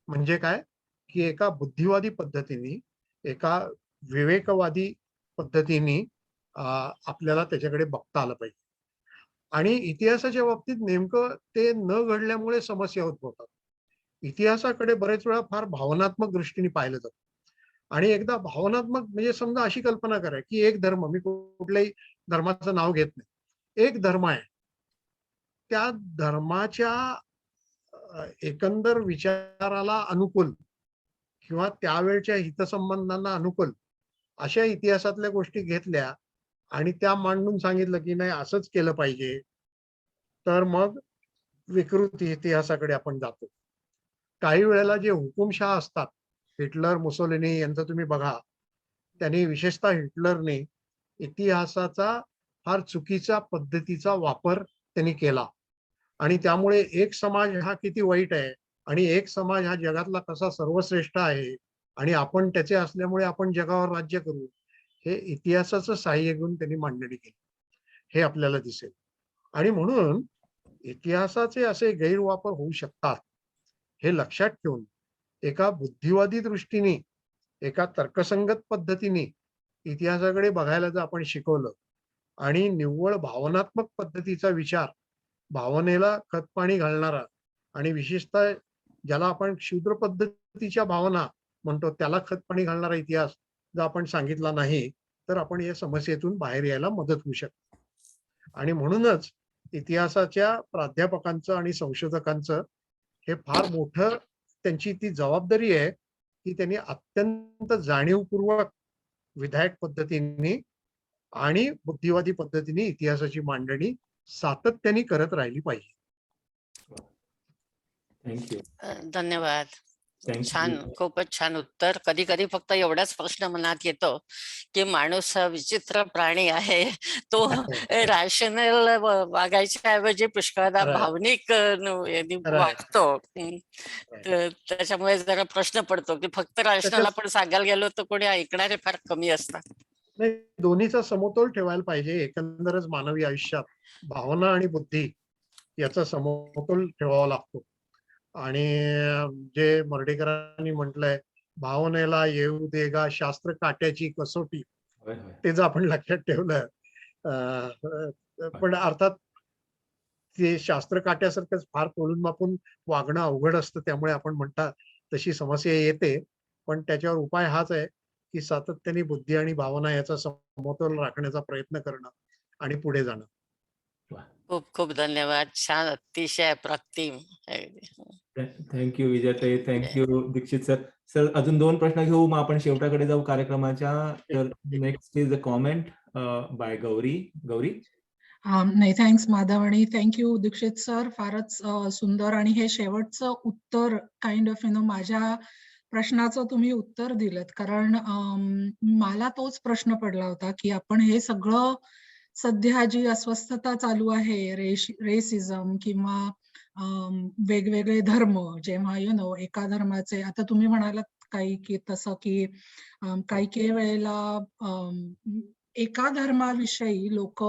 म्हणजे काय की एका बुद्धिवादी पद्धतीने, एका विवेकवादी पद्धतीने आपल्याला त्याच्याकडे बघता आलं पाहिजे. आणि इतिहासाच्या बाबतीत नेमकं ते न घडल्यामुळे समस्या उद्भवतात. इतिहासाकडे बरेच वेळा फार भावनात्मक दृष्टीने पाहिलं जातं, आणि एकदा भावनात्मक म्हणजे समजा अशी कल्पना करा की एक धर्म, मी कुठल्याही धर्माचं नाव घेत नाही, एक धर्म आहे, त्या धर्माच्या एकंदर विचाराला अनुकूल किंवा त्यावेळच्या हितसंबंधांना अनुकूल अशा इतिहासातल्या गोष्टी घेतल्या आणि त्या मांडून सांगितलं की नाही असंच केलं पाहिजे, तर मग विकृत इतिहासाकडे आपण जातो. काही वेळेला जे हुकुमशाह असतात, हिटलर, मुसोलिनी यांचं तुम्ही बघा, त्यांनी विशेषतः हिटलरने इतिहासाचा फार चुकीच्या पद्धतीचा वापर त्यांनी केला, आणि त्यामुळे एक समाज हा किती वाईट आहे आणि एक समाज हा जगातला कसा सर्वश्रेष्ठ आहे आणि आपण त्याचे असल्यामुळे आपण जगावर राज्य करू, हे इतिहासाचं सहाय्य घेऊन त्यांनी मांडणी केली, हे आपल्याला दिसेल. आणि म्हणून इतिहासाचे असे गैरवापर होऊ शकतात, हे लक्षात ठेवून एका बुद्धिवादी दृष्टीने, एका तर्कसंगत पद्धतीने इतिहासाकडे बघायला जर आपण शिकवलं आणि निव्वळ भावनात्मक पद्धतीचा विचार, भावनेला खतपाणी घालणारा आणि विशेषतः ज्याला आपण क्षुद्र पद्धतीच्या भावना म्हणतो त्याला खतपाणी घालणारा इतिहास जर आपण सांगितला नाही तर आपण या समस्येतून बाहेर यायला मदत होऊ शकते. आणि म्हणूनच इतिहासाच्या प्राध्यापकांचं आणि संशोधकांचं हे फार मोठं त्यांची ती जबाबदारी आहे की त्यांनी अत्यंत जाणीवपूर्वक विधायक पद्धतीने आणि बुद्धिवादी पद्धतीने इतिहासाची मांडणी सातत्याने करत राहिली पाहिजे. थँक्यू. धन्यवाद. छान, थँक्यू. खूपच छान उत्तर. कधी कधी फक्त एवढाच प्रश्न मनात येतो की माणूस हा विचित्र प्राणी आहे. तो रॅशनल वागायच्या ऐवजी पुष्कळदा खरंय. भावनिक याने खरंय. वागतो. तर त्याच्यामुळे जरा प्रश्न पडतो की फक्त रॅशनल आपण सांगायला गेलो तर कोणी ऐकणारे फार कमी असतात. नाही, दोन्हीचा समतोल ठेवायला पाहिजे. एकंदरच मानवी आयुष्यात भावना आणि बुद्धी याचा समतोल ठेवावा लागतो. आणि जे मर्ढेकरांनी म्हटलंय, भावनेला येऊ देगा शास्त्र काट्याची कसोटी, होय, होय. ते जर आपण लक्षात ठेवलं पण अर्थात ते शास्त्र काट्यासारखंच फार तोलून मापून वागणं अवघड असतं. त्यामुळे आपण म्हणता तशी समस्या येते. पण त्याच्यावर उपाय हाच आहे की सातत्याने बुद्धी आणि भावना याचा समतोल राखण्याचा प्रयत्न करणं आणि पुढे जाणं. खूप खूप धन्यवाद. छान, अतिशय अप्रतिम. थँक्यू विजयताई. Thank you Dikshit sir. सर अजून 2 प्रश्न घेऊ, मग आपण शेवटाकडे जाऊ कार्यक्रमाच्या. तर next is a comment by Gauri. Gauri. नाही, थँक्स माधव आणि थँक्यू दीक्षित सर. फारच सुंदर आणि हे शेवटचं उत्तर काइंड ऑफ माझ्या प्रश्नाचं तुम्ही उत्तर दिलत. कारण मला तोच प्रश्न पडला होता की आपण हे सगळं सध्या जी अस्वस्थता चालू आहे, रेसिझम किंवा वेगवेगळे धर्म, जेव्हा एका धर्माचे, आता तुम्ही म्हणालात काही की तसं की काही वेळेला एका धर्माविषयी लोक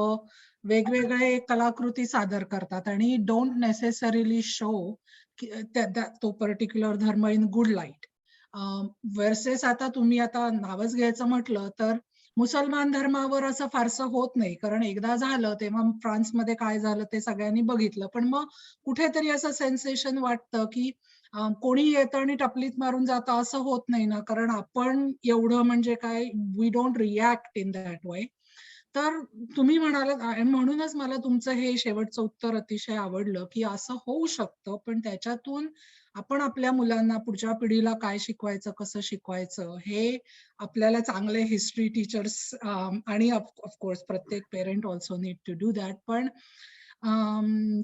वेगवेगळे कलाकृती सादर करतात आणि डोंट नेसेसरीली शो तो पर्टिक्युलर धर्म इन गुड लाईट. वर्सेस आता तुम्ही आता नावच घ्यायचं म्हटलं तर मुसलमान धर्मावर असं फारसं होत नाही, कारण एकदा झालं तेव्हा फ्रान्समध्ये काय झालं ते सगळ्यांनी बघितलं. पण मग कुठेतरी असं सेन्सेशन वाटतं की कोणी येतं आणि टपलीत मारून जातं असं होत नाही ना, कारण आपण एवढं म्हणजे काय, we don't react in that way. तर तुम्ही म्हणालात, म्हणूनच मला तुमचं हे शेवटचं उत्तर अतिशय आवडलं की असं होऊ शकतं, पण त्याच्यातून आपण आपल्या मुलांना, पुढच्या पिढीला काय शिकवायचं, कसं शिकवायचं, हे आपल्याला चांगले हिस्ट्री टीचर्स आणि ऑफकोर्स प्रत्येक parent also need to do that. पण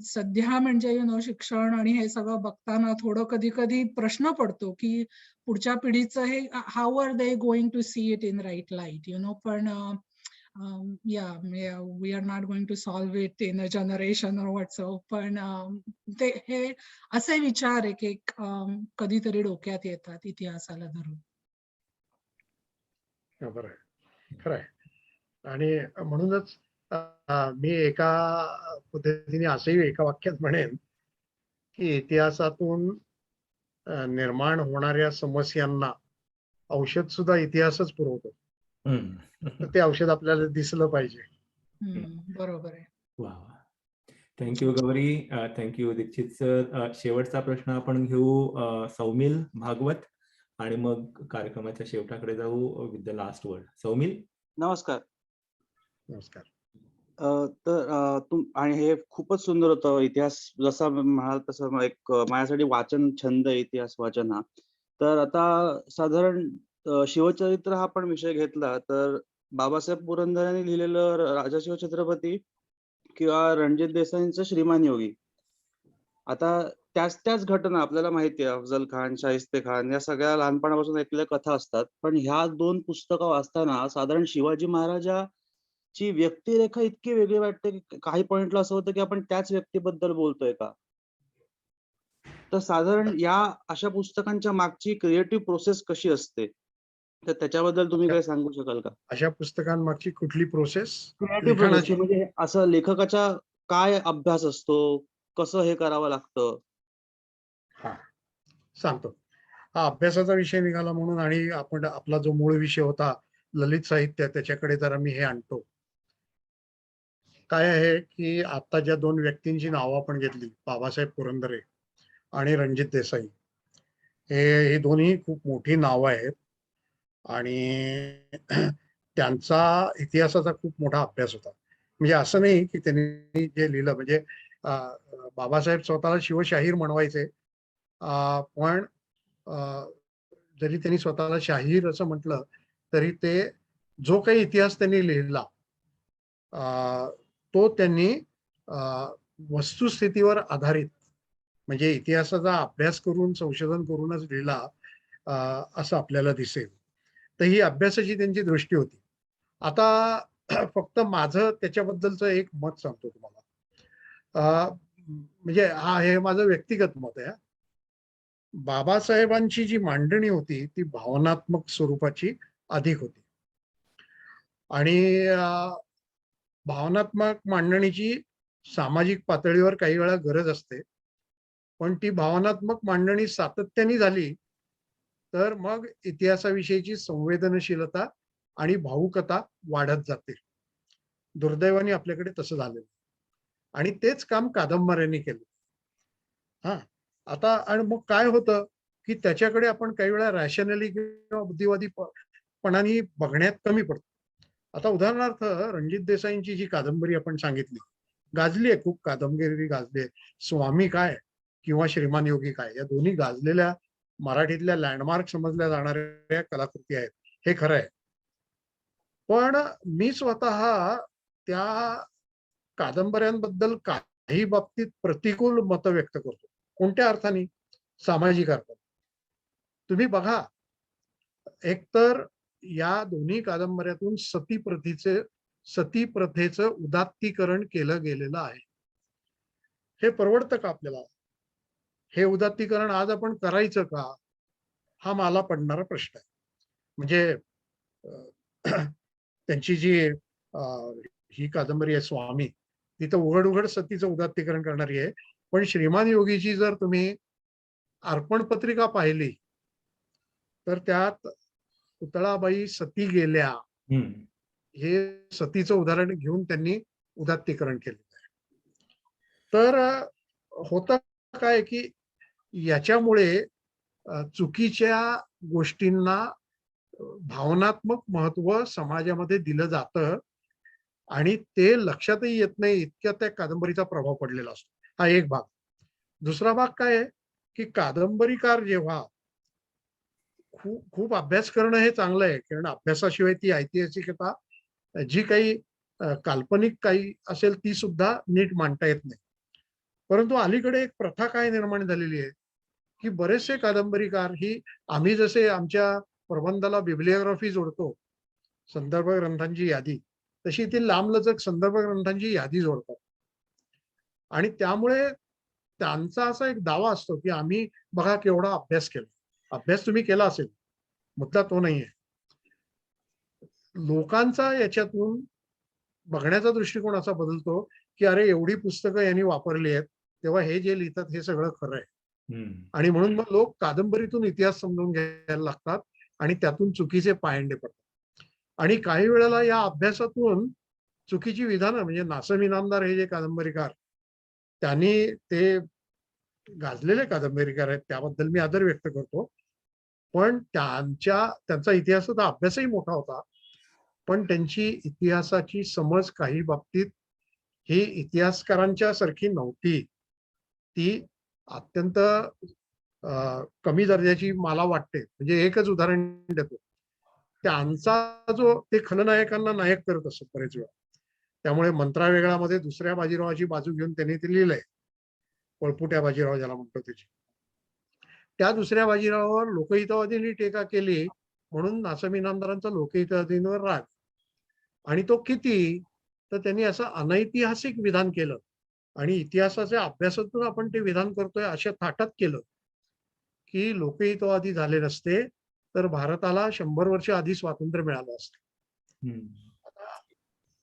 सध्या म्हणजे शिक्षण आणि हे सगळं बघताना थोडं कधी कधी प्रश्न पडतो की पुढच्या पिढीचं हे how are they going to see it in right light. पण we are not going to solve it in a generation or what so. पण ते हे असे विचार एक कधीतरी डोक्यात येतात इतिहासाला धरून. बरं आहे, खरं आहे. आणि म्हणूनच मी एका पद्धतीने असंही एका वाक्यात म्हणेन की इतिहासातून निर्माण होणाऱ्या समस्यांना औषध सुद्धा इतिहासच पुरवतो. तर ते औषध आपल्याला दिसलं पाहिजे. बरोबर आहे. वा, thank you Gauri. Thank you Dikshit sir. शेवटचा प्रश्न आपण घेऊ सौमिल भागवत आणि मग कार्यक्रमाच्या शेवटाकडे जाऊ with the last word. Saumil. नमस्कार. नमस्कार. तर आणि हे खूपच सुंदर होतं. इतिहास जसा म्हणाल तसं एक माझ्यासाठी वाचन छंद आहे इतिहास वाचन हा. तर आता साधारण शिवचरित्र हा पण विषय घेतला तर बाबासाहेब पुरंदरेंनी लिहिलेलं राजा शिवछत्रपती किंवा रणजित देसाईंचं श्रीमान योगी. आता त्याच घटना आपल्याला माहिती आहे, अफजल खान, शाहिस्ते खान या सगळ्या लहानपणापासून ऐकलेल्या कथा असतात. पण ह्या 2 पुस्तकं वाचताना साधारण शिवाजी महाराजाची व्यक्तिरेखा इतकी वेगळी वाटते की काही पॉइंटला असं होतं की आपण त्याच व्यक्तीबद्दल बोलतोय का. तर साधारण या अशा पुस्तकांच्या मागची क्रिएटिव्ह प्रोसेस कशी असते, तर त्याच्याबद्दल तुम्ही काय सांगू शकाल का? अशा पुस्तकांमागची कुठली प्रोसेस? क्रिएटिव्ह प्रोसेस म्हणजे असं लेखकाचा काय अभ्यास असतो, कसं हे करावं लागतं? हा, सांगतो. हा अभ्यासाचा विषय निघाला म्हणून आणि आपण आपला जो मूळ विषय होता ललित साहित्य त्याच्याकडे जरा मी हे आणतो. काय आहे की आता ज्या दोन व्यक्तींची नावं आपण घेतली, बाबासाहेब पुरंदरे आणि रणजित देसाई, हे दोन्ही खूप मोठी नावं आहेत आणि त्यांचा इतिहासाचा खूप मोठा अभ्यास होता. म्हणजे असं नाही की त्यांनी जे लिहिलं म्हणजे बाबासाहेब स्वतःला शिवशाहीर म्हणवायचे, पण जरी त्यांनी स्वतःला शाहीर असं म्हटलं तरी ते जो काही इतिहास त्यांनी लिहिला तो त्यांनी वस्तुस्थितीवर आधारित म्हणजे इतिहासाचा अभ्यास करून संशोधन करूनच लिहिला असं आपल्याला दिसेल. तर ही अभ्यासाची त्यांची दृष्टी होती. आता फक्त माझं त्याच्याबद्दलचं एक मत सांगतो तुम्हाला. म्हणजे हे माझं व्यक्तिगत मत आहे. बाबासाहेबांची जी मांडणी होती ती भावनात्मक स्वरूपाची अधिक होती आणि भावनात्मक मांडणीची सामाजिक पातळीवर काही वेळा गरज असते, पण ती भावनात्मक मांडणी सातत्याने झाली तर मग इतिहासाविषयीची संवेदनशीलता आणि भावुकता वाढत जाते. दुर्दैवाने आपल्याकडे तसं झालं आणि तेच काम कादंबऱ्यांनी केलं. हा आता आणि मग काय होतं की त्याच्याकडे आपण काही वेळा रॅशनली किंवा बुद्धिवादीपणाने बघण्यात कमी पडतो. आता उदाहरणार्थ रणजित देसाईंची जी कादंबरी आपण सांगितली, गाजली आहे, खूप कादंबरी गाजली आहे. स्वामी काय किंवा श्रीमान योगी काय या दोन्ही गाजलेल्या मराठीतल्या लँडमार्क समजल्या जाणाऱ्या कलाकृती आहेत, हे खरं आहे. पण मी स्वतः त्या कादंबऱ्यांबद्दल काही बाबतीत प्रतिकूल मत व्यक्त करतो. कोणत्या अर्थाने? सामाजिक अर्थाने. तुम्ही बघा, एकतर या दोन्ही कादंबऱ्यातून सती प्रथेचं उदात्तीकरण केलं गेलेलं आहे. हे परवडतं का आपल्याला? हे उदात्तीकरण आज आपण करायचं का? हा मला पडणारा प्रश्न आहे. म्हणजे त्यांची जी ही कादंबरी आहे स्वामी, ती तर उघड उघड सतीचं उदात्तीकरण करणारी आहे. पण श्रीमान योगीची जर तुम्ही अर्पण पत्रिका पाहिली तर त्यात पुतळाबाई सती गेल्या हे सतीचं उदाहरण घेऊन त्यांनी उदात्तीकरण केलेलं आहे. तर होतं काय की याच्यामुळे चुकीच्या गोष्टींना भावनात्मक महत्व समाजामध्ये दिलं जातं आणि ते लक्षातही येत नाही इतक्या त्या कादंबरीचा प्रभाव पडलेला असतो. हा एक भाग. दुसरा भाग काय आहे की कादंबरीकार जेव्हा खूप अभ्यास करणं हे चांगलं आहे, कारण अभ्यासाशिवाय ती ऐतिहासिकता जी काही काल्पनिक काही असेल ती सुद्धा नीट मांडता येत नाही. परंतु अलीकडे एक प्रथा काय निर्माण झालेली आहे की बरेचसे कादंबरीकार ही आम्ही जसे आमच्या प्रबंधाला बिब्लिओग्राफी जोडतो, संदर्भ ग्रंथांची यादी, तशी ती लांबलचक संदर्भ ग्रंथांची यादी जोडतात आणि त्यामुळे त्यांचा असा एक दावा असतो की आम्ही बघा केवढा अभ्यास केला. अभ्यास तुम्ही केला असेल, मुद्दा तो नाहीये. लोकांचा याच्यातून बघण्याचा दृष्टिकोन असा बदलतो की अरे एवढी पुस्तकं यांनी वापरली आहेत, तेव्हा हे जे लिहितात हे सगळं खरं आहे. आणि म्हणून मग लोक कादंबरीतून इतिहास समजून घ्यायला लागतात आणि त्यातून चुकीचे पायंडे पडतात. आणि काही वेळेला या अभ्यासातून चुकीची विधानं म्हणजे नासम इनामदार हे जे कादंबरीकार, त्यांनी ते गाजलेले कादंबरीकार आहेत त्याबद्दल मी आदर व्यक्त करतो, पण त्यांचा इतिहासाचा अभ्यासही मोठा होता, पण त्यांची इतिहासाची समज काही बाबतीत ही इतिहासकारांच्या सारखी नव्हती. ती अत्यंत कमी दर्जाची मला वाटते. म्हणजे एकच उदाहरण देतो, त्यांचा जो ते खलनायकांना नायक करत असत बरेच वेळा, त्यामुळे मंत्रा वेगळामध्ये दुसऱ्या बाजीरावाची बाजू घेऊन त्यांनी ते लिहिलंय, पळपुट्या बाजीराव ज्याला म्हणतो त्याची. त्या दुसऱ्या बाजीरावावर लोकहितवादींनी टीका केली म्हणून नासम इनामदारांचा लोकहितवादींवर राग. आणि तो किती, तर त्यांनी असं अनैतिहासिक विधान केलं आणि इतिहासाच्या अभ्यासातून आपण ते विधान करतोय अशा थाटात केलं की लोकहितवादी झाले नसते तर भारताला 100 वर्ष आधी स्वातंत्र्य मिळालं असतं.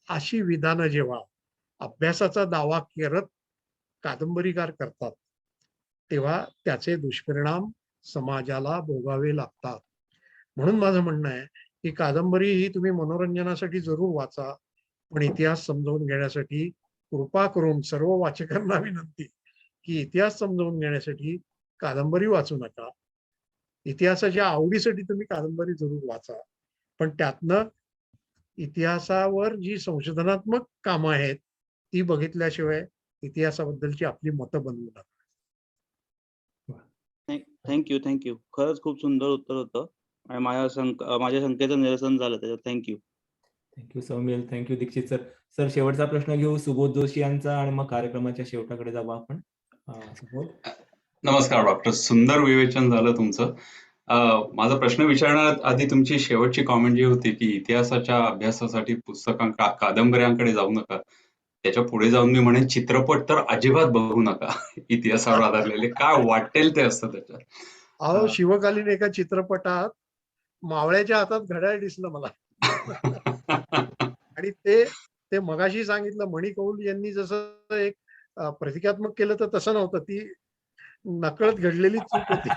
अशी विधानं जेव्हा अभ्यासाचा दावा करत कादंबरीकार करतात तेव्हा त्याचे दुष्परिणाम समाजाला भोगावे लागतात. म्हणून माझं म्हणणं आहे की कादंबरी ही तुम्ही मनोरंजनासाठी जरूर वाचा, पण इतिहास समजावून घेण्यासाठी कृपा करून सर्व वाचकांना विनंती की इतिहास समजावून घेण्यासाठी कादंबरी वाचू नका. इतिहासाच्या आवडीसाठी तुम्ही कादंबरी जरूर वाचा, पण त्यातनं इतिहासावर जी संशोधनात्मक कामं आहेत ती बघितल्याशिवाय इतिहासाबद्दलची आपली मतं बनवू नका. थँक्यू. खरंच खूप सुंदर उत्तर होतं आणि माझ्या शंकेचं निरसन झालं त्याच्यात. Thank you. Thank you Saumil, thank you Dikshit sir. Sir शेवटचा प्रश्न घेऊ सुबोध जोशी यांचा आणि मग कार्यक्रमाच्या शेवटाकडे जाऊ आपण. सुबोध. नमस्कार डॉक्टर, सुंदर विवेचन झालं तुमचं. माझा प्रश्न विचारण्यात आधी तुमची शेवटची कॉमेंट जी होती की इतिहासाच्या अभ्यासासाठी कादंबऱ्यांकडे जाऊ नका, त्याच्या पुढे जाऊन मी म्हणेन चित्रपट तर अजिबात बघू नका इतिहासावर आधारलेले, काय वाटेल ते असतं त्याच्यात. अहो, शिवकालीन एका चित्रपटात मावळ्याच्या हातात घड्याळ दिसलं मला. आणि ते मगाशी सांगितलं मणी कौल यांनी जसं एक प्रतिकात्मक केलं तर तसं नव्हतं, ती नकळत घडलेली चूक होती.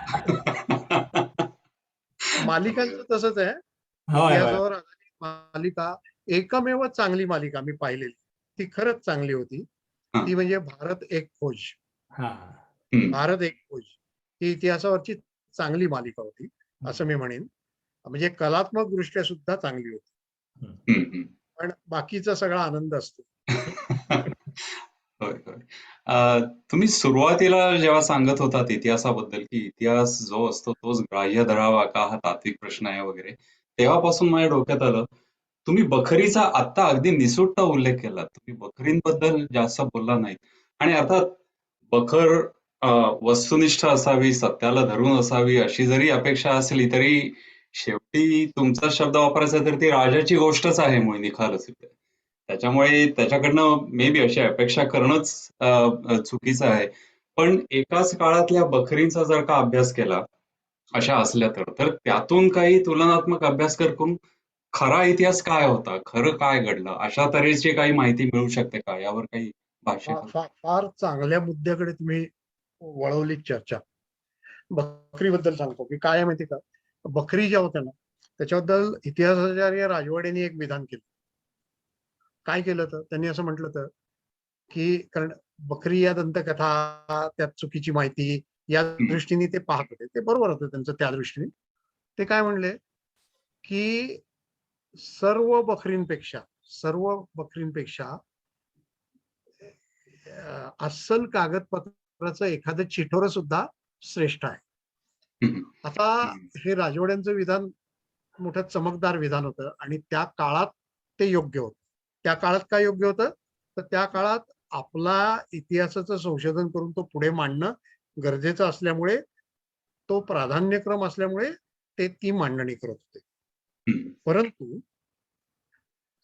मालिकांचं तसंच आहे. इतिहासावर आधारित मालिका एकमेव चांगली मालिका मी पाहिलेली, ती खरंच चांगली होती, ती म्हणजे भारत एक खोज. भारत एक खोज ही इतिहासावरची चांगली मालिका होती असं मी म्हणेन. म्हणजे कलात्मक दृष्ट्या सुद्धा चांगली होती, पण बाकीचा सगळा आनंद असतो. होय होय. तुम्ही सुरुवातीला जेव्हा सांगत होतात इतिहासाबद्दल की इतिहास जो असतो तोच ग्राह्य धरावा का, हा तात्विक प्रश्न आहे वगैरे, तेव्हापासून माझ्या डोक्यात आलं, तुम्ही बखरीचा आत्ता अगदी निसुट्टा उल्लेख केला, तुम्ही बखरींबद्दल जास्त बोलला नाही. आणि अर्थात बखर वस्तुनिष्ठ असावी, सत्याला धरून असावी अशी जरी अपेक्षा असली तरी शेवटी तुमचा शब्द वापरायचा तर ती राजाची गोष्टच आहे मुळी निखालस. त्याच्यामुळे त्याच्याकडनं मे बी अशी अपेक्षा करणंच चुकीचं आहे. पण एकाच काळातल्या बखरींचा जर का अभ्यास केला अशा असल्या तर त्यातून काही तुलनात्मक अभ्यास करून खरा इतिहास काय होता, खरं काय घडलं, अशा तऱ्हेची काही माहिती मिळू शकते का, यावर काही भाष्य? फार चांगल्या मुद्द्याकडे तुम्ही वळवली चर्चा. बकरीबद्दल सांगतो की काय माहिती का, बकरी ज्या होत्या ना त्याच्याबद्दल इतिहासाचार्य राजवाडेंनी एक विधान केलं. काय केलं तर त्यांनी असं म्हटलं तर की कारण बकरी या दंतकथा त्यात चुकीची माहिती या दृष्टीने ते पाहत होते, ते बरोबर होतं त्यांचं त्या दृष्टीने. ते काय म्हणले की सर्व बकरींपेक्षा अस्सल कागदपत्राचं एखादं चिठोरं सुद्धा श्रेष्ठ आहे. आता हे राजवाड्यांचं विधान मोठं चमकदार विधान होतं आणि त्या काळात ते योग्य होतं. त्या काळात काय योग्य होतं तर त्या काळात आपला इतिहासाचं संशोधन करून तो पुढे मांडणं गरजेचं असल्यामुळे, तो प्राधान्यक्रम असल्यामुळे ते ती मांडणी करत होते. परंतु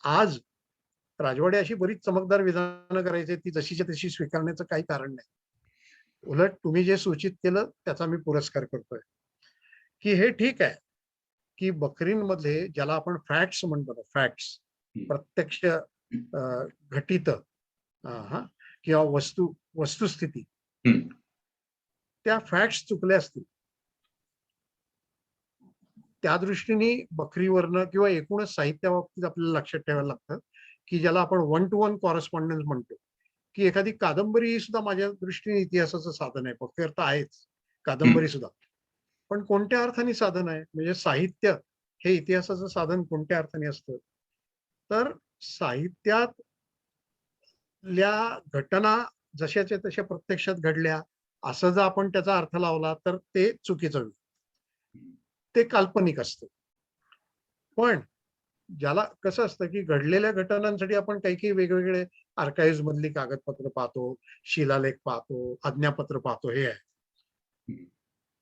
आज राजवाडे अशी बरीच चमकदार विधानं करायचे, ती जशीच्या तशी स्वीकारण्याचं काही कारण नाही. उलट तुम्ही जे सूचित केलं त्याचा मी पुरस्कार करतोय की हे ठीक आहे की बकरींमध्ये ज्याला आपण फॅक्ट्स म्हणतो, फॅक्ट्स प्रत्यक्ष घटित किंवा वस्तुस्थिती, त्या फॅक्ट्स चुकल्या असतील. त्या दृष्टीने बकरीवरनं किंवा एकूणच साहित्याबाबतीत आपल्याला लक्षात ठेवायला लागतं की ज्याला आपण 1 to 1 कॉरेस्पॉन्डन्स म्हणतो, की एखादी कादंबरी सुद्धा माझ्या दृष्टीने इतिहासाचं साधन आहे. बकर तर आहेच, कादंबरी सुद्धा, पण कोणत्या अर्थाने साधन आहे, म्हणजे साहित्य हे इतिहासाचं साधन कोणत्या अर्थाने असतं तर साहित्यातल्या घटना जशाच्या तशा प्रत्यक्षात घडल्या असं जर आपण त्याचा अर्थ लावला तर ते चुकीचं होईल, ते काल्पनिक असतं. पण ज्याला कसं असतं की घडलेल्या घटनांसाठी आपण काही काही वेगवेगळे आर्काइव्ह मधली कागदपत्र पाहतो, शिलालेख पाहतो, आज्ञापत्र पाहतो, हे आहे.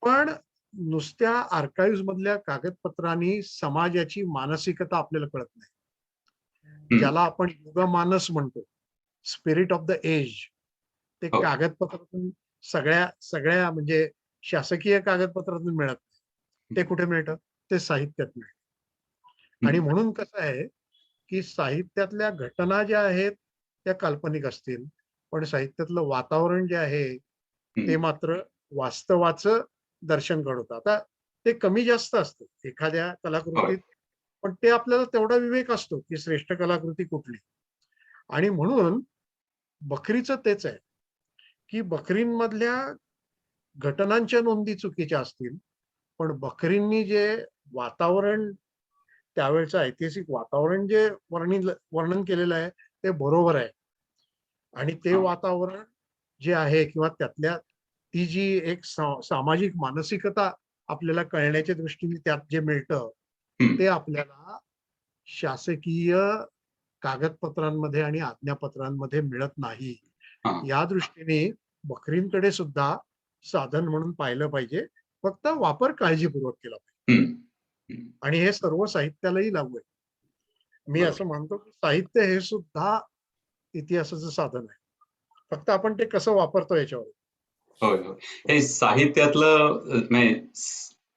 पण नुसत्या आर्काइव्ह मधल्या कागदपत्रांनी समाजाची मानसिकता आपल्याला कळत नाही. ज्याला आपण युगमानस म्हणतो, स्पिरिट ऑफ द एज, ते कागदपत्रातून सगळ्या म्हणजे शासकीय कागदपत्रातून मिळत नाही. ते कुठे मिळतं, ते साहित्यात मिळतं. आणि म्हणून कसं आहे की साहित्यातल्या घटना ज्या आहेत त्या काल्पनिक असतील, पण साहित्यातलं वातावरण जे आहे ते मात्र वास्तवाचं दर्शन घडवतं. आता ते कमी जास्त असतं एखाद्या कलाकृतीत, पण ते आपल्याला तेवढा विवेक असतो की श्रेष्ठ कलाकृती कुठली. आणि म्हणून बखरीचं तेच आहे की बखरींमधल्या घटनांच्या नोंदी चुकीच्या असतील, पण बखरींनी जे वातावरण, त्यावेळचं ऐतिहासिक वातावरण जे वर्णन केलेलं आहे ते बरोबर आहे. आणि ते वातावरण जे आहे किंवा त्यातल्या ती जी एक सामाजिक मानसिकता आपल्याला कळण्याच्या दृष्टीने त्यात जे मिळतं ते आपल्याला शासकीय कागदपत्रांमध्ये आणि आज्ञापत्रांमध्ये मिळत नाही. या दृष्टीने बखरींकडे सुद्धा साधन म्हणून पाहिलं पाहिजे, फक्त वापर काळजीपूर्वक केला पाहिजे. आणि हे सर्व साहित्यालाही लागू आहे. मी असं मानतो की साहित्य हे सुद्धा इतिहासाचं साधन आहे, फक्त आपण ते कसं वापरतो याच्यावर. होय होय. हे साहित्यातलं नाही,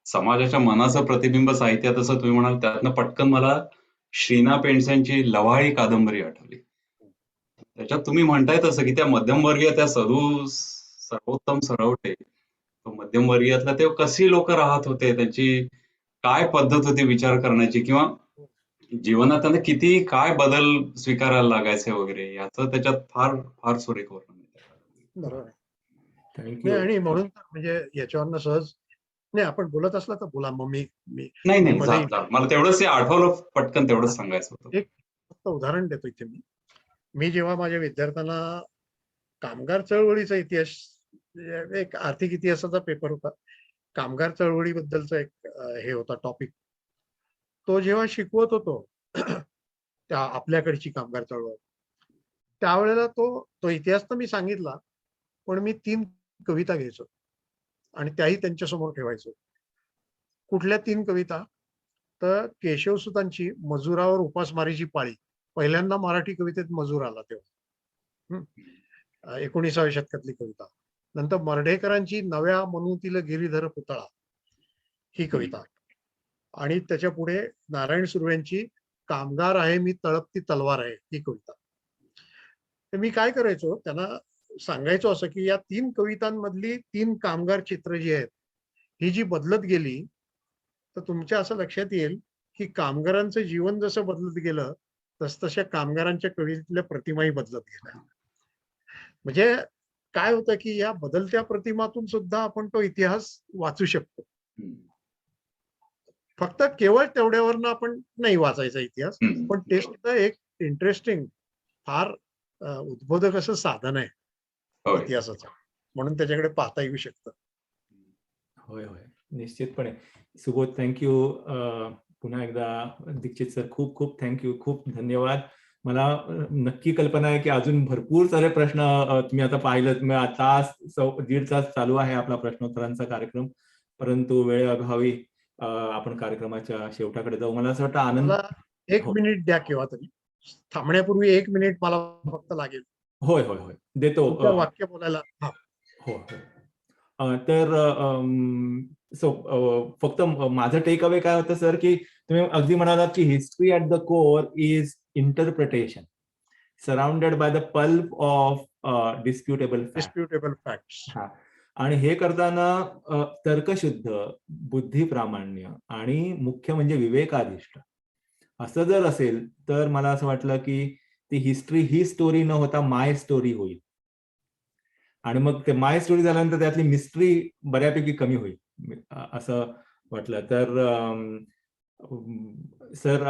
समाजाच्या मनाचं प्रतिबिंब साहित्यात असं तुम्ही म्हणाल, त्यातनं पटकन मला श्रीना पेंडसेंची लव्हाळी कादंबरी आठवली. त्याच्यात तुम्ही म्हणताय तसं की त्या मध्यमवर्गीय त्या सर्वोत्तम सरवटे, तो मध्यमवर्गीयातला ते कशी लोक राहत होते, त्यांची काय पद्धत होती विचार करण्याची, किंवा जीवनात त्यांना किती काय बदल स्वीकारायला लागायचे वगैरे, याचं त्याच्यात फार फार सुरेख वर्णन आहे. बरोबर आहे. थँक्यू. नाही, आणि म्हणून म्हणजे याच्यावरनं सहज नाही, आपण बोलत असला तर बोला, मग मी नाही नाही मध्ये मला तेवढंच ते आठवलं पटकन, तेवढंच सांगायचं होतं. एक फक्त उदाहरण देतो इथे. मी जेव्हा माझ्या विद्यार्थ्यांना कामगार चळवळीचा इतिहास, एक आर्थिक इतिहासाचा पेपर होता, कामगार चळवळीबद्दलचा एक हे होता टॉपिक, तो जेव्हा शिकवत होतो त्या आपल्याकडची कामगार चळवळ, त्यावेळेला तो इतिहास तर मी सांगितला, पण मी 3 कविता घ्यायचो आणि त्याही त्यांच्यासमोर ठेवायचो. कुठल्या 3 कविता? तर केशवसुतांची मजुरावर उपासमारीची पाळी, पहिल्यांदा मराठी कवितेत मजूर आला तेव्हा, 19व्या शतकातली कविता. नंतर मर्ढेकरांची नव्या मनूतील गिरीधर पुतळा ही कविता, आणि त्याच्या पुढे नारायण सुर्व्यांची कामगार आहे मी तळपती तलवार आहे ही कविता. तर मी काय करायचो, त्यांना सांगायचो असं की या 3 कवितांमधली 3 कामगार चित्र जी आहेत ही जी बदलत गेली, तर तुमच्या असं लक्षात येईल की कामगारांचं जीवन जसं बदलत गेलं तसतशा कामगारांच्या कवितेतल्या प्रतिमाही बदलत गेल्या. म्हणजे काय होतं की या बदलत्या प्रतिमातून सुद्धा आपण तो इतिहास वाचू शकतो. फक्त केवळ तेवढ्यावरनं आपण नाही वाचायचा इतिहास, पण ते सुद्धा एक इंटरेस्टिंग, फार उद्बोधक असं साधन आहे इतिहासाचं, म्हणून त्याच्याकडे पाहता येऊ शकतं. होय होय, निश्चितपणे. सुबोध, थँक्यू. पुन्हा एकदा दीक्षित सर, खूप खूप थँक्यू, खूप धन्यवाद. मला नक्की कल्पना आहे की अजून भरपूर सारे प्रश्न तुम्ही आता पाहिलं, तास 1.5 तास चालू आहे आपला प्रश्नोत्तरांचा कार्यक्रम, परंतु वेळेअभावी आपण कार्यक्रमाच्या शेवटाकडे जाऊ. मला असं वाटतं आनंद, मला 1 मिनिट द्या केव्हा तरी, थांबण्यापूर्वी 1 मिनिट मला फक्त लागेल. होय होय होय, देतो. वाक्य बोलायला. हो हो. तर फक्त माझं टेक अवे काय होतं सर, की तुम्ही अगदी म्हणालात की history at the core is interpretation surrounded by the pulp of disputable facts. हा, आणि हे करताना तर्कशुद्ध, बुद्धिप्रामाण्य आणि मुख्य म्हणजे विवेकाधिष्ठ असं जर असेल तर मला असं वाटलं की ती हिस्ट्री ही स्टोरी न होता माय स्टोरी होईल, आणि मग ते माय स्टोरी झाल्यानंतर त्यातली मिस्ट्री बऱ्यापैकी कमी होईल असं वाटलं. तर सर,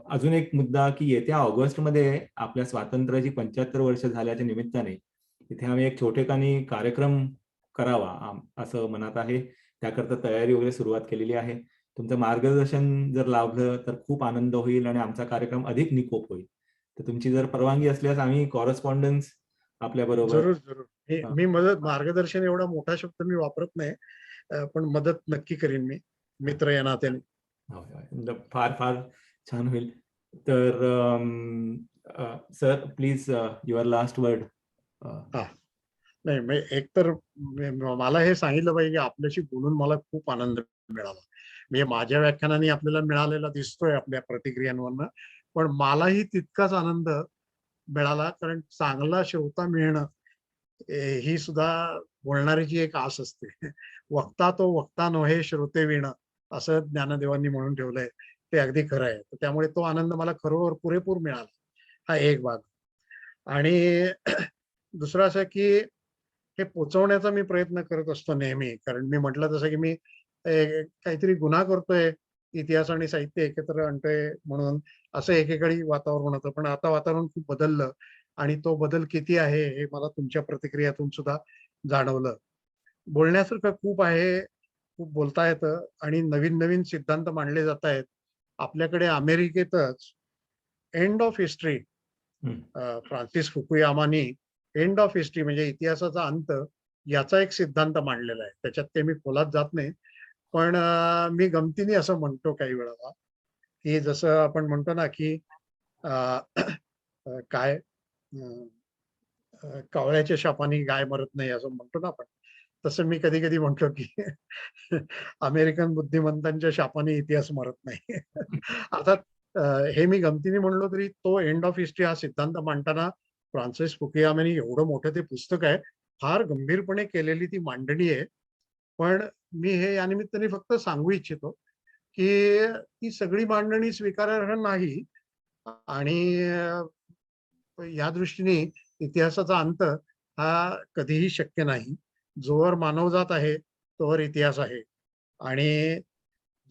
अजून एक मुद्दा की येत्या ऑगस्टमध्ये आपल्या स्वातंत्र्याची 75 वर्ष झाल्याच्या निमित्ताने इथे आम्ही एक छोटेखानी कार्यक्रम करावा असं मनात आहे. त्याकरता तयारी वगैरे सुरुवात केलेली आहे. तुमचं मार्गदर्शन जर लाभलं तर खूप आनंद होईल आणि आमचा कार्यक्रम अधिक निकोप होईल. तर तुमची जर परवानगी असल्यास आम्ही कॉरेस्पॉन्डन्स आपल्या बरोबर. जरूर जरूर. मी मदत, मार्गदर्शन एवढा मोठा शब्द मी वापरत नाही, पण मदत नक्की करीन मी, मित्र या नात्याने. फार फार छान होईल. तर sir, please your last word. नाही, एक तर मला हे सांगितलं पाहिजे की आपल्याशी बोलून मला खूप आनंद मिळाला. म्हणजे माझ्या व्याख्यानाने आपल्याला मिळालेला दिसतोय आपल्या प्रतिक्रियांवरनं, पण मलाही तितकाच आनंद मिळाला, कारण चांगला श्रोता मिळणं ही सुद्धा बोलणारीची एक आस असते. वक्ता तो वक्ता नव्हे श्रोते विण, असं ज्ञानदेवांनी म्हणून ठेवलंय. ते अगदी खरं आहे. तर त्यामुळे तो आनंद मला खरोखर पुरेपूर मिळाला. हा एक भाग. आणि दुसरं असं की हे पोहोचवण्याचा मी प्रयत्न करत असतो नेहमी. कारण मी म्हटलं तसं की मी काहीतरी गुन्हा करतोय, इतिहास आणि साहित्य एकत्र आणतोय म्हणून, असं एकेकाळी वातावरण होतं. पण आता वातावरण खूप बदललं आणि तो बदल किती आहे हे मला तुमच्या प्रतिक्रियातून सुद्धा जाणवलं. बोलण्यासारखं खूप आहे, खूप बोलता येतं आणि नवीन-नवीन सिद्धांत मांडले जातायत. आपल्याकडे अमेरिकेतच एंड ऑफ हिस्ट्री हं. फ्रान्सिस फुकुयामानी एंड ऑफ हिस्ट्री म्हणजे इतिहासाचा अंत याचा एक सिद्धांत मांडलेला आहे. त्याच्यात ते मी खोलात जात नाही. पण मी गमतीने असं म्हणतो काही वेळेला, की जसं आपण म्हणतो ना, की अ, काय कावळ्याच्या शापाने गाय मरत नाही असं म्हणतो ना आपण. तसं मी कधी-कधी म्हणतो, की अमेरिकन बुद्धिमंतांच्या शापाने इतिहास मरत नाही. अर्थात अ, हे मी गमतीने म्हणलो तरी तो एंड ऑफ हिस्ट्री हा सिद्धांत मांडताना फ्रान्सिस फुकुयामानी एवढं मोठं ते पुस्तक आहे. फार गंभीरपणे केलेली ती मांडणी आहे. पण मी हे या निमित्ताने फक्त सांगू इच्छितो, की ती सगळी मांडणी स्वीकारार्ह नाही आणि या दृष्टीने इतिहासाचा अंत हा कधीही शक्य नाही. जोवर मानवजात आहे, तोवर इतिहास आहे आणि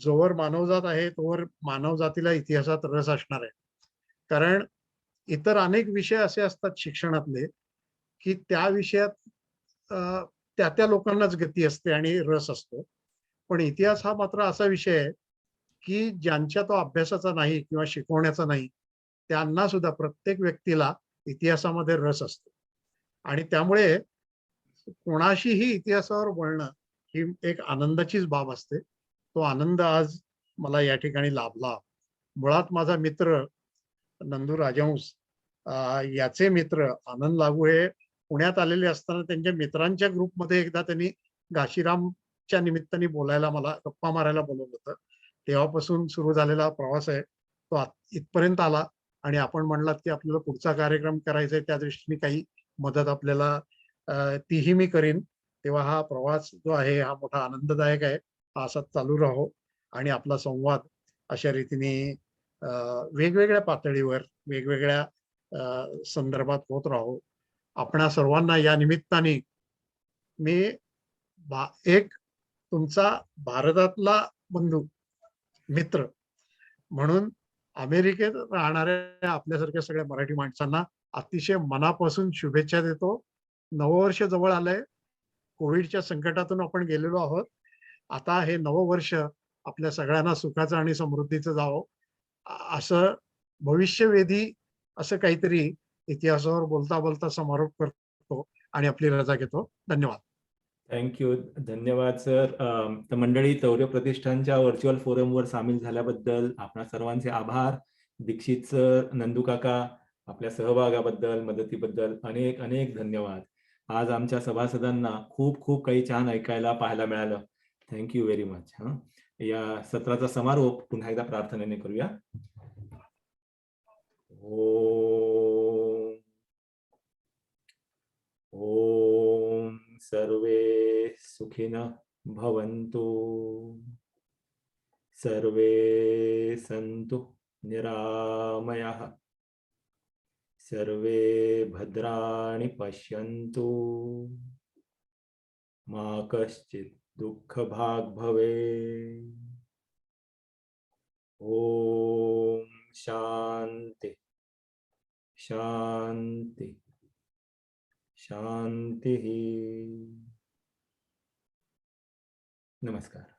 जोवर मानवजात आहे, तोवर मानवजातीला इतिहासात रस असणार आहे. कारण इतर अनेक विषय असे असतात शिक्षणातले, की त्या विषयात अ, त्या लोकांनाच गती असते आणि रस असतो. पण इतिहास हा मात्र असा विषय आहे, की ज्यांच्या तो अभ्यासाचा नाही किंवा शिकवण्याचा नाही, त्यांना सुद्धा प्रत्येक व्यक्तीला इतिहासामध्ये रस असतो. आणि त्यामुळे कोणाशीही इतिहासावर बोलणं ही एक आनंदाचीच बाब असते. तो आनंद आज मला या ठिकाणी लाभला. मुळात माझा मित्र नंदू राजहंस याचे मित्र आनंद लागू हे पुण्यात आलेले असताना त्यांच्या मित्रांच्या ग्रुपमध्ये एकदा त्यांनी घाशीरामच्या निमित्ताने बोलायला मला गप्पा मारायला बोलवलं होतं. तेव्हापासून सुरू झालेला प्रवास आहे. तो इथपर्यंत आला आणि आपण म्हणलात, की आपल्याला पुढचा कार्यक्रम करायचा आहे, त्या दृष्टीने काही मदत आपल्याला तीही मी करीन. तेव्हा हा प्रवास जो आहे हा मोठा आनंददायक आहे. हा असाच चालू राहो आणि आपला संवाद अशा रीतीने अ, वेगवेगळ्या पातळीवर, वेगवेगळ्या संदर्भात होत राहो. आपणा सर्वांना या निमित्ताने मी एक तुमचा भारतातला बंधू, मित्र म्हणून अमेरिकेत राहणाऱ्या आपल्यासारख्या सगळ्या मराठी माणसांना अतिशय मनापासून शुभेच्छा देतो. नववर्ष जवळ आलंय. कोविडच्या संकटातून आपण गेलेलो आहोत. आता हे नववर्ष आपल्या सगळ्यांना सुखाचं आणि समृद्धीचं जावो. असं भविष्यवेधी असं काहीतरी इतिहासावर बोलता बोलता समारोप करतो आणि आपली रजा घेतो. धन्यवाद. थँक्यू. धन्यवाद सर. तर मंडळी, तौर्य प्रतिष्ठानच्या व्हर्च्युअल फोरमवर सामील झाल्याबद्दल आपणा सर्वांचे आभार. दीक्षित सर, नंदू काका, आपल्या सहभागाबद्दल, मदतीबद्दल अनेक अनेक धन्यवाद. आज आमच्या सभासदांना खूप खूप काही छान ऐकायला पाहायला मिळालं. Thank you very much. या सत्राचा समारोप पुन्हा एकदा प्रार्थनेने करूया. ओम सर्वे सुखिनः भवन्तु, सर्वे सन्तु निरामयाः, सर्वे भद्राणि पश्यन्तु, मा कश्चित् दुःखभाग् भवेत्. ओम शांति शांति शांति. नमस्कार.